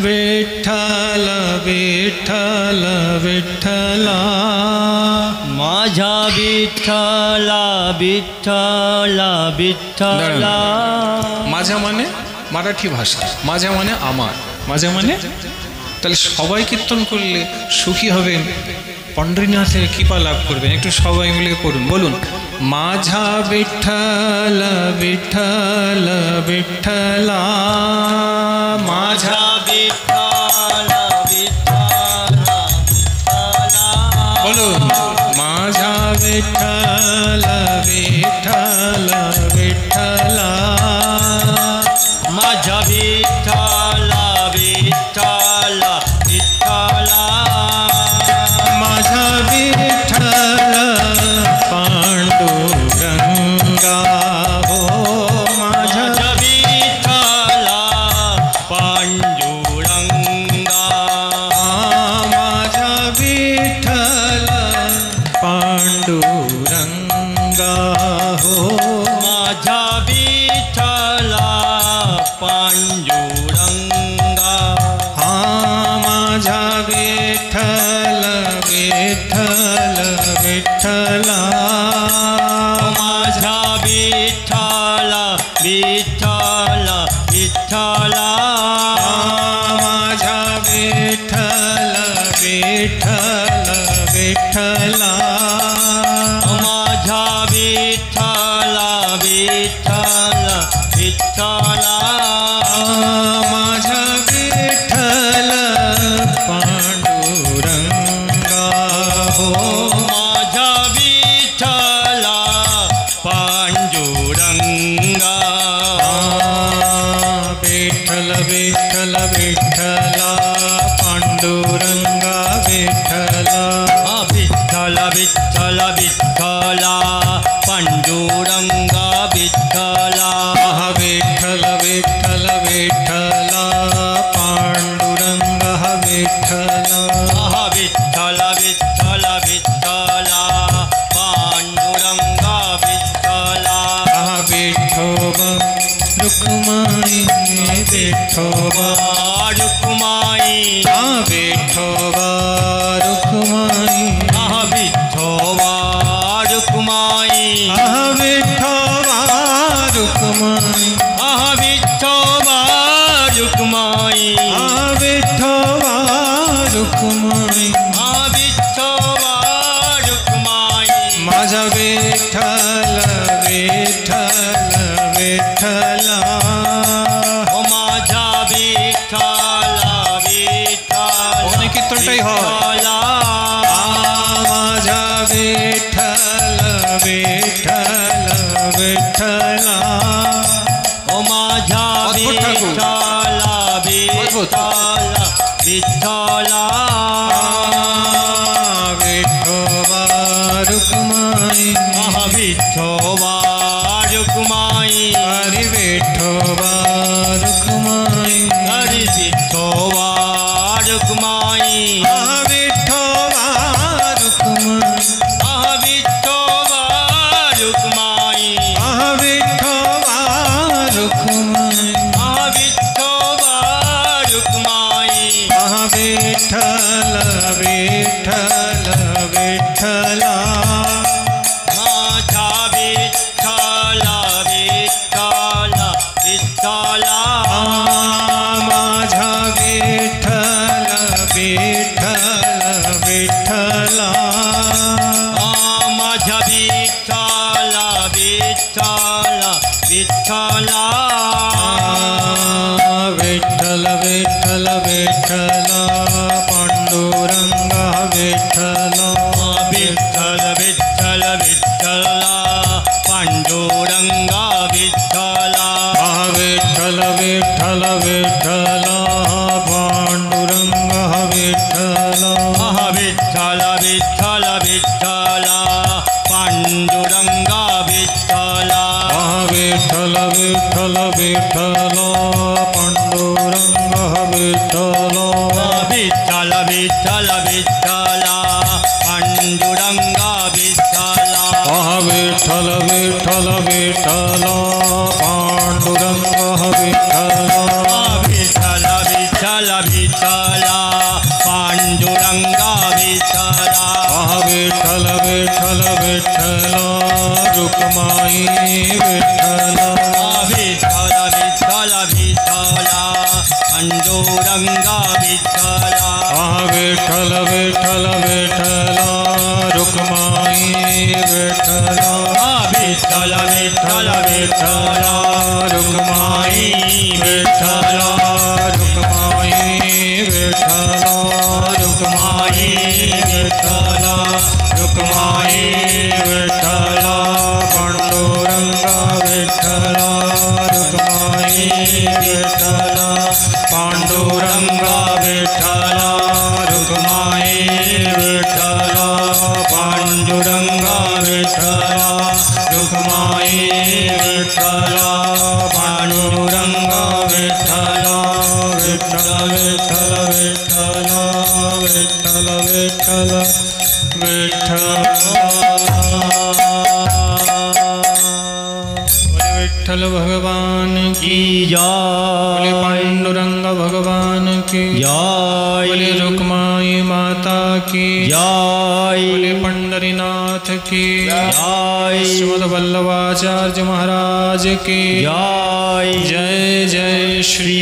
A: विठ्ठल विठ्ठल विठ्ठला,
B: माझा विठ्ठला विठ्ठला विठ्ठला।
A: माझा माने মারাঠি ভাষা, माझा মানে আমার, माझा মানে। তাহলে সবাই কীর্তন করলে সুখী হবেন, পণ্ঢরীনাথের কৃপা লাভ করবেন। একটু সবাই মিলে করুন, বলুন माझा विठ्ठल विठ्ठल विठ्ठला, माझा
B: विठ्ठल विठ्ठल विठ्ठला,
A: বলুন माझा विठ्ठल विठ्ठल विठ्ठला,
B: माझा विठ्ठल विठ्ठल विठ्ठला,
A: माझा विठ्ठल पांडुरंगा हो, माझा
B: विठ्ठल पांडुरंगा,
A: माझा विठ्ठल पांडुरंगा हो,
B: माझा विठ्ठल पांडुरंगा,
A: माझा विठ्ठल विठ्ठल विठ्ठला,
B: माझा विठ्ठल विठ्ठल विठ्ठला,
A: माझा विठ्ठल विठ्ठल विठ्ठला,
B: माझा विठ्ठल विठ्ठल विठ्ठला,
A: माझा विठ्ठल पांडुरंगा हो,
B: माझा विठ्ठल पांडुरंगा,
A: विठ्ठल विठ्ठल विठ्ठला पांडुरंगा विठ्ठला,
B: विठ्ठल विठ्ठल विठ्ठला पांडुरंगा विठ्ठला,
A: विठ्ठल विठ्ठल विठ्ठला पांडुरंगा विठ्ठला,
B: विठ्ठल विठ्ठल विठ्ठला पांडुरंगा विठ्ठला,
A: विठोबा रुक्माई विठोबा
B: रुक्माई,
A: विठोबा रुक्माई
B: विठोबा
A: विठ्ठला
B: ও माझा
A: অদ্ভুত ঠাকুর।
B: विठ्ठला विठ्ठला विठ्ठला
A: विठोबा रुक्माई
B: विठोबा रुक्माई
A: हरि विठोबा रुक्माई
B: हरि विठोबा रुक्माई
A: विठोबा रुक्माई
B: विठोबा रुक्माई
A: विठोबा रुक्माई
B: विठोबा रुक्माई
A: विठ्ठल विठ्ठल विठ्ठला
B: माझा विठ्ठला विठ्ठला विठ्ठला
A: माझा विठ्ठल विठ्ठल विठ्ठला
B: माझा विठ्ठला विठ्ठला विठ्ठला
A: विठ्ठल विठ्ठल विठ्ठल पांडुरंग विठ्ठल
B: विठ्ठल विठ्ठल विठ्ठला पांडुरंगा विठ्ठला
A: विठ्ठल विठ्ठल विठ्ठल पांडुरंग विठ्ठल
B: विठ्ठल विठ्ठल विठ्ठला पांडुरंगा विठ्ठला
A: विठ्ठल विठ्ठल विठ्ठल पांडुरंग विठ्ठल
B: विठ्ठल विठ्ठल विठ्ठला पांडुरंगा विठ्ठला
A: विठ्ठल विठ्ठल विठ्ठल पांडुरंग विठ्ठल
B: विठ्ठल विठ्ठल विठ्ठला पांडुरंगा विठ्ठला
A: विठ्ठल विठ्ठल विठ्ठल रुक्माई विठ्ठल
B: विठ्ठल विठ्ठल विठ्ठला पांडुरंगा विठ्ठला
A: विठ्ठल विठ्ठल विठ्ठल रुक्माई विठ्ठल
B: विठ्ठल विठ्ठल विठ्ठला
A: रुक्माई विठ्ठल रुक्माई विठ्ठल रुक्माई विठ्ठल रुक्माई विठ्ठल पांडुरंग विठ्ठल रुक्माई विठ्ठल पांडुरंग विठ्ठल रुक्माई विठ्ठल पांडुरंग विठ्ठल रुक्माई विठ्ठल पांडुरंग विठ्ठल विठ्ठल विठ्ठल विठ्ठल विठ्ठल विठ्ठल विठ्ठल भगवान की बोले
B: जय
A: पांडुरंग भगवान की बोले
B: जय
A: रुक्माई माता की बोले
B: जय
A: पंडरीनाथ की
B: जय
A: श्रीमद वल्लभाचार्य महाराज की
B: जय
A: जय जय श्री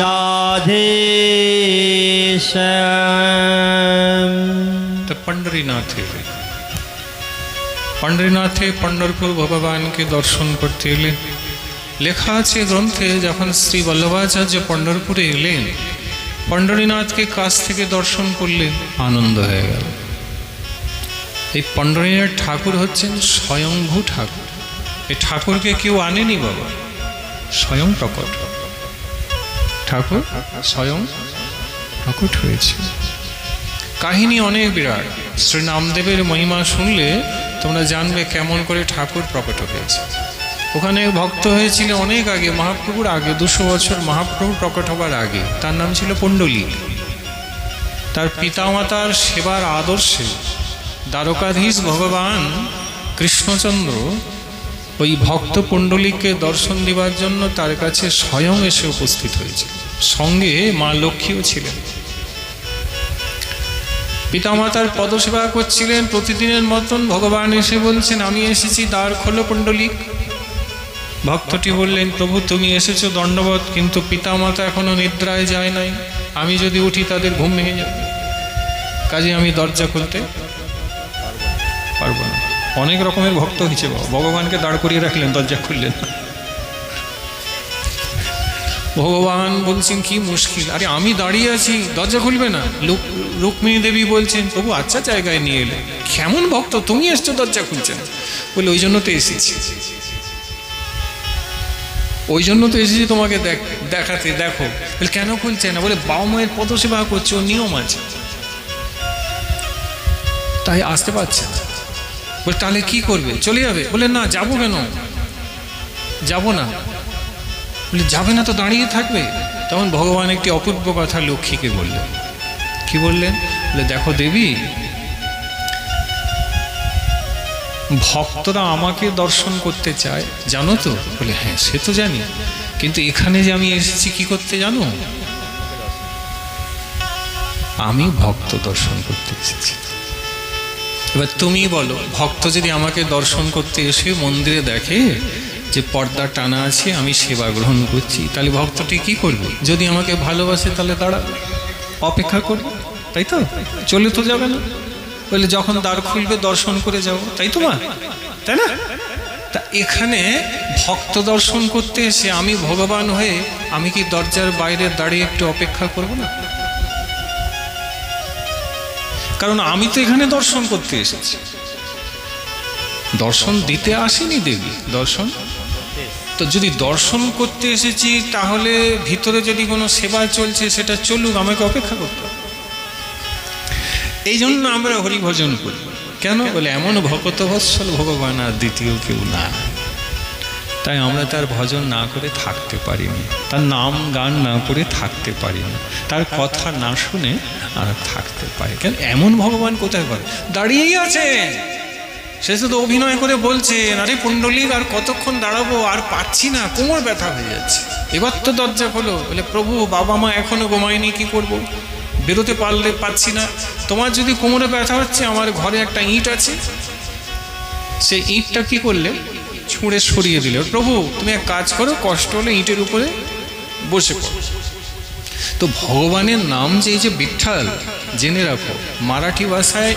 B: राधे श्याम
A: तो पंडरीनाथे पंडरीनाथे पंडरपुर भगवान के दर्शन करते एलेन लेखा आछे ग्रंथे जखन श्री वल्लभाचार्य पंडरपुरे एलेन पंडरीनाथ के काछ थेके दर्शन करलेन आनंद हये गेल এই पंडरीनाथ ठाकुर হচ্ছেন স্বয়ংভূ ঠাকুর এই ঠাকুরকে কেউ আনেনি বাবা স্বয়ং প্রকট ঠাকুর স্বয়ং প্রকট হয়েছে কাহিনী অনেক বিরাট শ্রী নামদেবের মহিমা শুনলে তোমরা জানবে কেমন করে ঠাকুর প্রকট হয়েছে ওখানে ভক্ত হয়েছিল অনেক আগে মহাপ্রভুর আগে 200 বছর মহাপ্রভু প্রকট হবার আগে তার নাম ছিল পণ্ডলিক তার পিতামাতার সেবার আদর্শে দ্বারকাধীশ ভগবান কৃষ্ণচন্দ্র ওই ভক্ত পণ্ডলিককে দর্শন দেওয়ার জন্য তার কাছে স্বয়ং এসে উপস্থিত হয়েছে সঙ্গে মা লক্ষ্মীও ছিলেন পিতামাতার পদসেবা করছিলেন প্রতিদিনের মতন ভগবান এসে বলছেন আমি এসেছি দ্বার খোলো পণ্ডলিক ভক্তটি বললেন প্রভু তুমি এসেছো দণ্ডবত কিন্তু পিতামাতা এখনো নিদ্রায় যায় নাই আমি যদি উঠি তাদের ঘুম ভেঙে যাবে কাজে আমি দরজা খুলতে পারবো না অনেক রকমের ভক্ত হয়েছে ভগবানকে দাঁড় করিয়ে রাখলেন দরজা খুললেন ভগবান বলছেন কি মুশকিল আরে আমি দাঁড়িয়ে আছি দরজা খুলবে না রুক্মিণী দেবী বলছেন প্রভু আচ্ছা জায়গায় নিয়ে এলেন কেমন ভক্ত তুমি এসছো দরজা খুলছেন বলে ওই জন্য তো এসেছি ওই জন্য তো এসেছি তোমাকে দেখাতে। দেখো। বলে কেন খুলছে না? বলে বাবা মায়ের পদসেবা করছে, ও নিয়ম আছে, তাই আসতে পারছে না। বলে তাহলে কি করবে? চলে যাবে? বলে না, যাবো কেন, যাব না। বলে যাবে না তো দাঁড়িয়ে থাকবে? তখন ভগবান একটি অপূর্ব কথা লক্ষ্মীকে বললেন। কি বললেন? বলে দেখো দেবী, ভক্তরা আমাকে দর্শন করতে চায়, জানো তো? বলে হ্যাঁ, সে তো জানি, কিন্তু এখানে যে আমি এসেছি কি করতে জানো? আমি ভক্ত দর্শন করতে এসেছি। এবার তুমি বলো, ভক্ত যদি আমাকে দর্শন করতে এসে মন্দিরে দেখে যে পর্দা টানা আছে, আমি সেবা গ্রহণ করছি, তাহলে ভক্তটি কি করবে? যদি আমাকে ভালোবাসে তাহলে দাঁড়াবে, অপেক্ষা করবে, তাই তো? চলে তো যাবে না। বলে যখন দ্বার খুলবে দর্শন করে যাব, তাই তো মা, তাই না? তা এখানে ভক্ত দর্শন করতে এসে আমি ভগবান হয়ে আমি কি দরজার বাইরে দাঁড়িয়ে একটু অপেক্ষা করব না? কারণ আমি তো এখানে দর্শন করতে এসেছি, দর্শন দিতে আসিনি দেবী, দর্শন তো যদি দর্শন করতে এসেছি তাহলে ভিতরে যদি কোনো সেবা চলছে সেটা চলুক, আমাকে অপেক্ষা করতে হবে। এই জন্য আমরা হরিভজন করি। কেন? বলে এমন ভকতবৎসল ভগবান আর দ্বিতীয় কেউ না, তাই আমরা তার ভজন না করে থাকতে পারিনি, তার নাম গান না করে থাকতে পারিনি, তার কথা না শুনে আমরা থাকতে পারি। কেন? এমন ভগবান কোথায় পারে? দাঁড়িয়েই আছে, সে শুধু অভিনয় করে বলছে আরে পুণ্ডলিক আর কতক্ষণ দাঁড়াবো, আর পাচ্ছি না, কোমর ব্যথা হয়ে যাচ্ছে। এবার তো দরজা খোলো। বলে প্রভু বাবা মা এখনো ঘুমায়নি, কি করব, বেরোতে পারছি না। তোমার যদি কোমরে ব্যথা হচ্ছে, আমার ঘরে একটা ইঁট আছে, সেই ইঁটটা কি করলে ছুঁড়ে সরিয়ে দিলে। প্রভু তুমি এক কাজ করো, কষ্ট হলে ইঁটের উপরে বসে পড়ো। তো ভগবানের নাম যে এই যে বিঠ্ঠল, জেনে রাখো মারাঠি ভাষায়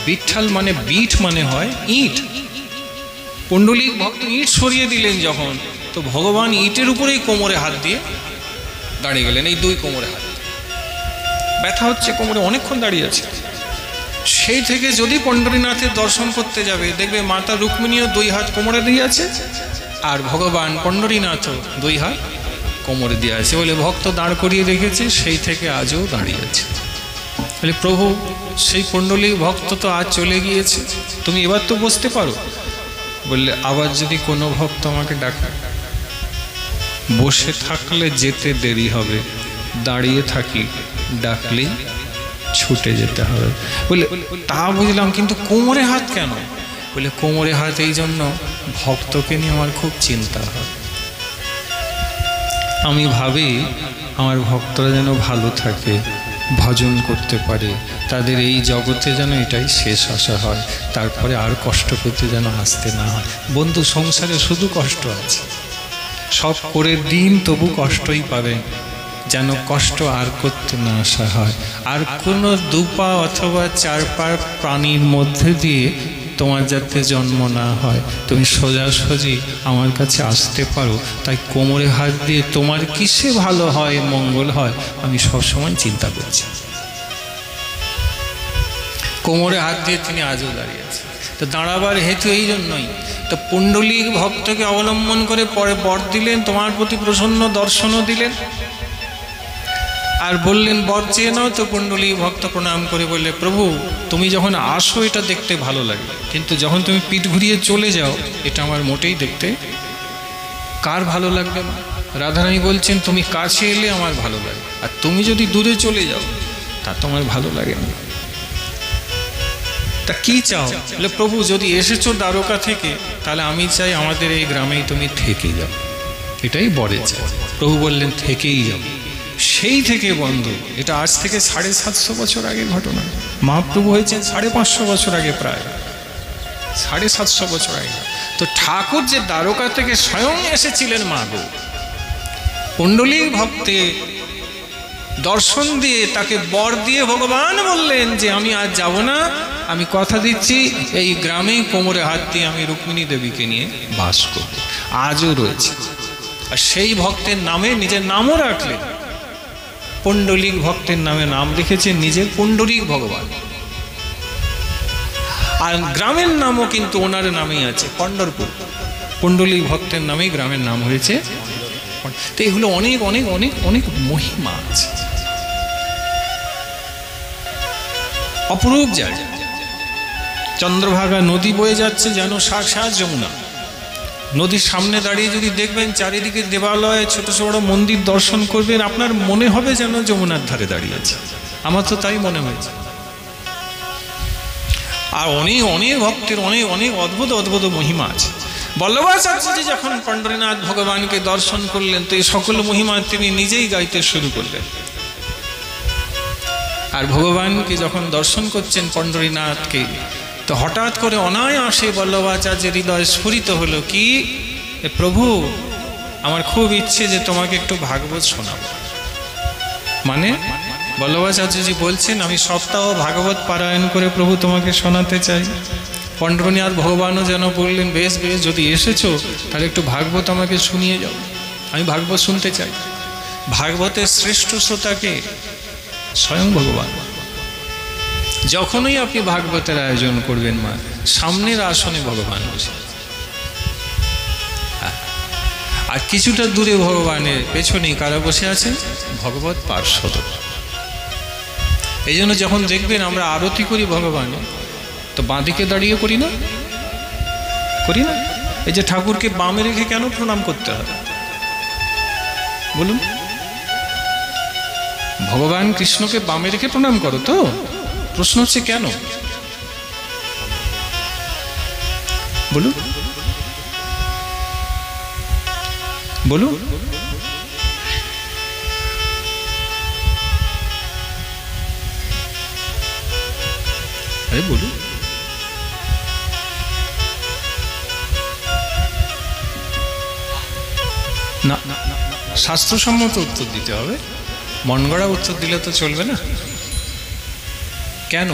A: বিঠ্ঠল মানে বিট মানে হয় ইঁট। পুণ্ডলিক ভক্ত ইঁট সরিয়ে দিলেন যখন, তো ভগবান ইঁটের উপরেই কোমরে হাত দিয়ে দাঁড়িয়ে গেলেন। এই দুই কোমরে হাত, ব্যথা হচ্ছে কোমরে, অনেকক্ষণ দাঁড়িয়ে আছে। সেই থেকে যদি পণ্ডরীনাথের দর্শন করতে যাবে, দেখবে মাতা রুক্মিণীও দুই হাত কোমরে দিয়ে আছে, আর ভগবান পণ্ডরীনাথও দুই হাত কোমরে দিয়ে আছে। বলে ভক্ত দাঁড় করিয়ে রেখেছে, সেই থেকে আজও দাঁড়িয়ে আছে। বলে প্রভু সেই পুণ্ডলিক ভক্ত তো আজ চলে গিয়েছে, তুমি এবার তো বসতে পারো। বললে আবার যদি কোনো ভক্ত আমাকে ডাকে, বসে থাকলে যেতে দেরি হবে, দাঁড়িয়ে থাকি, ডাকলেই ছুটে যেতে হবে। বলে তা বুঝলাম, কিন্তু কোমরে হাত কেন? বলে কোমরে হাত এই জন্য, ভক্তকে নিয়ে আমার খুব চিন্তা হয়। আমি ভাবি আমার ভক্তরা যেন ভালো থাকে, ভজন করতে পারে, তাদের এই জগতে যেন এটাই শেষ আশা হয়, তারপরে আর কষ্ট করতে যেন আসতে না হয়। বন্ধু, সংসারে শুধু কষ্ট আছে, সব করে দিন তবু কষ্টই পাবেন, যেন কষ্ট আর করতে না আসা হয়। আর কোনো দুপা অথবা চার পা প্রাণীর মধ্যে দিয়ে তোমার যাতে জন্ম না হয়, তুমি সোজাসুজি আমার কাছে আসতে পারো। তাই কোমরে হাত দিয়ে তোমার কিসে ভালো হয়, মঙ্গল হয়, আমি সবসময় চিন্তা করছি। কোমরে হাত দিয়ে তিনি আজও দাঁড়িয়ে আছেন। তো দাঁড়াবার হেতু এই জন্যই, তো পুণ্ডলিক ভক্তকে অবলম্বন করে পরে বর দিলেন, তোমার প্রতি প্রসন্ন দর্শনও দিলেন, আর বললেন বর চেয়ে নাও। তো পুণ্ডলিক ভক্ত প্রণাম করে বললে প্রভু তুমি যখন আসো এটা দেখতে ভালো লাগে, কিন্তু যখন তুমি পিঠ ঘুরিয়ে চলে যাও এটা আমার মোটেই দেখতে কার ভালো লাগবে না? রাধারানী বলছেন তুমি কাছে এলে আমার ভালো লাগে, আর তুমি যদি দূরে চলে যাও তা তোমার ভালো লাগে না। তা কি চাও? বলে প্রভু যদি এসেছো দ্বারকা থেকে, তাহলে আমি চাই আমাদের এই গ্রামেই তুমি থেকে যাও, এটাই বরে চাই। প্রভু বললেন থেকেই যাও। সেই থেকে বন্ধু, এটা আজ থেকে 750 বছর আগের ঘটনা। মহাপ্রভু হয়েছেন 550 বছর আগে, প্রায় 750 বছর আগে। তো ঠাকুর যে দ্বারকা থেকে স্বয়ং এসেছিলেন মা গো, পুণ্ডলিক ভক্তে দর্শন দিয়ে তাকে বর দিয়ে ভগবান বললেন যে আমি আজ যাব না, আমি কথা দিচ্ছি এই গ্রামে কোমরে হাত দিয়ে আমি রুক্মিণী দেবীকে নিয়ে বাস করব। আজও রয়েছে। আর সেই ভক্তের নামে নিজের নামও রাখলেন, পুণ্ডলিক ভক্তের নামে নাম লিখেছেন নিজের পুণ্ডরিক ভগবান। আর গ্রামের নামও কিন্তু ওনার নামেই আছে, পণ্ডরপুর। পুণ্ডলিক ভক্তের নামেই গ্রামের নাম হয়েছে তো এগুলো অনেক অনেক অনেক অনেক মহিমা আছে, অপরূপ জায়গা। চন্দ্রভাগা নদী বয়ে যাচ্ছে যেন সাক্ষাৎ যমুনা। নদীর সামনে দাঁড়িয়ে যদি দেখবেন চারিদিকে দেবালয়, ছোট ছোট মন্দির দর্শন করবেন, আপনার মনে হবে যেন যমুনার ধারে দাঁড়িয়ে আছে। আমার তো তাই মনে হয়েছে। আর অনেক অনেক ভক্তের অনেক অনেক অদ্ভুত অদ্ভুত মহিমা আছে। বল্লভাচার্যজি যখন পণ্ডরীনাথ ভগবানকে দর্শন করলেন, তো এই সকল মহিমা তিনি নিজেই গাইতে শুরু করলেন। আর ভগবানকে যখন দর্শন করছেন পণ্ডরীনাথকে, তো হঠাৎ করে অনায়াসে বল্লভাচার্যের হৃদয় স্ফুরিত হলো কি, প্রভু আমার খুব ইচ্ছে যে তোমাকে একটু ভাগবত শোনাব। মানে বল্লভাচার্যজি বলছেন, আমি সপ্তাহ ভাগবত পারায়ণ করে প্রভু তোমাকে শোনাতে চাই। পণ্ডরীনাথ ভগবানও যেন বললেন, বেশ বেশ, যদি এসেছো তাহলে একটু ভাগবত আমাকে শুনিয়ে যাও, আমি ভাগবত শুনতে চাই। ভাগবতের শ্রেষ্ঠ শ্রোতাকে স্বয়ং ভগবান। যখনই আপনি ভাগবতের আয়োজন করবেন মা, সামনের আসনে ভগবান বসে, আর কিছুটা দূরে ভগবানের পেছনেই কারা বসে আছেন? ভগবত পার্ষদ। এই জন্য যখন দেখবেন আমরা আরতি করি ভগবান, তো বাঁদিকে দাঁড়িয়ে করি না, করি না? এই যে ঠাকুরকে বামে রেখে কেন প্রণাম করতে হবে বলুন? ভগবান কৃষ্ণকে বামে রেখে প্রণাম করো তো? প্রশ্ন হচ্ছে কেন বলুন, বলুন। আরে বলুন। না, শাস্ত্রসম্মত উত্তর দিতে হবে, মন গড়া উত্তর দিলে তো চলবে না। কেন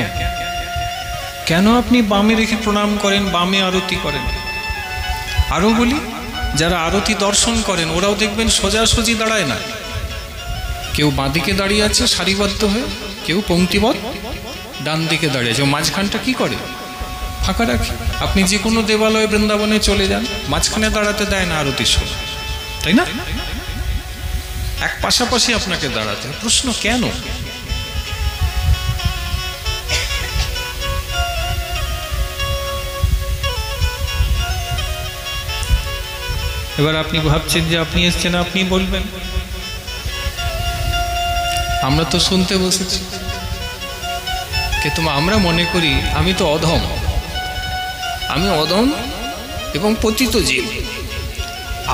A: কেন আপনি বামে রেখে প্রণাম করেন, বামে আরতি করেন? আরো বলি, যারা আরতি দর্শন করেন ওরাও দেখবেন সোজাসুজি দাঁড়ায় না, কেউ বাঁদিকে দাঁড়িয়ে আছে সারিবদ্ধ হয়ে, কেউ পংক্তিবদ্ধ ডান দিকে দাঁড়িয়ে আছে। মাঝখানটা কি করে? ফাঁকা রাখে। আপনি যে কোনো দেবালয়ে বৃন্দাবনে চলে যান, মাঝখানে দাঁড়াতে দেয় না আরতির সময়, তাই না? এক পাশাপাশি আপনাকে দাঁড়াতে। প্রশ্ন কেন? এবার আপনি ভাবছেন যে আপনি এসছেন, আপনি বলবেন। আমরা তো শুনতে বসেছি, কিন্তু আমরা মনে করি আমি তো অধম, আমি অধম এবং পতিত জীব।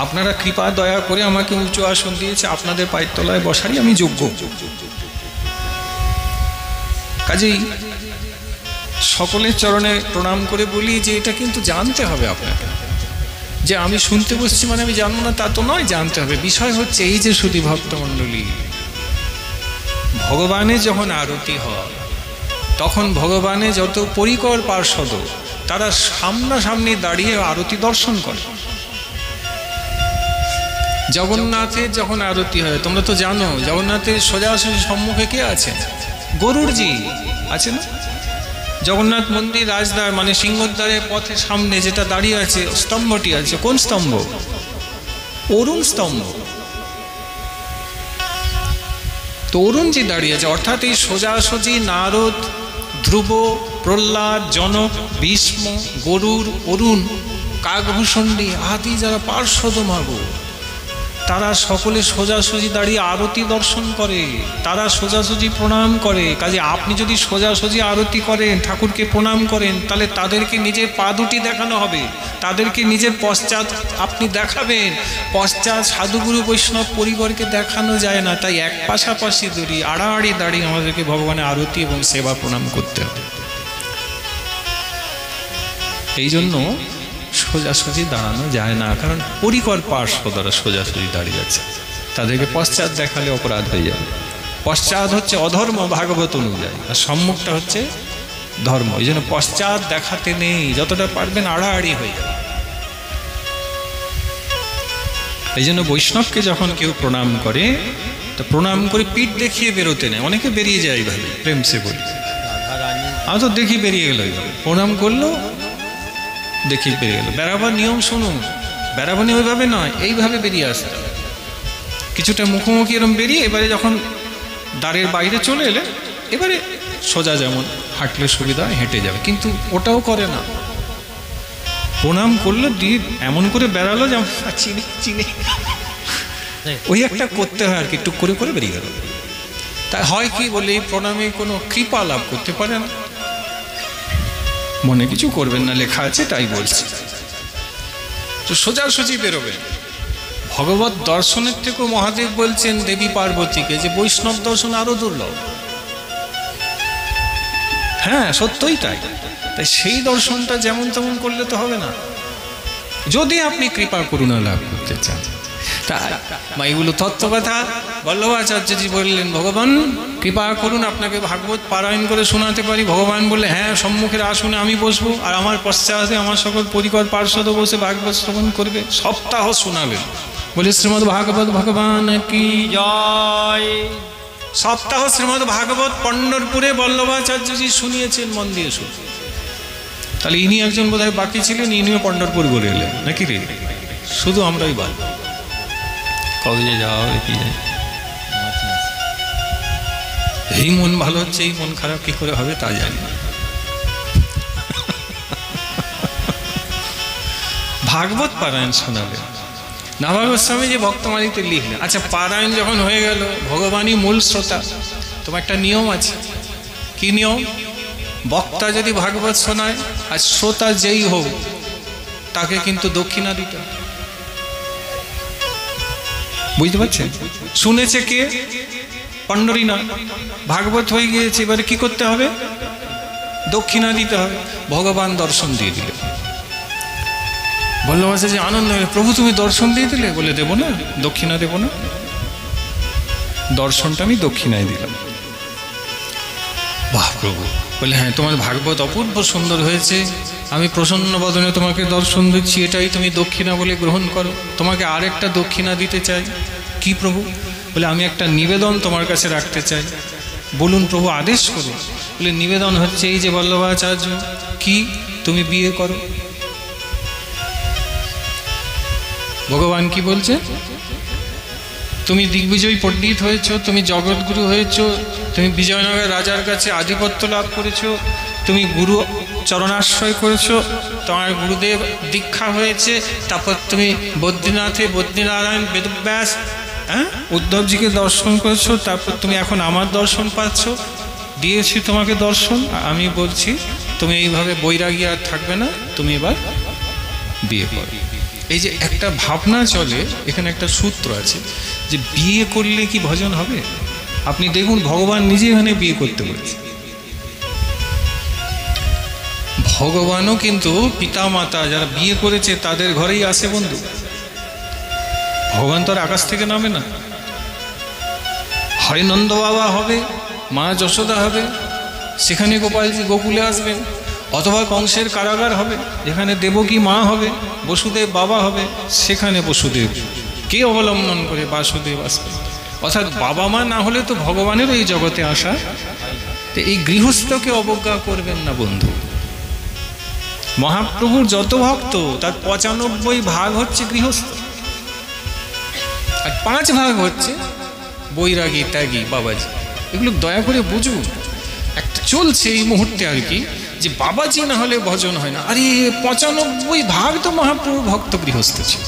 A: আপনারা কৃপা দয়া করে আমাকে উঁচু আসন দিয়েছে, আপনাদের পায়ের তলায় বসারই আমি যোগ্য। কাজেই সকলের চরণে প্রণাম করে বলি যে এটা কিন্তু জানতে হবে আপনাকে, যে আমি শুনতে বসছি মানে আমি জানবো না তা তো নয়, জানতে হবে। বিষয় হচ্ছে এই যে শুধু ভক্তমণ্ডলী, ভগবানের যখন আরতি হয় তখন ভগবানের যত পরিকর পার্ষদ তারা সামনাসামনি দাঁড়িয়ে আরতি দর্শন করে। জগন্নাথের যখন আরতি হয়, তোমরা তো জানো জগন্নাথের সোজাসুজি সম্মুখে কে আছে? গরুড়জি আছে না? জগন্নাথ মন্দির রাজদ্বার মানে সিংহদ্বারের পথের সামনে যেটা দাঁড়িয়ে আছে স্তম্ভটি আছে, কোন স্তম্ভ? অরুণ স্তম্ভ। তো অরুণজি দাঁড়িয়ে আছে, অর্থাৎ এই সোজাসুজি নারদ, ধ্রুব, প্রহ্লাদ, জনক, ভীষ্ম, গরুর, অরুণ, কাকভূষণ্ডী আদি যারা পার্শ্বদ মাগো, তারা সকলে সোজাসুজি দাঁড়িয়ে আরতি দর্শন করে, তারা সোজাসুজি প্রণাম করে। কাজে আপনি যদি সোজাসুজি আরতি করেন, ঠাকুরকে প্রণাম করেন, তাহলে তাদেরকে নিজের পা দুটি দেখানো হবে, তাদেরকে নিজের পশ্চাৎ আপনি দেখাবেন। পশ্চাৎ সাধুগুরু বৈষ্ণব পরিবারকে দেখানো যায় না, তাই এক পাশাপাশি দাঁড়িয়ে আড়াআড়ি দাঁড়িয়ে আমাদেরকে ভগবানের আরতি এবং সেবা প্রণাম করতে হবে। এই জন্য সোজাসুজি দাঁড়ানো যায় না, কারণ পরিকর পার্শ্বদরা সোজাসুজি দাঁড়িয়ে আছে, তাদেরকে পশ্চাৎ দেখালে অপরাধ হয়ে যাবে। পশ্চাৎ হচ্ছে অধর্ম ভাগবত অনুযায়ী, আর সম্মুখটা হচ্ছে ধর্ম। এই জন্য পশ্চাৎ দেখাতে নেই, যতটা পারবেন আড়াআড়ি হয়ে যাবে। এই জন্য বৈষ্ণবকে যখন কেউ প্রণাম করে, তো প্রণাম করে পিঠ দেখিয়ে বেরোতে নেই। অনেকে বেরিয়ে যায় এইভাবে, প্রেম সে বলি, আমি তো দেখি বেরিয়ে গেল, এইভাবে প্রণাম করলো দেখি বেরিয়ে গেল। বেড়াবার নিয়ম শুনুন, বেড়াবানি ওইভাবে নয়, এইভাবে বেরিয়ে আসতে হবে। কিছুটা মুখোমুখি এরম বেরিয়ে এবারে যখন দ্বারের বাইরে চলে এলে এবারে সোজা যেমন হাঁটলে সুবিধা হেঁটে যাবে, কিন্তু ওটাও করে না। প্রণাম করলো দিয়ে এমন করে বেড়ালো যেমন চিনি চিনি, ওই একটা করতে হয় আর কি, টুক করে করে বেরিয়ে গেল। তাই হয় কি বলে এই প্রণামে কোনো কৃপা লাভ করতে পারে না। মনে কিছু করবেন না, লেখা আছে তাই বলছি। তো সোজাসুজি বেরোবেন। ভগবত দর্শনের থেকেও মহাদেব বলছেন দেবী পার্বতীকে যে বৈষ্ণব দর্শন আরো দুর্লভ। হ্যাঁ সত্যই তাই। তাই সেই দর্শনটা যেমন তেমন করলে তো হবে না, যদি আপনি কৃপা করুণা লাভ করতে চান। তাই এগুলো তত্ত্বকথা বল্লভাচার্যজি বললেন ভগবান কৃপা করুন, আপনাকে ভাগবত পারায়ণ করে শোনাতে পারি। ভগবান বললে হ্যাঁ, সম্মুখের আসনে আমি বসবো আর আমার পশ্চাতে আমার সকল পরিকর পার্শ্বদ বসে ভাগবত শ্রবণ করবে। সপ্তাহ শোনাবেন। বলে শ্রীমদ্ ভাগবত ভগবান কি
B: জয়।
A: সপ্তাহ শ্রীমদ্ ভাগবত পণ্ঢরপুরে বল্লভাচার্যজি শুনিয়েছেন, মন দিয়ে শুন। তাহলে ইনি একজন বোধহয় বাকি ছিলেন, ইনিও পণ্ঢরপুর বলে এলেন নাকি রে? শুধু আমরাই বাদ। কবে যে যাওয়া হবে কি যায়। এই মন ভালো হচ্ছে, এই মন খারাপ কি করে হবে তা জানি না। ভাগবত পারায়ণ শোনালেন। নাভা গোস্বামী যে ভক্তমালিতে লিখলেন। আচ্ছা, পারায়ণ যখন হয়ে গেল, ভগবানই মূল শ্রোতা। তোমার একটা নিয়ম আছে। কি নিয়ম? বক্তা যদি ভাগবত শোনায় আর শ্রোতা যেই হোক তাকে কিন্তু দক্ষিণা দিতে হবে। বুঝতে পারছেন? শুনেছে কে? পণ্ডরী না, ভাগবত হয়ে গিয়েছে, এবারে কি করতে হবে? দক্ষিণা দিতে হবে। ভগবান দর্শন দিয়ে দিলে। বল্লভাচার্য যে আনন্দ হয়ে, প্রভু তুমি দর্শন দিয়ে দিলে? বলে দেবো না, দক্ষিণা দেবো না? দর্শনটা আমি দক্ষিণায় দিলাম। বাহ প্রভু। বলে হ্যাঁ, তোমার ভাগবত অপূর্ব সুন্দর হয়েছে, আমি প্রসন্ন বদনে তোমাকে দর্শন দিচ্ছি, এটাই তুমি দক্ষিণা বলে গ্রহণ করো। তোমাকে আরেকটা দক্ষিণা দিতে চাই। কি প্রভু? বলে আমি একটা নিবেদন তোমার কাছে রাখতে চাই। বলুন প্রভু, আদেশ করুন। বলে নিবেদন হচ্ছে এই যে বল্লভাচার্য, কি তুমি বিয়ে করো। ভগবান কি বলছে? তুমি দিগ্বিজয়ী পণ্ডিত হয়েছ, তুমি জগৎগুরু হয়েছ, তুমি বিজয়নগর রাজার কাছে আধিপত্য লাভ করেছ, তুমি গুরু চরণাশ্রয় করেছো, তোমার গুরুদেব দীক্ষা হয়েছে, তারপর তুমি বদ্রীনাথে বদ্রীনারায়ণ বেদব্যাস উদ্ধবজিকে দর্শন করেছো, তারপর তুমি এখন আমার দর্শন পাচ্ছ। দিয়েছি তোমাকে দর্শন। আমি বলছি তুমি এইভাবে বৈরাগী আর থাকবে না, তুমি এবার বিয়ে করো। এই যে একটা ভাবনা চলে, এখানে একটা সূত্র আছে যে বিয়ে করলে কি ভজন হবে। আপনি দেখুন ভগবান নিজে এখানে বিয়ে করতে বলছে। ভগবানও কিন্তু পিতা মাতা যারা বিয়ে করেছে তাদের ঘরেই আসে বন্ধু। ভগবান তো আর আকাশ থেকে নামে না। হয় নন্দ বাবা হবে, মা যশোদা হবে, সেখানে গোপালজি গোকুলে আসবেন, অথবা কংসের কারাগার হবে, যেখানে দেবকী মা হবে, বসুদেব বাবা হবে, সেখানে বসুদেব কে অবলম্বন করে বাসুদেব আসবে। অর্থাৎ বাবা মা না হলে তো ভগবানের এই জগতে আসা। তো এই গৃহস্থকে অবজ্ঞা করবেন না বন্ধু। মহাপ্রভুর যত ভক্ত তার 95 ভাগ হচ্ছে গৃহস্থ, আর 5 ভাগ হচ্ছে বৈরাগী ত্যাগী বাবাজি। এগুলো দয়া করে বুঝুন। একটা চলছে এই মুহূর্তে আর কি, যে বাবাজি না হলে ভজন হয় না। আরে 95 ভাগ তো মহাপ্রভু ভক্ত গৃহস্থ ছিল।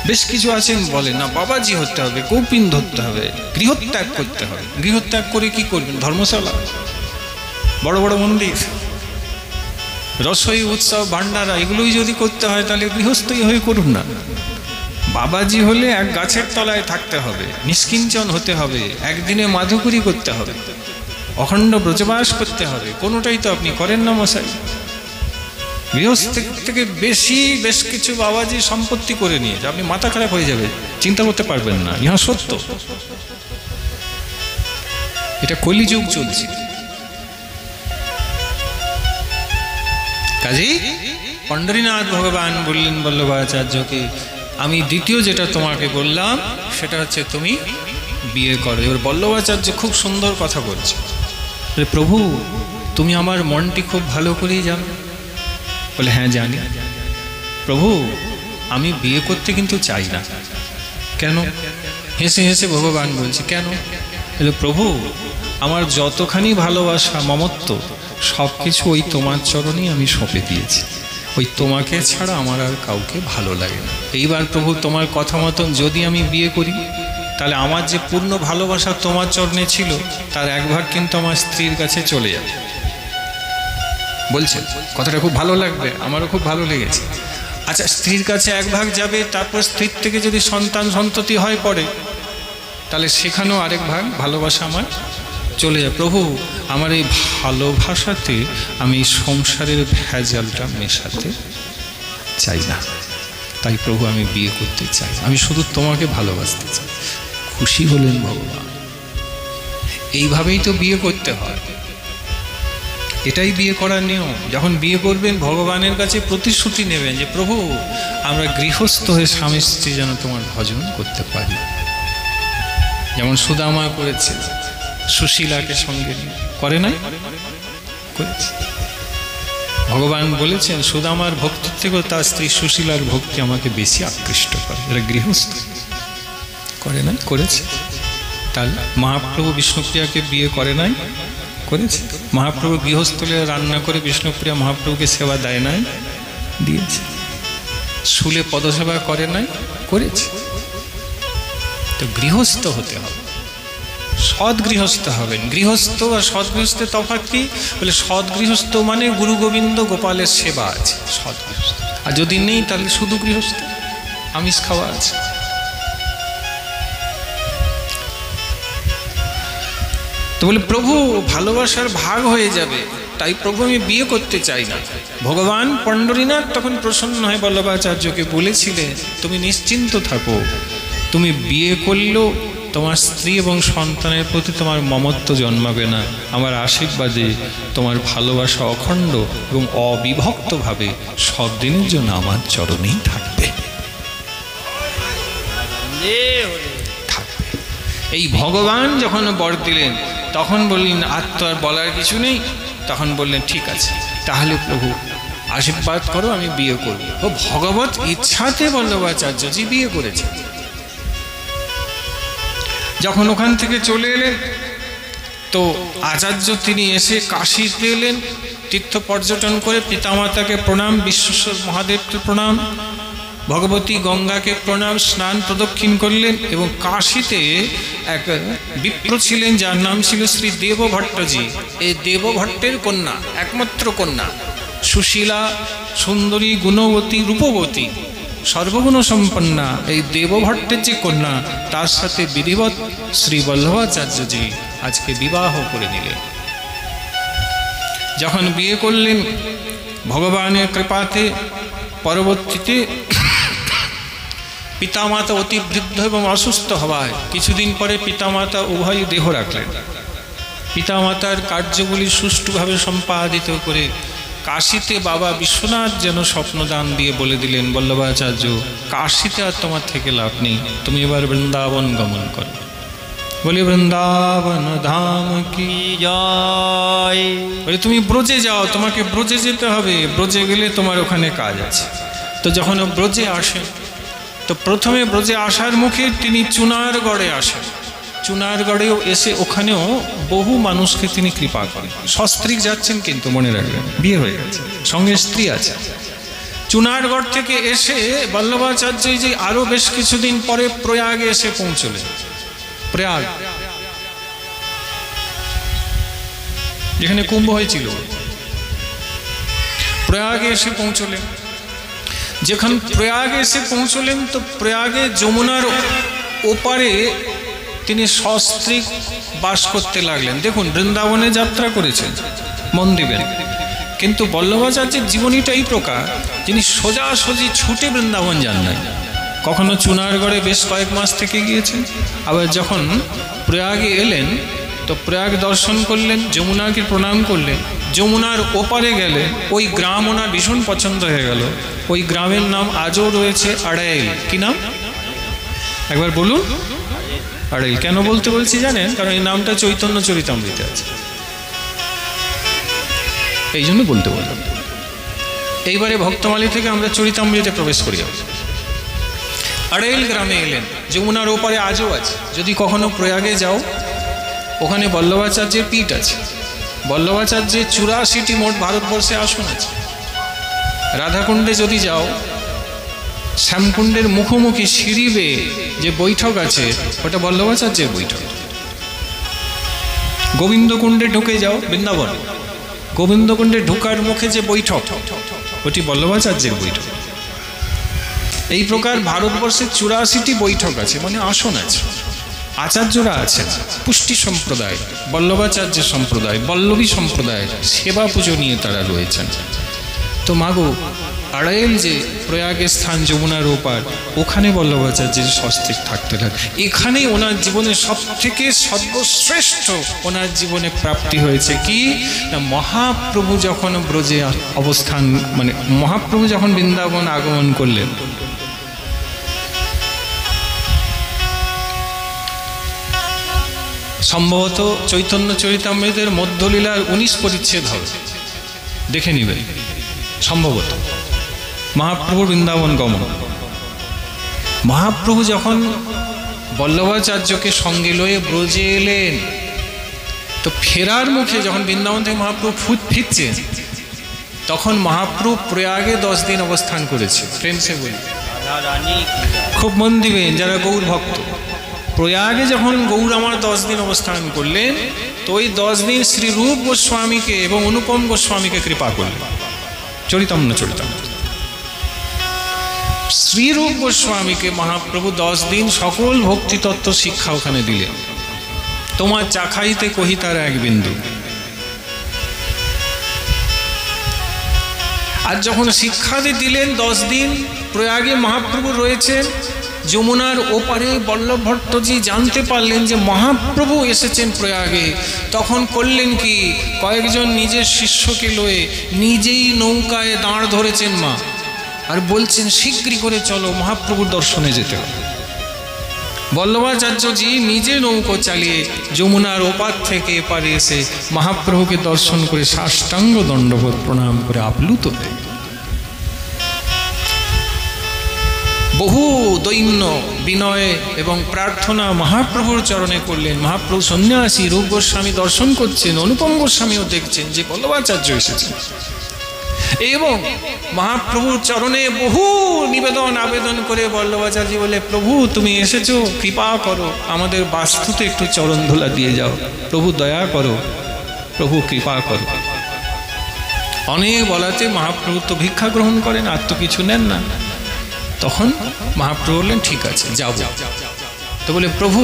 A: বেশ কিছু আছেন বলেন না বাবাজি হতে হবে, কৌপিন ধরতে হবে, গৃহত্যাগ করতে হবে। গৃহত্যাগ করে কি করবেন? ধর্মশালা, বড় বড় মন্দির, রসই উৎসব ভান্ডারা, এগুলোই যদি করতে হয় তাহলে গৃহস্থই হয়ে করুন না। বাবাজি হলে এক গাছের তলায় থাকতে হবে, নিষ্কিঞ্চন হতে হবে, একদিনে মাধুকরী করতে হবে, অখণ্ড ব্রজবাস করতে হবে। কোনোটাই তো আপনি করেন না মশাই। গৃহস্থ থেকে বেশ কিছু বাবাজি সম্পত্তি করে নিয়েছে, আপনি মাথা খারাপ হয়ে যাবে, চিন্তা করতে পারবেন না। ইহা সত্য, এটা কলিযুগ চলছে। কাজেই পণ্ডরীনাথ ভগবান বললেন বল্লভাচার্যকে, আমি দ্বিতীয় যেটা তোমাকে বললাম সেটা হচ্ছে তুমি বিয়ে করো। এবার বল্লভাচার্য খুব সুন্দর কথা বলছে, প্রভু তুমি আমার মনটি খুব ভালো করেই জানো। বলে হ্যাঁ জানি। প্রভু আমি বিয়ে করতে কিন্তু চাই না, কেন? হেসে হেসে ভগবান বলছে, কেন? বলে, প্রভু, আমার যতখানি ভালোবাসা মমত্ব সব কিছু ওই তোমার চরণেই আমি সঁপে দিয়েছি। ওই তোমাকে ছাড়া আমার আর কাউকে ভালো লাগে না। এইবার প্রভু তোমার কথা মতন যদি আমি বিয়ে করি, তাহলে আমার যে পূর্ণ ভালোবাসা তোমার চরণে ছিল তার এক ভাগ কিন্তু আমার স্ত্রীর কাছে চলে যাবে। বলছেন কথাটা খুব ভালো লাগবে, আমারও খুব ভালো লেগেছে। আচ্ছা, স্ত্রীর কাছে এক ভাগ যাবে, তারপর স্ত্রীর থেকে যদি সন্তান সন্ততি হয় পড়ে, তাহলে সেখানেও আরেক ভাগ ভালোবাসা আমার চলে যায়। প্রভু, আমার এই ভালোবাসাতে আমি সংসারের ভেজালটা মেশাতে চাই না, তাই প্রভু আমি বিয়ে করতে চাই, আমি শুধু তোমাকে ভালোবাসতে চাই। খুশি হলেন ভগবান। এইভাবেই তো বিয়ে করতে হয়, এটাই বিয়ে করার নিয়ম। যখন বিয়ে করবেন ভগবানের কাছে প্রতিশ্রুতি নেবেন যে প্রভু, আমরা গৃহস্থ হয়ে স্বামী স্ত্রী যেন তোমার ভজন করতে পারি। যেমন সুদামা করেছে, সুশীলাকে সঙ্গে নিয়ে করে নাই? করেছে। ভগবান বলেছেন সুদামার ভক্তির থেকেও তার স্ত্রী সুশীলার ভক্তি আমাকে বেশি আকৃষ্ট করে। এরা গৃহস্থ করে নাই? করেছে। তাহলে মহাপ্রভু বিষ্ণুপ্রিয়াকে বিয়ে করে নাই? করেছে। মহাপ্রভু গৃহস্থলে রান্না করে বিষ্ণুপ্রিয়া মহাপ্রভুকে সেবা দেয় নাই? দিয়েছে। শুলে পদসেবা করে নাই? করেছে। তো গৃহস্থ হতে হবে, সৎ গৃহস্থ হবেন। গৃহস্থ আর সৎ গৃহস্থের তফাৎ কি? বলে সৎ গৃহস্থ মানে গুরু গোবিন্দ গোপালের সেবা আছে, সৎ গৃহস্থ। আর যদি নেই তাহলে শুধু গৃহস্থ, আমিষ খাওয়া আছে। তো বলে প্রভু, ভালোবাসার ভাগ হয়ে যাবে, তাই প্রভু আমি বিয়ে করতে চাই না। ভগবান পণ্ডরীনাথ তখন প্রসন্ন হয়ে বল্লভাচার্যকে বলেছিলেন, তুমি নিশ্চিন্ত থাকো, তুমি বিয়ে করলেও তোমার স্ত্রী এবং সন্তানের প্রতি তোমার মমত্ব জন্মাবে না। আমার আশীর্বাদে তোমার ভালোবাসা অখণ্ড এবং অবিভক্তভাবে সব দিনের জন্য আমার চরণেই থাকবে। এই ভগবান যখন বর দিলেন তখন বললেন, আর তো আর বলার কিছু নেই। তখন বললেন, ঠিক আছে, তাহলে প্রভু আশীর্বাদ করো, আমি বিয়ে করব। ও ভগবত ইচ্ছাতে বল্লভাচার্যজি বিয়ে করেছে। যখন ওখান থেকে চলে এলেন তো আচার্য তিনি এসে কাশীতে এলেন, তীর্থ পর্যটন করে পিতামাতাকে প্রণাম, বিশ্বেশ্বর মহাদেবকে প্রণাম, ভগবতী গঙ্গাকে প্রণাম, স্নান প্রদক্ষিণ করলেন। এবং কাশীতে এক বিপ্র ছিলেন যার নাম ছিল শ্রী দেবভট্টজি। এই দেবভট্টের কন্যা, একমাত্র কন্যা, সুশীলা, সুন্দরী, গুণবতী, রূপবতী, সর্বগুণ সম্পন্না এই দেবভট্টের যে কন্যা, তার সাথে বিধিবৎ শ্রী বল্লভাচার্যজি আজকে বিবাহ করে নিলেন। যখন বিয়ে করলেন ভগবানের কৃপাতে, পরবর্তীতে পিতামাতা অতি বৃদ্ধ এবং অসুস্থ হওয়ায় কিছুদিন পরে পিতামাতা উভয় দেহ রাখলেন। পিতামাতার কার্যগুলি সুষ্ঠুভাবে সম্পাদিত করে কাশীতে বাবা বিশ্বনাথ যেন স্বপ্নদান দিয়ে বলে দিলেন, বল্লভাচার্য, কাশীতে আর তোমার থেকে লাভ নেই, তুমি এবার বৃন্দাবন গমন করো। বলি বৃন্দাবন ধাম কি জয়। বলে তুমি ব্রজে যাও, তোমাকে ব্রজে যেতে হবে, ব্রজে গেলে তোমার ওখানে কাজ আছে। তো যখন ব্রজে আসেন, তো প্রথমে ব্রজে আসার মুখে তিনি চুনারগড়ে আসেন। চুনারগড়েও এসে ওখানেও বহু মানুষকে তিনি কৃপা করেন। সস্ত্রীক যাচ্ছেন কিন্তু মনে রাখবেন, বিয়ে হয়ে গেছে, সঙ্গে স্ত্রী আছে। চুনারগড় থেকে এসে বল্লভাচার্য যে আরো বেশ কিছুদিন পরে প্রয়াগে এসে পৌঁছলেন। প্রয়াগ যেখানে কুম্ভ হয়েছিল, প্রয়াগে এসে পৌঁছলেন। যখন প্রয়াগে এসে পৌঁছলেন তো প্রয়াগে যমুনার ওপারে তিনি সস্ত্রীক বাস করতে লাগলেন। দেখুন, বৃন্দাবনে যাত্রা করেছেন, মন দিবেন, কিন্তু বল্লভাচার্যের জীবনীটা এই প্রকার, যিনি সোজাসুজি ছুটে বৃন্দাবন যান নাই। কখনো চুনারগড়ে বেশ কয়েক মাস থেকে গিয়েছেন, আবার যখন প্রয়াগে এলেন তো প্রয়াগ দর্শন করলেন, যমুনাকে প্রণাম করলেন, যমুনার ওপারে গেলে ওই গ্রাম ওনার ভীষণ পছন্দ হয়ে গেল। ওই গ্রামের নাম আজও রয়েছে আড়াইল। কি নাম একবার বলুন? আড়াইল। কেন বলতে বলছি জানেন? কারণ এই নামটা চৈতন্য চরিতামৃতে আছে, এই জন্য বলতে বললাম। এইবারে ভক্তমালী থেকে আমরা চরিতামৃতে প্রবেশ করি। আড়াইল গ্রামে এলেন, যমুনার ওপারে আজও আছে। যদি কখনো প্রয়াগে যাও, ওখানে বল্লভাচার্যের পীঠ আছে। বল্লভাচার্যের 84টি মোট ভারতবর্ষে আসন আছে। রাধাকুণ্ডে যদি যাও, শ্যামকুণ্ডের মুখোমুখি সিঁড়ি বেয়ে যে বৈঠক আছে, ওটা বল্লভাচার্যের বৈঠক। গোবিন্দকুণ্ডে ঢুকে যাও, বৃন্দাবন, গোবিন্দকুণ্ডে ঢোকার মুখে যে বৈঠক, ওটি বল্লভাচার্যের বৈঠক। এই প্রকার ভারতবর্ষে 84টি বৈঠক আছে, মানে আসন আছে। আচার্যরা আছেন, পুষ্টি সম্প্রদায়, বল্লভাচার্য সম্প্রদায়, বল্লভী সম্প্রদায়, সেবা পুজো নিয়ে তারা রয়েছেন। তো মাগো, আড়াইল যে প্রয়াগের স্থান যমুনার ওপার, ওখানে বল্লভাচার্যের স্বস্তিক থাকতে লাগে। এখানেই ওনার জীবনে সব থেকে সর্বশ্রেষ্ঠ ওনার জীবনে প্রাপ্তি হয়েছে কি না, মহাপ্রভু যখন ব্রজে অবস্থান, মানে মহাপ্রভু যখন বৃন্দাবন আগমন করলেন, সম্ভবত চৈতন্য চরিতামৃতের মধ্যলীলার 19 পরিচ্ছেদ হবে, দেখে নিবেন। সম্ভবত মহাপ্রভু বৃন্দাবন গমন, মহাপ্রভু যখন বল্লভাচার্যকে সঙ্গে লয়ে ব্রজে এলেন, তো ফেরার মুখে যখন বৃন্দাবন থেকে মহাপ্রভু ফিরছেন, তখন মহাপ্রভু প্রয়াগে 10 দিন অবস্থান করেছে। প্রেমসে বলি, খুব মন দিবেন যারা গৌর ভক্ত। প্রয়াগে যখন গৌর আমার 10 দিন অবস্থান করলেন, তো ওই 10 দিন শ্রী রূপ গোস্বামীকে এবং অনুপম গোস্বামীকে কৃপা করলেন। চরিতামৃত শ্রীরূপ গোস্বামীকে মহাপ্রভু 10 দিন সকল ভক্তিতত্ত্ব শিক্ষা ওখানে দিলেন। তোমার চাখাইতে কহিতার এক বিন্দু। আর যখন শিক্ষাদি দিলেন 10 দিন প্রয়াগে মহাপ্রভু রয়েছেন, যমুনার ওপারে বল্লভ ভট্টজি জানতে পারলেন যে মহাপ্রভু এসেছেন প্রয়াগে। তখন করলেন কি, কয়েকজন নিজের শিষ্যকে লয়ে নিজেই নৌকায় দাঁড় ধরেছেন মা, আর বলছেন শীঘ্রই করে চলো, মহাপ্রভুর দর্শনে যেতে হবে। বল্লভাচার্যজি নিজে নৌকো চালিয়ে যমুনার ওপার থেকে এপারে এসে মহাপ্রভুকে দর্শন করে সাষ্টাঙ্গ দণ্ডবোধ প্রণাম করে আপ্লুত হয়ে বহু দৈন্য বিনয় এবং প্রার্থনা মহাপ্রভুর চরণে করলেন। মহাপ্রভু সন্ন্যাসী রূপ গোস্বামী দর্শন করছেন, অনুপম গোস্বামীও দেখছেন যে বল্লভাচার্য এসেছেন, এবং মহাপ্রভুর চরণে বহু নিবেদন আবেদন করে বল্লভাচার্য বলে, প্রভু তুমি এসেছো, কৃপা করো, আমাদের বাস্তুতে একটু চরণ ধুলা দিয়ে যাও, প্রভু দয়া করো, প্রভু কৃপা করো। অনেক বলাতে মহাপ্রভু তো ভিক্ষা গ্রহণ করেন, আর তো কিছু নেন না। তখন মহাপ্রভু বললেন ঠিক আছে যাব। তো বলে প্রভু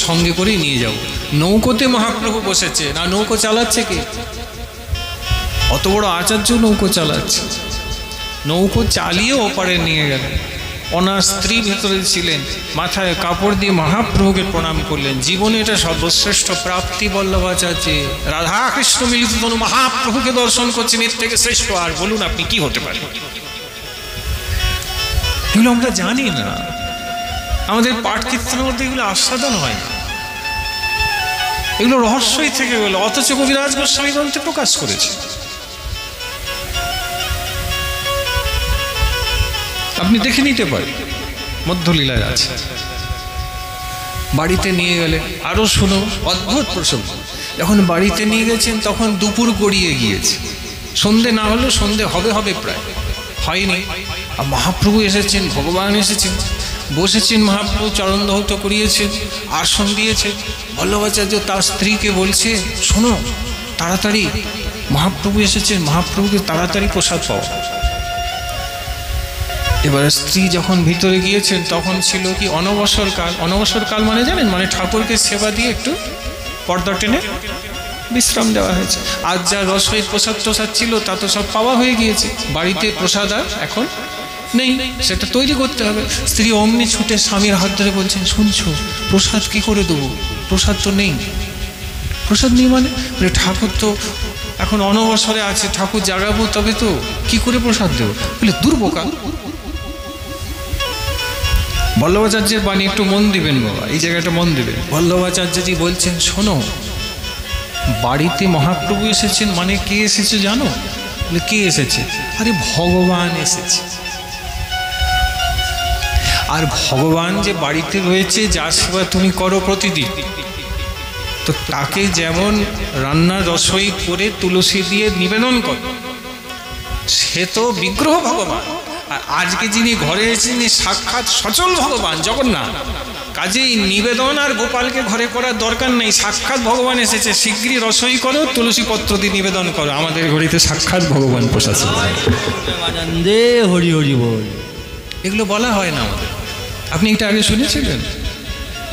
A: সঙ্গে করেই নিয়ে যাও। নৌকোতে মহাপ্রভু বসেছে, না নৌকো চালাচ্ছে কে? অত বড় আচার্য নৌকো চালাচ্ছে। নৌকো চালিয়ে ওপারে নিয়ে গেলেন। ওনার স্ত্রী ভেতরে ছিলেন, মাথায় কাপড় দিয়ে মহাপ্রভুকে প্রণাম করলেন। জীবনে এটা সর্বশ্রেষ্ঠ প্রাপ্তি বল্লভাচার্য। রাধা কৃষ্ণ মিলিত মহাপ্রভুকে দর্শন করছেন, এর থেকে শ্রেষ্ঠ আর বলুন আপনি কি হতে পারে? এগুলো আমরা জানি না, আমাদের পাঠ কীর্তনের মধ্যে এগুলো আস্বাদন হয় না, এগুলো রহস্যই থেকে গেল। অথচ কবিরাজ গোস্বামী গ্রন্থে প্রকাশ করেছে। আপনি দেখে নিতে পারেন, মধ্যলীলায় আছে। বাড়িতে নিয়ে গেলে আরো শুনো, অদ্ভুত প্রসঙ্গ। যখন বাড়িতে নিয়ে গেছেন তখন দুপুর গড়িয়ে গিয়েছে, সন্ধে না হলেও সন্ধে হবে হবে প্রায়, হয়নি। আর মহাপ্রভু এসেছেন, ভগবান এসেছেন, বসেছেন, মহাপ্রভু চরণ ধৌত করিয়েছেন, আসন দিয়েছে। বল্লভাচার্য তার স্ত্রীকে বলছে, শোনো তাড়াতাড়ি মহাপ্রভু এসেছেন, মহাপ্রভুকে তাড়াতাড়ি প্রসাদ পাওয়া। এবারে স্ত্রী যখন ভিতরে গিয়েছেন তখন ছিল কি অনবসর কাল। অনবসর কাল মানে জানেন, মানে ঠাকুরকে সেবা দিয়ে একটু পর্দা টেনে বিশ্রাম দেওয়া হয়েছে। আজ যা রসই প্রসাদ টোসাদ ছিল তা তো সব পাওয়া হয়ে গিয়েছে, বাড়িতে প্রসাদ আর এখন নেই, সেটা তৈরি করতে হবে। স্ত্রী অমনি ছুটে স্বামীর হাত ধরে বলছেন, শুনছো প্রসাদ কি করে দেবো, প্রসাদ তো নেই। প্রসাদ নেই মানে ঠাকুর তো এখন অনবসরে আছে, ঠাকুর জাগাবো তবে তো, কি করে প্রসাদ দেবো? বলে দুর্বোকা। বল্লভাচার্যের বাণী একটু মন দিবেন বাবা, এই জায়গাটা মন দিবেন। বল্লভাচার্যজি বলছেন, শোনো বাড়িতে মহাপ্রভু এসেছেন মানে কে এসেছে জানো? কে এসেছে? আরে ভগবান এসেছে। আর ভগবান যে বাড়িতে রয়েছে, যার সেবা তুমি করো প্রতিদিন, তো তাকে যেমন রান্না রসই করে তুলসী দিয়ে নিবেদন করো, সে তো বিগ্রহ ভগবান। আর আজকে যিনি ঘরে এসেছেন সাক্ষাৎ সচল ভগবান জগন্নাথ। কাজেই নিবেদন আর গোপালকে ঘরে করার দরকার নেই, সাক্ষাৎ ভগবান এসেছে। শীঘ্রই রসই করো, তুলসী পত্র দিয়ে নিবেদন করো। আমাদের ঘড়িতে সাক্ষাৎ ভগবান প্রশাসন।
B: দে হরি হরি বল।
A: এগুলো বলা হয় না আমাদের। আপনি এটা আগে শুনেছিলেন?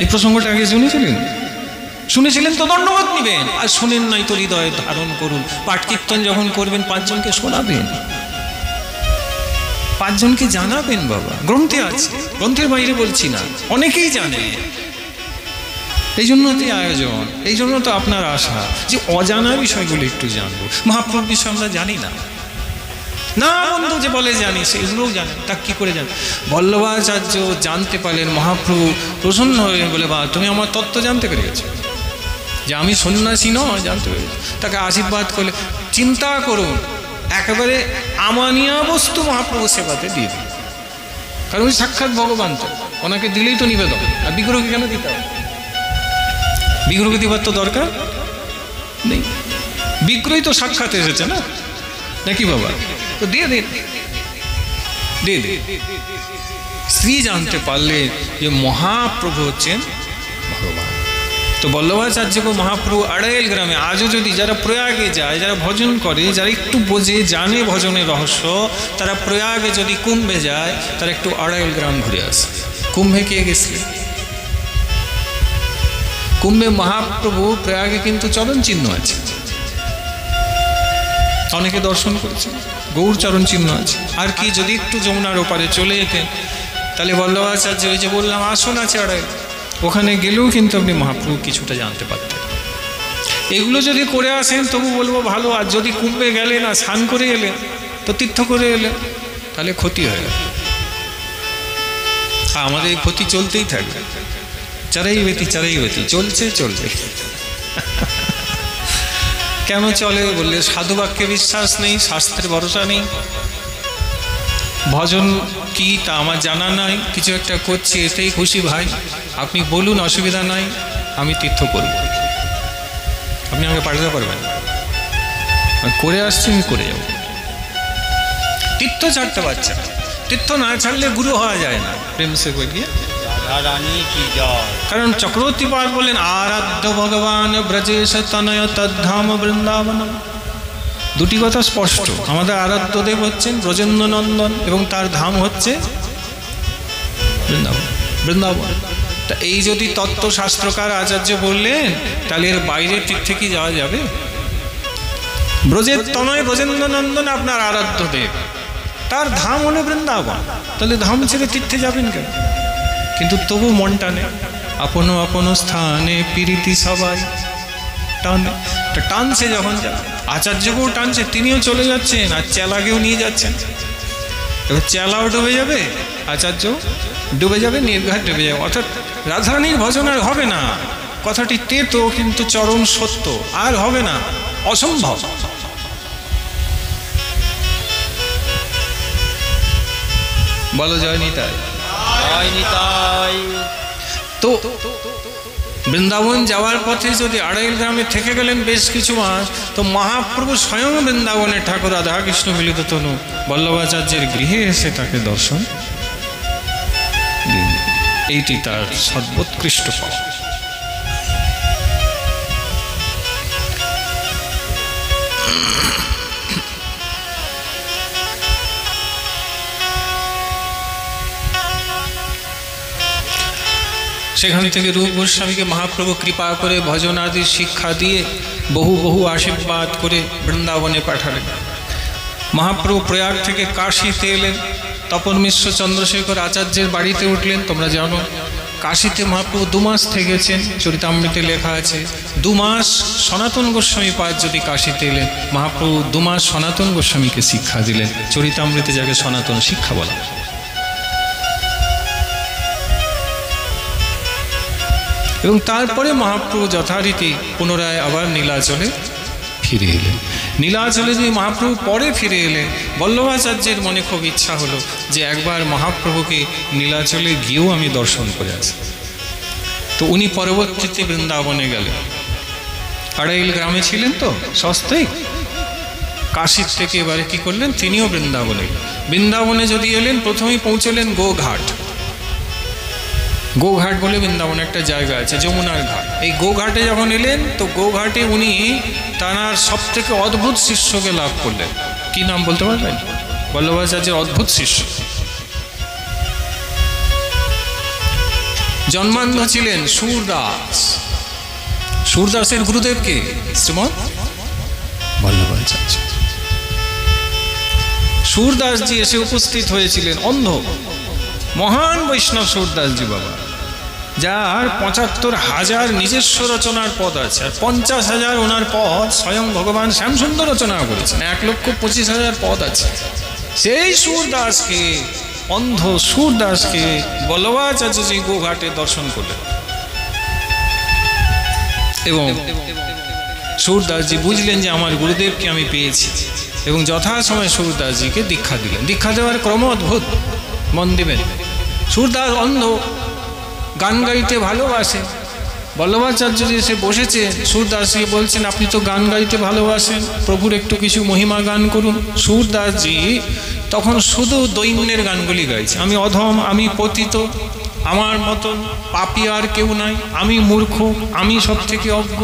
A: এই প্রসঙ্গটা আগে শুনেছিলেন? শুনেছিলেন তো ধন্যবাদ নিবেন, আর শুনেন নাই তো হৃদয়ে ধারণ করুন। পাঠ কীর্তন যখন করবেন 5 জনকে শোনাবেন, 5 জনকে জানাবেন। বাবা গ্রন্থে আছে, গ্রন্থের বাইরে বলছি না, অনেকেই জানে। এই জন্য তো আয়োজন, এই জন্য তো আপনার আশা যে অজানা বিষয়গুলো একটু জানবো। মহাপ্রভুর বিষয় আমরা জানি না, না বন্ধু যে বলে জানি, সেগুলোও জানেন। তা কি করে জানেন? বল্লভাচার্য জানতে পারলেন, মহাপ্রভু প্রসন্ন হলেন, বলে বা তুমি আমার তত্ত্ব জানতে পেরে গেছো, যে আমি সন্ন্যাসী নয়, জানতে পেরেছি। তাকে আশীর্বাদ করলে, চিন্তা করুন, একেবারে আমানিয়া বস্তু মহাপ্রভু সেবাতে দিয়ে দিন। কারণ ওই সাক্ষাৎ ভগবান, তো ওনাকে দিলেই তো নিবেদন। আর বিগ্রহকে কেন দিতে হবে? বিগ্রহকে দিবার তো দরকার নেই, বিগ্রহই তো সাক্ষাৎ এসেছে না, নাকি বাবা? তো দিয়ে দিন, দিয়ে দিন। স্ত্রী জানতে পারলে যে মহাপ্রভু হচ্ছেন ভগবান। তো বল্লভাচার্যকে মহাপ্রভু আড়াইল গ্রামে, আজও যদি যারা প্রয়াগে যায়, যারা ভজন করে, যারা একটু বোঝে জানে ভজনের রহস্য, তারা প্রয়াগে যদি কুম্ভে যায়, তারা একটু আড়াইল গ্রাম ঘুরে আসে। কুম্ভে কে গেছিলেন? কুম্ভে মহাপ্রভু প্রয়াগে কিন্তু চরণ চিহ্ন আছে, অনেকে দর্শন করেছে, গৌর চরণ চিহ্ন আছে। আর কি যদি একটু যমুনার ওপারে চলে যেতেন, তাহলে বল্লভাচার্য ওই যে বললাম আসন আছে আড়াইল, ওখানে গেলেও কিন্তু আপনি মহাপ্রভু কিছুটা জানতে পারতেন। এগুলো যদি করে আসেন তবু বলবো ভালো। আর যদি কুম্ভে গেলেন আর স্নান করে এলেন, তো তীর্থ করে এলেন, তাহলে ক্ষতি হয়ে গেল। আমাদের এই ক্ষতি চলতেই থাকবে, চারাই বেতি চলছে। কেন চলে বললে, সাধু বাক্যে বিশ্বাস নেই, শাস্ত্রের ভরসা নেই, ভজন কি তা আমার জানা নাই, কিছু একটা করছি এতেই খুশি ভাই, আপনি বলুন অসুবিধা নাই, আমি তীর্থ করব। আপনি আমাকে পাঠাতে পারবেন, আমি করে আসছি, আমি করে যাব। তীর্থ ছাড়তে পারছে না, তীর্থ না ছাড়লে গুরু হওয়া যায় না। প্রেম সে বলিয়ে কারণ চক্রবর্তী পাল বলেন, আরাধ্য ভগবান ব্রজেশ তনয় তদ্ধাম বৃন্দাবন। দুটি কথা স্পষ্ট, আমাদের আরাধ্য দেব হচ্ছেন ব্রজেন্দ্র নন্দন এবং তার ধাম হচ্ছে বৃন্দাবন। তা এই যদি তত্ত্বশাস্ত্রকার আচার্য বললেন, তাহলে এর বাইরে তীর্থে কি যাওয়া যাবে? ব্রজের তনয় ব্রজেন্দ্র নন্দন আপনার আরাধ্য দেব, তার ধাম হলো বৃন্দাবন, তাহলে ধাম ছেড়ে তীর্থে যাবেন কেন? কিন্তু তবু মন টানে, আপনো আপনো স্থানে প্রীতি সবাই টানে। টানছে যখন যাবে, আচার্যকেও টানছে, তিনিও চলে যাচ্ছেন, আর চেলাকেও নিয়ে যাচ্ছেন। এবার চেলাও ডুবে যাবে, আচার্য ডুবে যাবে, নির্ঘাত ডুবে যাবে। অর্থাৎ রাধারানীর ভজন আর হবে না। কথাটি তেতো কিন্তু চরম সত্য, আর হবে না, অসম্ভব। বলো জয় নিতাই। তো বৃন্দাবন যাওয়ার পথে যদি আড়াইল গ্রামে থেকে গেলেন বেশ কিছু মাস, তো মহাপ্রভু স্বয়ং বৃন্দাবনের ঠাকুর রাধাকৃষ্ণ মিলিত তনু বল্লভাচার্যের গৃহে এসে তাকে দর্শন দিন। এইটি তার সর্বোৎকৃষ্ট পাওয়া। সেখান থেকে রূপ গোস্বামীকে মহাপ্রভু কৃপা করে ভজন আদি শিক্ষা দিয়ে বহু বহু আশীর্বাদ করে বৃন্দাবনে পাঠালেন। মহাপ্রভু প্রয়াগ থেকে কাশীতে এলেন, তপন মিশ্র চন্দ্রশেখর আচার্যের বাড়িতে উঠলেন। তোমরা জানো কাশীতে মহাপ্রভু 2 মাস থেকেছেন, চরিতামৃতে লেখা আছে। 2 মাস সনাতন গোস্বামী পাদ যদি কাশীতে এলেন, মহাপ্রভু 2 মাস সনাতন গোস্বামীকে শিক্ষা দিলেন। চরিতামৃতে যাকে সনাতন শিক্ষা বলা। এবং তারপরে মহাপ্রভু যথারীতি পুনরায় আবার নীলাচলে ফিরে এলেন। নীলাচলে যে মহাপ্রভু পরে ফিরে এলেন, বল্লভাচার্যের মনে খুব ইচ্ছা হলো যে একবার মহাপ্রভুকে নীলাচলে গিয়েও আমি দর্শন করে আসি। তো উনি পরবর্তীতে বৃন্দাবনে গেলেন। আড়াইল গ্রামে ছিলেন তো সস্তায়, কাশীর থেকে এবারে কি করলেন, তিনিও বৃন্দাবনে। বৃন্দাবনে যদি এলেন, প্রথমেই পৌঁছলেন গোঘাট। গোঘাট বলে বৃন্দাবনে একটা জায়গা আছে, যমুনার ঘাট। এই গোঘাটে যখন এলেন, তো গোঘাটে উনি তাঁর সব থেকে অদ্ভুত শিষ্যকে লাভ করলেন। কি নাম বলতে পারবেন? বল্লভাচার্যের অদ্ভুত শিষ্য। জন্মান্ধ ছিলেন সুরদাস। সুরদাসের গুরুদেবকে শ্রীমৎ বল্লভাচার্য। সুরদাসজি এসে উপস্থিত হয়েছিলেন, অন্ধ, মহান বৈষ্ণব সুরদাসজি বাবা, যার ৭৫,০০০ নিজস্ব রচনার পদ আছে, আর ৫০,০০০ ওনার পদ স্বয়ং ভগবান শ্যামসুন্দর রচনা করেছেন। ১,২৫,০০০ পদ আছে। সেই সুরদাসকে, অন্ধ সুরদাসকে বল্লভাচার্যজি গোঘাটে দর্শন করলেন এবং সুরদাসজি বুঝলেন যে আমার গুরুদেবকে আমি পেয়েছি, এবং যথাসময়ে সুরদাসজিকে দীক্ষা দিলেন। দীক্ষা দেওয়ার ক্রম অদ্ভুত, মন দেবেন। সুরদাস অন্ধ, গান গাইতে ভালোবাসে। বল্লভাচার্যজি এসে বসেছে, সুরদাসজি বলছেন আপনি তো গান গাইতে ভালোবাসেন, প্রভুর একটু কিছু মহিমা গান করুন। সুরদাসজি তখন শুধু দৈন্যের গানগুলি গাইছে। আমি অধম, আমি পতিত, আমার মতন পাপী আর কেউ নাই, আমি মূর্খ, আমি সব থেকে অজ্ঞ,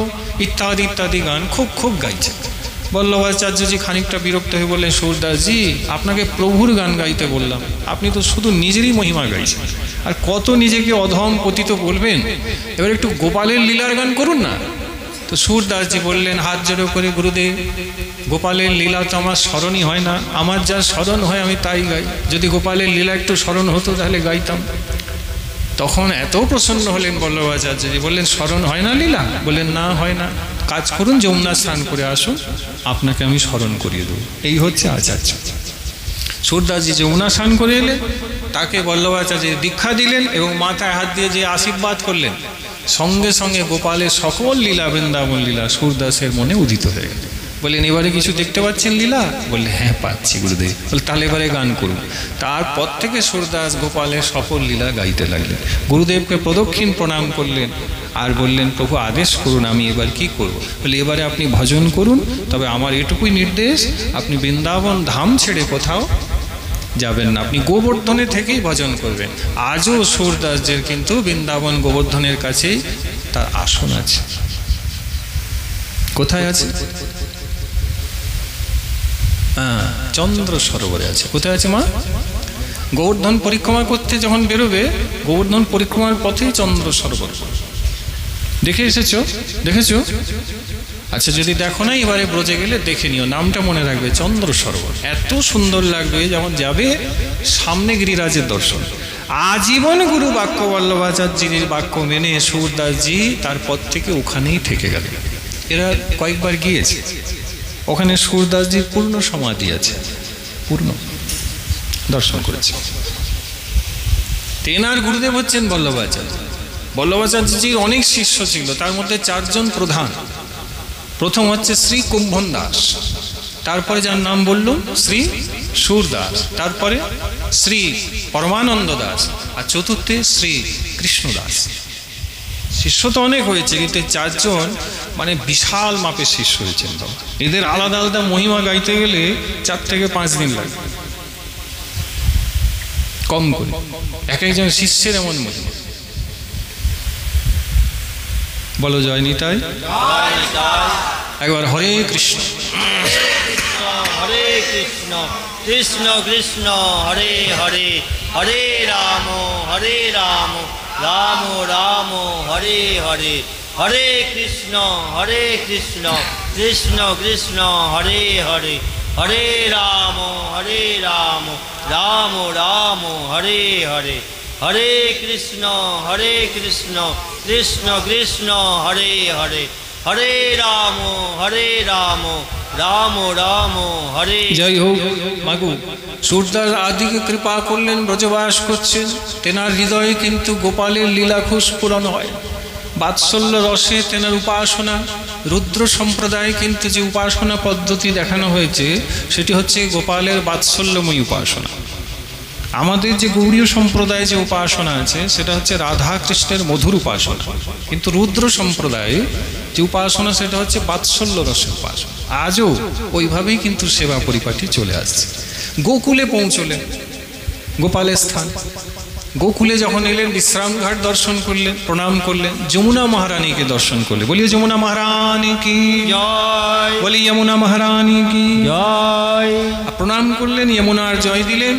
A: ইত্যাদি ইত্যাদি গান খুব খুব গাইছে। বল্লভাচার্যজি খানিকটা বিরক্ত হয়ে বললেন, সুরদাসজি আপনাকে প্রভুর গান গাইতে বললাম, আপনি তো শুধু নিজেরই মহিমা গাইছেন, আর কত নিজেকে অধম পতিত বলবেন, এবার একটু গোপালের লীলার গান করুন না। তো সুরদাসজি বললেন হাত জোড়ো করে, গুরুদেব গোপালের লীলা তো আমার স্মরণই হয় না, আমার যা স্মরণ হয় আমি তাই গাই, যদি গোপালের লীলা একটু স্মরণ হতো তাহলে গাইতাম। তখন এত প্রসন্ন হলেন বল্লভাচার্যজি, বললেন স্মরণ হয় না লীলা? বললেন না, হয় না। কাজ করুন, যমুনা স্নান করে আসুন, আপনাকে আমি স্মরণ করিয়ে দেবো। এই হচ্ছে আচার্য। সুরদাসজি যমুনা স্নান করে এলেন, তাকে বল্লভাচার্য দীক্ষা দিলেন এবং মাথায় হাত দিয়ে যে আশীর্বাদ করলেন, সঙ্গে সঙ্গে গোপালের সকল লীলা, বৃন্দাবন লীলা সুরদাসের মনে উদিত হয়ে গেল। বললেন এবারে কিছু দেখতে পাচ্ছেন লীলা? বললে হ্যাঁ পাচ্ছি গুরুদেব। বলে তাহলে এবারে গান করুন। তারপর থেকে সুরদাস গোপালের সকল লীলা গাইতে লাগলেন। গুরুদেবকে প্রদক্ষিণ প্রণাম করলেন আর বললেন প্রভু আদেশ করুন, আমি এবার কি করব? বলে এবারে আপনি ভজন করুন, তবে আমার এটুকুই নির্দেশ, আপনি বৃন্দাবন ধাম ছেড়ে কোথাও যাবেন না, আপনি গোবর্ধনে থেকেই ভজন করবেন। আজও সুরদাসজির কিন্তু বৃন্দাবন গোবর্ধনের কাছেই তার আসন আছে। কোথায় আছে? চন্দ্র সরোবরে আছে। কোথায় আছে মা? গোবর্ধন পরিক্রমা করতে যখন বেরোবে, গোবর্ধন পরিক্রমার পথেই চন্দ্র সরোবর। দেখে এসেছো? দেখেছো? আচ্ছা যদি দেখো না, এবারে ব্রজে গেলে দেখে নিও, নামটা মনে রাখবে, চন্দ্র সরোবর। এত সুন্দর লাগবে যখন যাবে, সামনে গিরিরাজের দর্শন। আজীবন গুরু বাক্য বল্লভাচার্যের বাক্য মেনে সুরদাসজি তারপর থেকে ওখানেই থেকে গেল। এরা কয়েকবার গিয়েছে, ওখানে সুরদাসজির পূর্ণ সমাধি আছে, পূর্ণ দর্শন করেছে। তেনার গুরুদেব হচ্ছেন বল্লভাচার্য। বল্লভাচার্যজির অনেক শিষ্য ছিল, তার মধ্যে 4 জন প্রধান। প্রথম হচ্ছে শ্রী কুম্ভন দাস, তারপরে যার নাম বললুম শ্রী সুরদাস, তারপরে শ্রী পরমানন্দ দাস, আর চতুর্থে শ্রী কৃষ্ণদাস। শিষ্য তো অনেক হয়েছে, কিন্তু 4 জন মানে বিশাল মাপের শিষ্য হয়েছেন। এদের আলাদা আলাদা মহিমা গাইতে গেলে 4 থেকে 5 দিন লাগবে কম করে, এক একজন শিষ্যের এমন মহিমা। বলো জয় নিতাই। একবার হরে কৃষ্ণ
B: হরে কৃষ্ণ কৃষ্ণ কৃষ্ণ হরে হরে, হরে রাম রাম রাম হরে হরে, হরে কৃষ্ণ কৃষ্ণ কৃষ্ণ হরে হরে, হরে রাম রাম রাম হরে হরে, হরে কৃষ্ণ কৃষ্ণ কৃষ্ণ হরে হরে, হরে রাম রাম রাম হরে।
A: যাই হোক মাগু, সুরদাস আদিকে কৃপা করলেন, ব্রজবাস করছেন। তেনার হৃদয়ে কিন্তু গোপালের লীলা খুশ পূরণ হয়। বাৎসল্য রসে তেনার উপাসনা। রুদ্র সম্প্রদায়ে কিন্তু যে উপাসনা পদ্ধতি দেখানো হয়েছে সেটি হচ্ছে গোপালের বাৎসল্যময়ী উপাসনা। আমাদের যে গৌড়ীয় সম্প্রদায়ে যে উপাসনা আছে সেটা হচ্ছে রাধা কৃষ্ণের মধুর উপাসনা, কিন্তু রুদ্র সম্প্রদায়ে যে উপাসনা সেটা হচ্ছে বাৎসল্য রসের উপাসনা। আজও ওইভাবেই কিন্তু সেবা পরিপাটি চলে আসছে। গোকুলে পৌঁছলেন, গোপালের স্থান। গোকুলে যখন এলেন বিশ্রাম ঘাট দর্শন করলেন, প্রণাম করলেন, যমুনা মহারানীকে দর্শন করলেন। বলিয়ে যমুনা মহারানী কি
B: জয়,
A: বলি যমুনা মহারানী কি
B: জয়।
A: প্রণাম করলেন, যমুনার জয় দিলেন।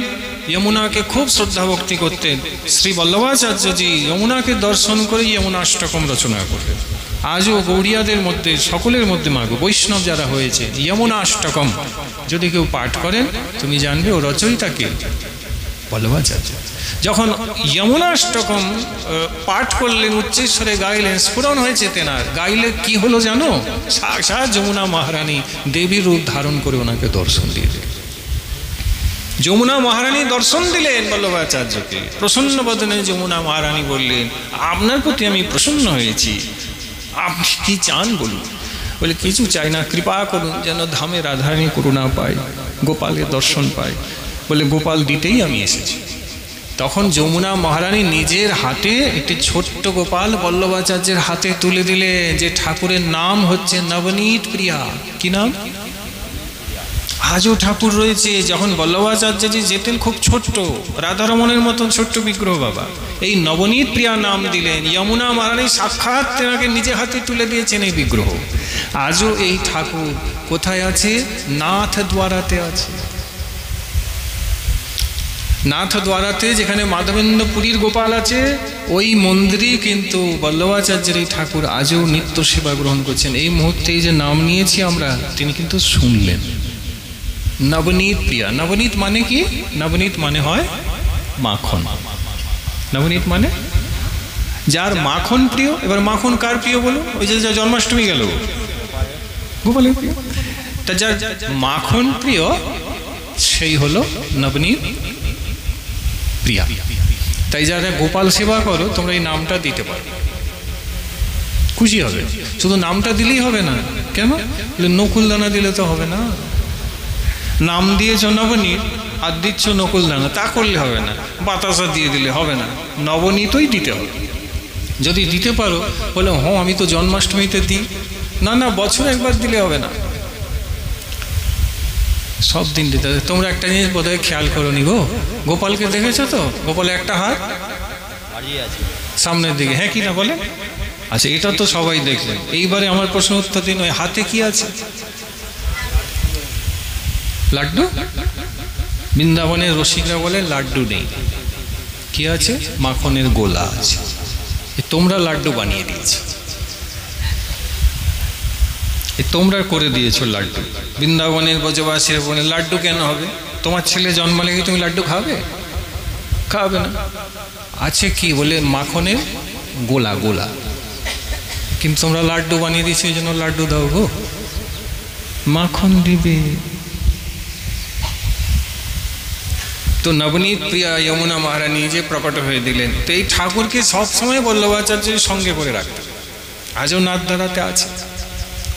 A: যমুনাকে খুব শ্রদ্ধা ভক্তি করতেন। শ্রী বল্লভাচার্যজি যমুনাকে দর্শন করে যমুনাষ্টকম রচনা করলেন। আজও গৌড়িয়াদের মধ্যে সকলের মধ্যে মাগো বৈষ্ণব যারা হয়েছে যমুনাষ্টকম যদি কেউ পাঠ করেন তুমি জানবে ও রচয়িতাকে বল্লভাচার্য। যখন যমুনাষ্টকম পাঠ করলেন, উচ্চেশ্বরে গাইলেন, স্ফুরণ হয়েছে তেনার। গাইলে কি হলো জানো? সাক্ষাৎ যমুনা মহারানী দেবীর রূপ ধারণ করে ওনাকে দর্শন দিয়ে দিলেন। যমুনা মহারানী দর্শন দিলেন বল্লভাচার্যকে। প্রসন্ন বদনে যমুনা মহারানী বললেন, আপনার প্রতি আমি প্রসন্ন হয়েছি, আপনি কি চান বলুন। বলে কিছু চাই না, কৃপা করুন যেন ধামে রাধারানী করুণা পাই, গোপালের দর্শন পাই। বলে গোপাল দিতেই আমি এসেছি। তখন যমুনা মহারানী নিজের হাতে একটি ছোট্ট গোপাল বল্লভাচার্যের হাতে তুলে দিলেন, যে ঠাকুরের নাম হচ্ছে নবনীত প্রিয়া। কি নাম? আজও ঠাকুর রয়েছে। যখন বল্লভাচার্যজি যেতেন খুব ছোট্ট, রাধারমণের মতন ছোট্ট বিগ্রহ বাবা, এই নবনীত প্রিয়া নাম দিলেন। যমুনা মহারানী সাক্ষাৎ তেনাকে নিজে হাতে তুলে দিয়েছেন এই বিগ্রহ। আজও এই ঠাকুর কোথায় আছে? নাথ দ্বারাতে আছে। নাথ দ্বারাতে যেখানে মাধবেন্দ্র পুরীর গোপাল আছে, ওই মন্দিরেই কিন্তু বল্লভাচার্যের এই ঠাকুর আজও নিত্য সেবা গ্রহণ করছেন। এই মুহূর্তে যে নাম নিয়েছি আমরা, তিনি কিন্তু শুনলেন। নবনীত প্রিয়া। নবনীত মানে কি? নবনীত মানে হয় মাখন। নবনীত মানে যার মাখন প্রিয়। এবার মাখন কার প্রিয় বলো? ওই যে যা জন্মাষ্টমী গেল গোপালের প্রিয়। তা যার মাখন প্রিয় সেই হলো নবনীত প্রিয়া। তাই যারা গোপাল সেবা করো তোমরা এই নামটা দিতে পারো, খুশি হবে। শুধু নামটা দিলেই হবে না। কেন? নকুলদানা দিলে তো হবে না। নাম দিয়েছ নবনীত আর দিচ্ছ নকুলদানা, তা করলে হবে না। বাতাসা দিয়ে দিলে হবে না, নবনীতই দিতে হবে। যদি দিতে পারো বলে হ্যাঁ আমি তো জন্মাষ্টমীতে দিই, না না বছরে একবার দিলে হবে না, সব দিন দিতে হবে। তোমরা একটা জিনিস বোধহয় খেয়াল করো নি গো, গোপালকে দেখেছো তো? গোপালে একটা হাত সামনের দিকে, হ্যাঁ কি না বলে? আচ্ছা এটা তো সবাই দেখলেন। এইবারে আমার প্রশ্ন উত্তর দিন, ওই হাতে কি আছে? লাড্ডু। বৃন্দাবনের রসিকরা বলে লাড্ডু নেই, কি আছে? মাখনের গোলা আছে। তোমরা লাড্ডু বানিয়ে দিয়েছো, তোমরা করে দিয়েছো লাড্ডু। বৃন্দাবনের ব্রজবাসীরা বলে লাড্ডু কেন হবে? তোমার ছেলে জন্মালে কি তুমি লাড্ডু খাবে? খাবে না। আছে কি? বলে মাখনের গোলা। গোলা কিন্তু তোমরা লাড্ডু বানিয়ে দিয়েছো, এই জন্য লাড্ডু দাও গো, মাখন দিবে। তো নবনীত প্রিয়া যমুনা মহারানী যে প্রকট হয়ে দিলেন। তো এই ঠাকুরকে সবসময় বল্লভাচার্যের সঙ্গে করে রাখতেন। আজও নাথ দ্বারাতে আছে,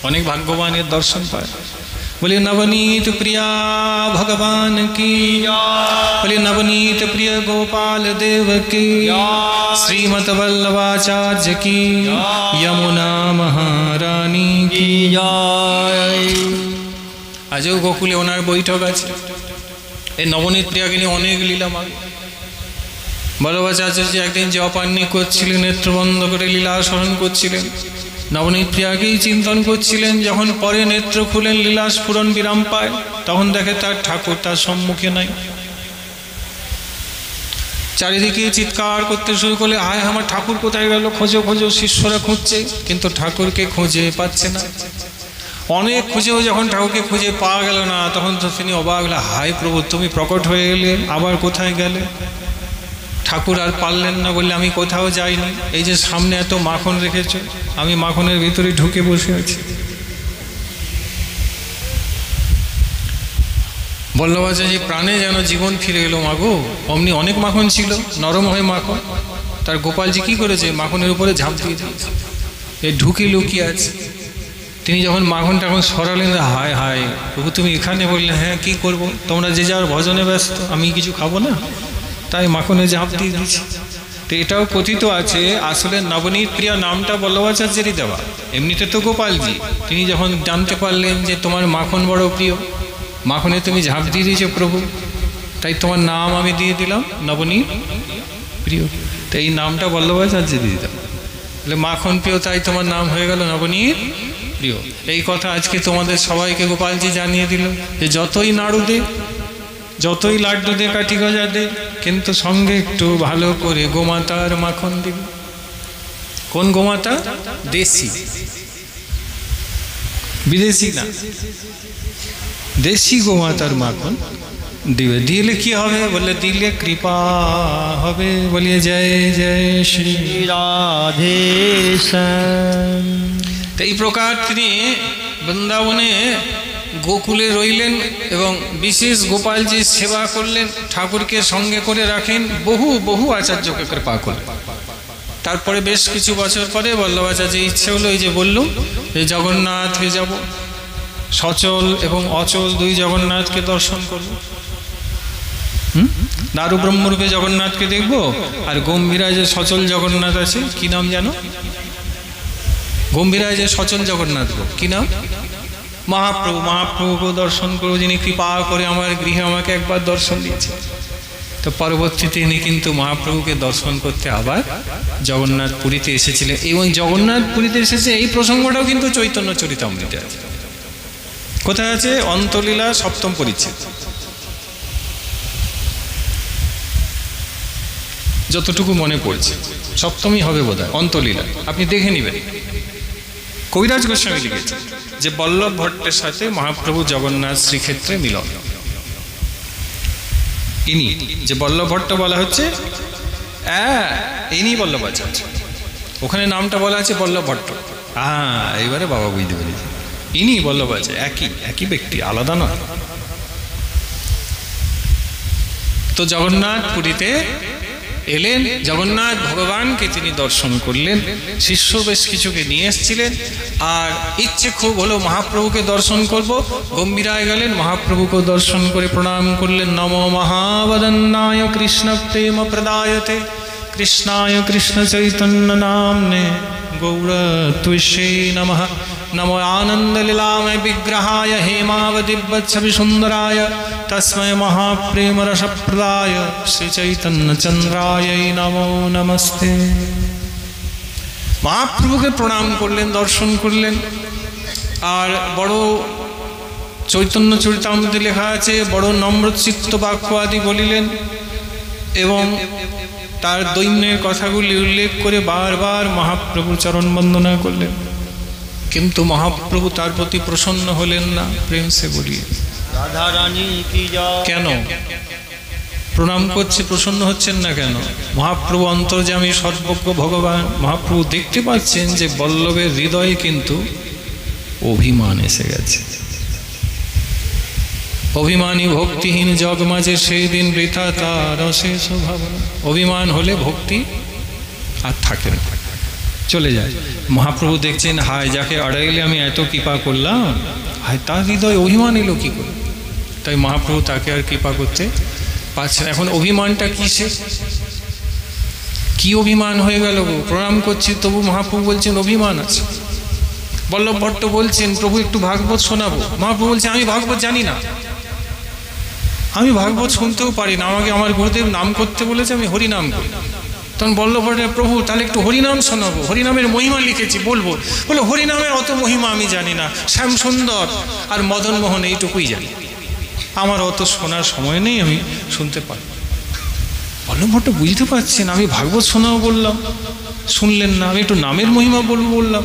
A: অনেক ভাগ্যবানের দর্শন পায়। বলে নবনীত প্রিয়া ভগবান কি, বলে নবনীত প্রিয় গোপাল দেব কি, শ্রীমত বল্লভাচার্য কি, যমুনা মহারানী কি জয়। আজও গোকুলে ওনার বৈঠক আছে। এই নবনীত প্রিয়াকে নিয়ে অনেক লীলা মাগে। বল্লভাচার্যজি একদিন জপান্নি করছিলেন, নেত্রবন্ধ করে লীলা স্মরণ করছিলেন, নবনীত প্রিয়াকেই চিন্তন করছিলেন। যখন পরে নেত্র খুলেন, লীলা স্ফুরণ বিরাম পায়, তখন দেখে তার ঠাকুর তার সম্মুখে নাই। চারিদিকে চিৎকার করতে শুরু করলে, হায় আমার ঠাকুর কোথায় গেল, খোঁজো খোঁজো। শিষ্যরা খুঁজছে কিন্তু ঠাকুরকে খুঁজে পাচ্ছে না। অনেক খুঁজেও যখন ঠাকুরকে খুঁজে পাওয়া গেল না, তখন তো তিনি অবাক হলেন, হায় প্রভু তুমি প্রকট হয়ে গেলে, আবার কোথায় গেলে? ঠাকুর আর পারলেন না, বললে আমি কোথাও যাইনি, এই যে সামনে এত মাখন রেখেছ, আমি মাখনের ভিতরে ঢুকে বসে আছি। বল্লভাচার্য প্রাণে যেন জীবন ফিরে এলো। মাগো অমনি অনেক মাখন ছিল, নরম হয়ে মাখন। তার গোপালজি কি করেছে? মাখনের উপরে ঝাঁপ দিয়ে দিয়েছে। এ ঢুকে লুকিয়ে আছে। তিনি যখন মাখন টাখন সরালেন, হায় হায় প্রভু তুমি এখানে, বললেন হ্যাঁ কি করব, তোমরা যে যার ভজনে ব্যস্ত, আমি কিছু খাবো না, তাই মাখনে ঝাঁপ দিয়ে দিচ্ছি। তো এটাও কথিত আছে আসলে নবনীত প্রিয়া নামটা বল্লভাচার্যেরই দেওয়া, এমনিতে তো গোপালজি। তিনি যখন জানতে পারলেন যে তোমার মাখন বড় প্রিয়, মাখনে তুমি ঝাঁপ দিয়ে দিয়েছো প্রভু, তাই তোমার নাম আমি দিয়ে দিলাম নবনীত প্রিয়। তো এই নামটা বল্লভাচার্য দিয়ে দিলাম, বলে মাখন প্রিয়, তাই তোমার নাম হয়ে গেল নবনীত প্রিয়। এই কথা আজকে তোমাদের সবাইকে গোপালজি জানিয়ে দিল যে যতই নাড়ু দে, যতই লাড্ডু দে, কাঠি গজা দে, কিন্তু সঙ্গে একটু ভালো করে গোমাতার মাখন দিবে। কোন গোমাতা? দেশি, বিদেশি না, দেশি গোমাতার মাখন দিবে। দিলে কি হবে? বলে দিলে কৃপা হবে। বলিয়ে জয় জয় শ্রী
B: রাধে শ্যাম।
A: এই প্রকার তিনি বৃন্দাবনে গোকুলে রইলেন এবং বিশেষ গোপালজির সেবা করলেন, ঠাকুরকে সঙ্গে করে রাখেন, বহু বহু আচার্যকে কৃপা করলেন। তারপরে বেশ কিছু বছর পরে বল্লভাচার্যের ইচ্ছে হলো, এই যে বললুম যে জগন্নাথকে যাব, সচল এবং অচল দুই জগন্নাথকে দর্শন করব। দারু ব্রহ্মরূপে জগন্নাথকে দেখব, আর গম্ভীরায় যে সচল জগন্নাথ আছে, কি নাম জানো? গম্ভীরায় যে সচল জগন্নাথ কি নাম? মহাপ্রভু। মহাপ্রভুকে দর্শন করবো, যিনি কৃপা করে আমার গৃহে আমাকে একবার দর্শন দিয়েছে। তো পরবর্তীতে তিনি কিন্তু মহাপ্রভুকে দর্শন করতে আবার জগন্নাথ পুরীতে এসেছিলেন, এবং জগন্নাথ পুরীতে এসেছে এই প্রসঙ্গটাও কিন্তু চৈতন্য চরিতামৃতে আছে। কোথায় আছে? অন্তলীলা সপ্তম পরিচ্ছেদ, যতটুকু মনে পড়ছে সপ্তমই হবে বোধহয়, অন্তলীলা আপনি দেখে নেবেন। কবিরাজ গোস্বামী লিখেছে যে বল্লভ ভট্টের সাথে মহাপ্রভু জগন্নাথ শ্রীক্ষেত্রে মিলন। ইনি যে বল্লভ ভট্ট বলা হচ্ছে, ইনি বল্লভাচার্য। ওখানে নামটা বলা আছে বল্লভ ভট্ট। এইবারে বাবা বুঝতে পেরেছে, ইনি বল্লভাচার্য, একই ব্যক্তি, আলাদা নয়। তো জগন্নাথ পুরীতে এলেন, জগন্নাথ ভগবানকে তিনি দর্শন করলেন, শিষ্য বেশ কিছুকে নিয়ে এসেছিলেন, আর ইচ্ছে খুব হলো মহাপ্রভুকে দর্শন করব। গম্ভীরায় গেলেন, মহাপ্রভুকে দর্শন করে প্রণাম করলেন। নমো মহাবদন্নায় কৃষ্ণ প্রেম প্রদায়তে কৃষ্ণায় কৃষ্ণ চৈতন্য নামনে গৌরত্বিষে নমঃ। नमो आनंदलीलामय विग्रहाय हेमावदिव्यच्छवि सुंदराय तस्मै महाप्रेम रसप्रदाय श्री चैतन्य चंद्राय नमो नमस्ते। মহাপ্রভুকে প্রণাম করলেন, দর্শন করলেন, আর বড় চৈতন্য চরিতামৃতে লেখা আছে বড় নম্রচিত্ত বাক্য আদি বলিলেন, এবং তার দৈন্যের কথাগুলি উল্লেখ করে বারবার মহাপ্রভুর চরণ বন্দনা করলেন। কিন্তু মহাপ্রভু তার প্রতি প্রসন্ন হলেন না। প্রেম সে বলিয়ে
B: রাধা রানী কি জয়।
A: কেন প্রণাম করছে, প্রসন্ন হচ্ছেন না কেন? মহাপ্রভু অন্তর্যামী সর্বজ্ঞ ভগবান, মহাপ্রভু দেখতে পাচ্ছেন যে বল্লভের হৃদয়ে কিন্তু অভিমান এসে গেছে। অভিমানী ভক্তিহীন জগ মাঝে সেই দিন বৃথা তার অশেষ ভাবনা। অভিমান হলে ভক্তি আর থাকে না, চলে যায়। মহাপ্রভু দেখছেন, হায় যাকে আড়াইলে আমি এত কৃপা করলাম, হায় তার হৃদয় অভিমান এলো কি করে? তাই মহাপ্রভু তাকে আর কৃপা করতে পারছেন। এখন অভিমানটা কিসে, কি অভিমান হয়ে গেল? প্রণাম করছি তবু মহাপ্রভু বলছেন অভিমান আছে। বল্লভ ভট্ট বলছেন প্রভু একটু ভাগবত শোনাবো। মহাপ্রভু বলছেন আমি ভাগবত জানি না, আমি ভাগবত শুনতেও পারি না, আমাকে আমার গুরুদেব নাম করতে বলেছে, আমি হরিনাম করি। তখন বল্লভ ভট্ট, প্রভু তাহলে একটু হরিনাম শোনাবো, হরিনামের মহিমা লিখেছি বলবো। বলে হরিনামের অত মহিমা আমি জানি না, শ্যাম সুন্দর আর মদন মোহন এইটুকুই জানি, আমার অত শোনার সময় নেই, আমি শুনতে পারি। বল্লভ ভট্ট বুঝতে পারছেন আমি ভাগবত শোনাবো বললাম, শুনলেন না। আমি একটু নামের মহিমা বলবো বললাম,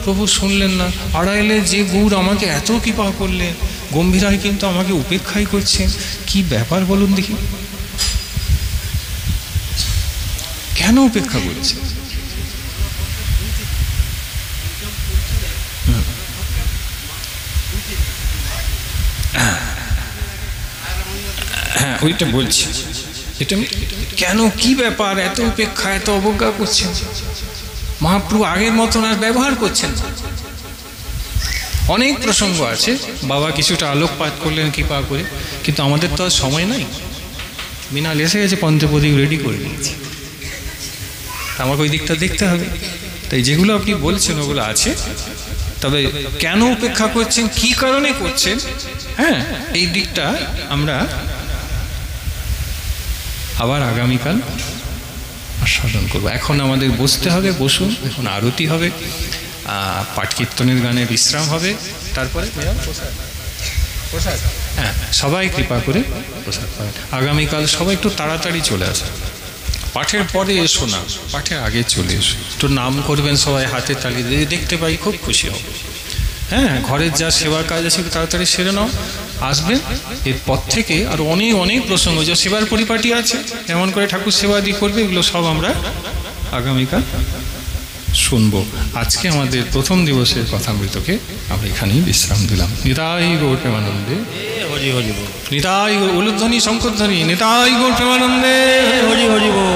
A: প্রভু শুনলেন না। আড়াইলে যে গুরু আমাকে এত কৃপা করলেন, গম্ভীরায় কিন্তু আমাকে উপেক্ষাই করছেন, কি ব্যাপার বলুন দেখি, কেন উপেক্ষা করছে? হ্যাঁ ওইটা বলছি, এটা কেন, কি ব্যাপার, এত উপেক্ষা, এত অবজ্ঞা করছেন? মহাপ্রভু আগের মতন আর ব্যবহার করছেন না। অনেক প্রসঙ্গ আছে, বাবা কিছুটা আলোকপাত করলেন কৃপা করে, কিন্তু আমাদের তো আর সময় নাই। মিনাল এসে গেছে, পঞ্চপ্রদীপ রেডি করে নিয়েছি, আমাকে ওই দিকটা দেখতে হবে। তাই যেগুলো আপনি বলছেন ওগুলো আছে, তবে কেন উপেক্ষা করছেন, কি কারণে করছেন, হ্যাঁ, এই দিকটা আমরা আবার আগামীকাল আস্বাদন করবো। এখন আমাদের বসতে হবে, বসুন, এখন আরতি হবে, পাঠ কীর্তনের গানে বিশ্রাম হবে, তারপরে হ্যাঁ সবাই কৃপা করে প্রসাদ পাবেন। আগামীকাল সবাই একটু তাড়াতাড়ি চলে আসে, পাঠের পরে এসো না, পাঠের আগে চলে এসো, একটু নাম করবেন, সবাই হাতে তালি দিয়ে দেখতে পাই, খুব খুশি হবে। হ্যাঁ, ঘরের যা সেবা কাজ আছে তাড়াতাড়ি সেরে নাও, আসবেন। এরপর থেকে আর অনেক অনেক প্রসঙ্গ, যে সেবার পরিপাটি আছে, কেমন করে ঠাকুর সেবাদি করবে, এগুলো সব আমরা আগামীকাল শুনবো। আজকে আমাদের প্রথম দিবসের কথামৃতকে আমরা এখানেই বিশ্রাম দিলাম। নিতাই গৌর প্রেমানন্দে,
B: হরি হরি বল,
A: নিতাই গৌর, উলুধ্বনি শঙ্করধ্বনি, নিতাই গৌর প্রেমানন্দে,
B: হরি হরি বল।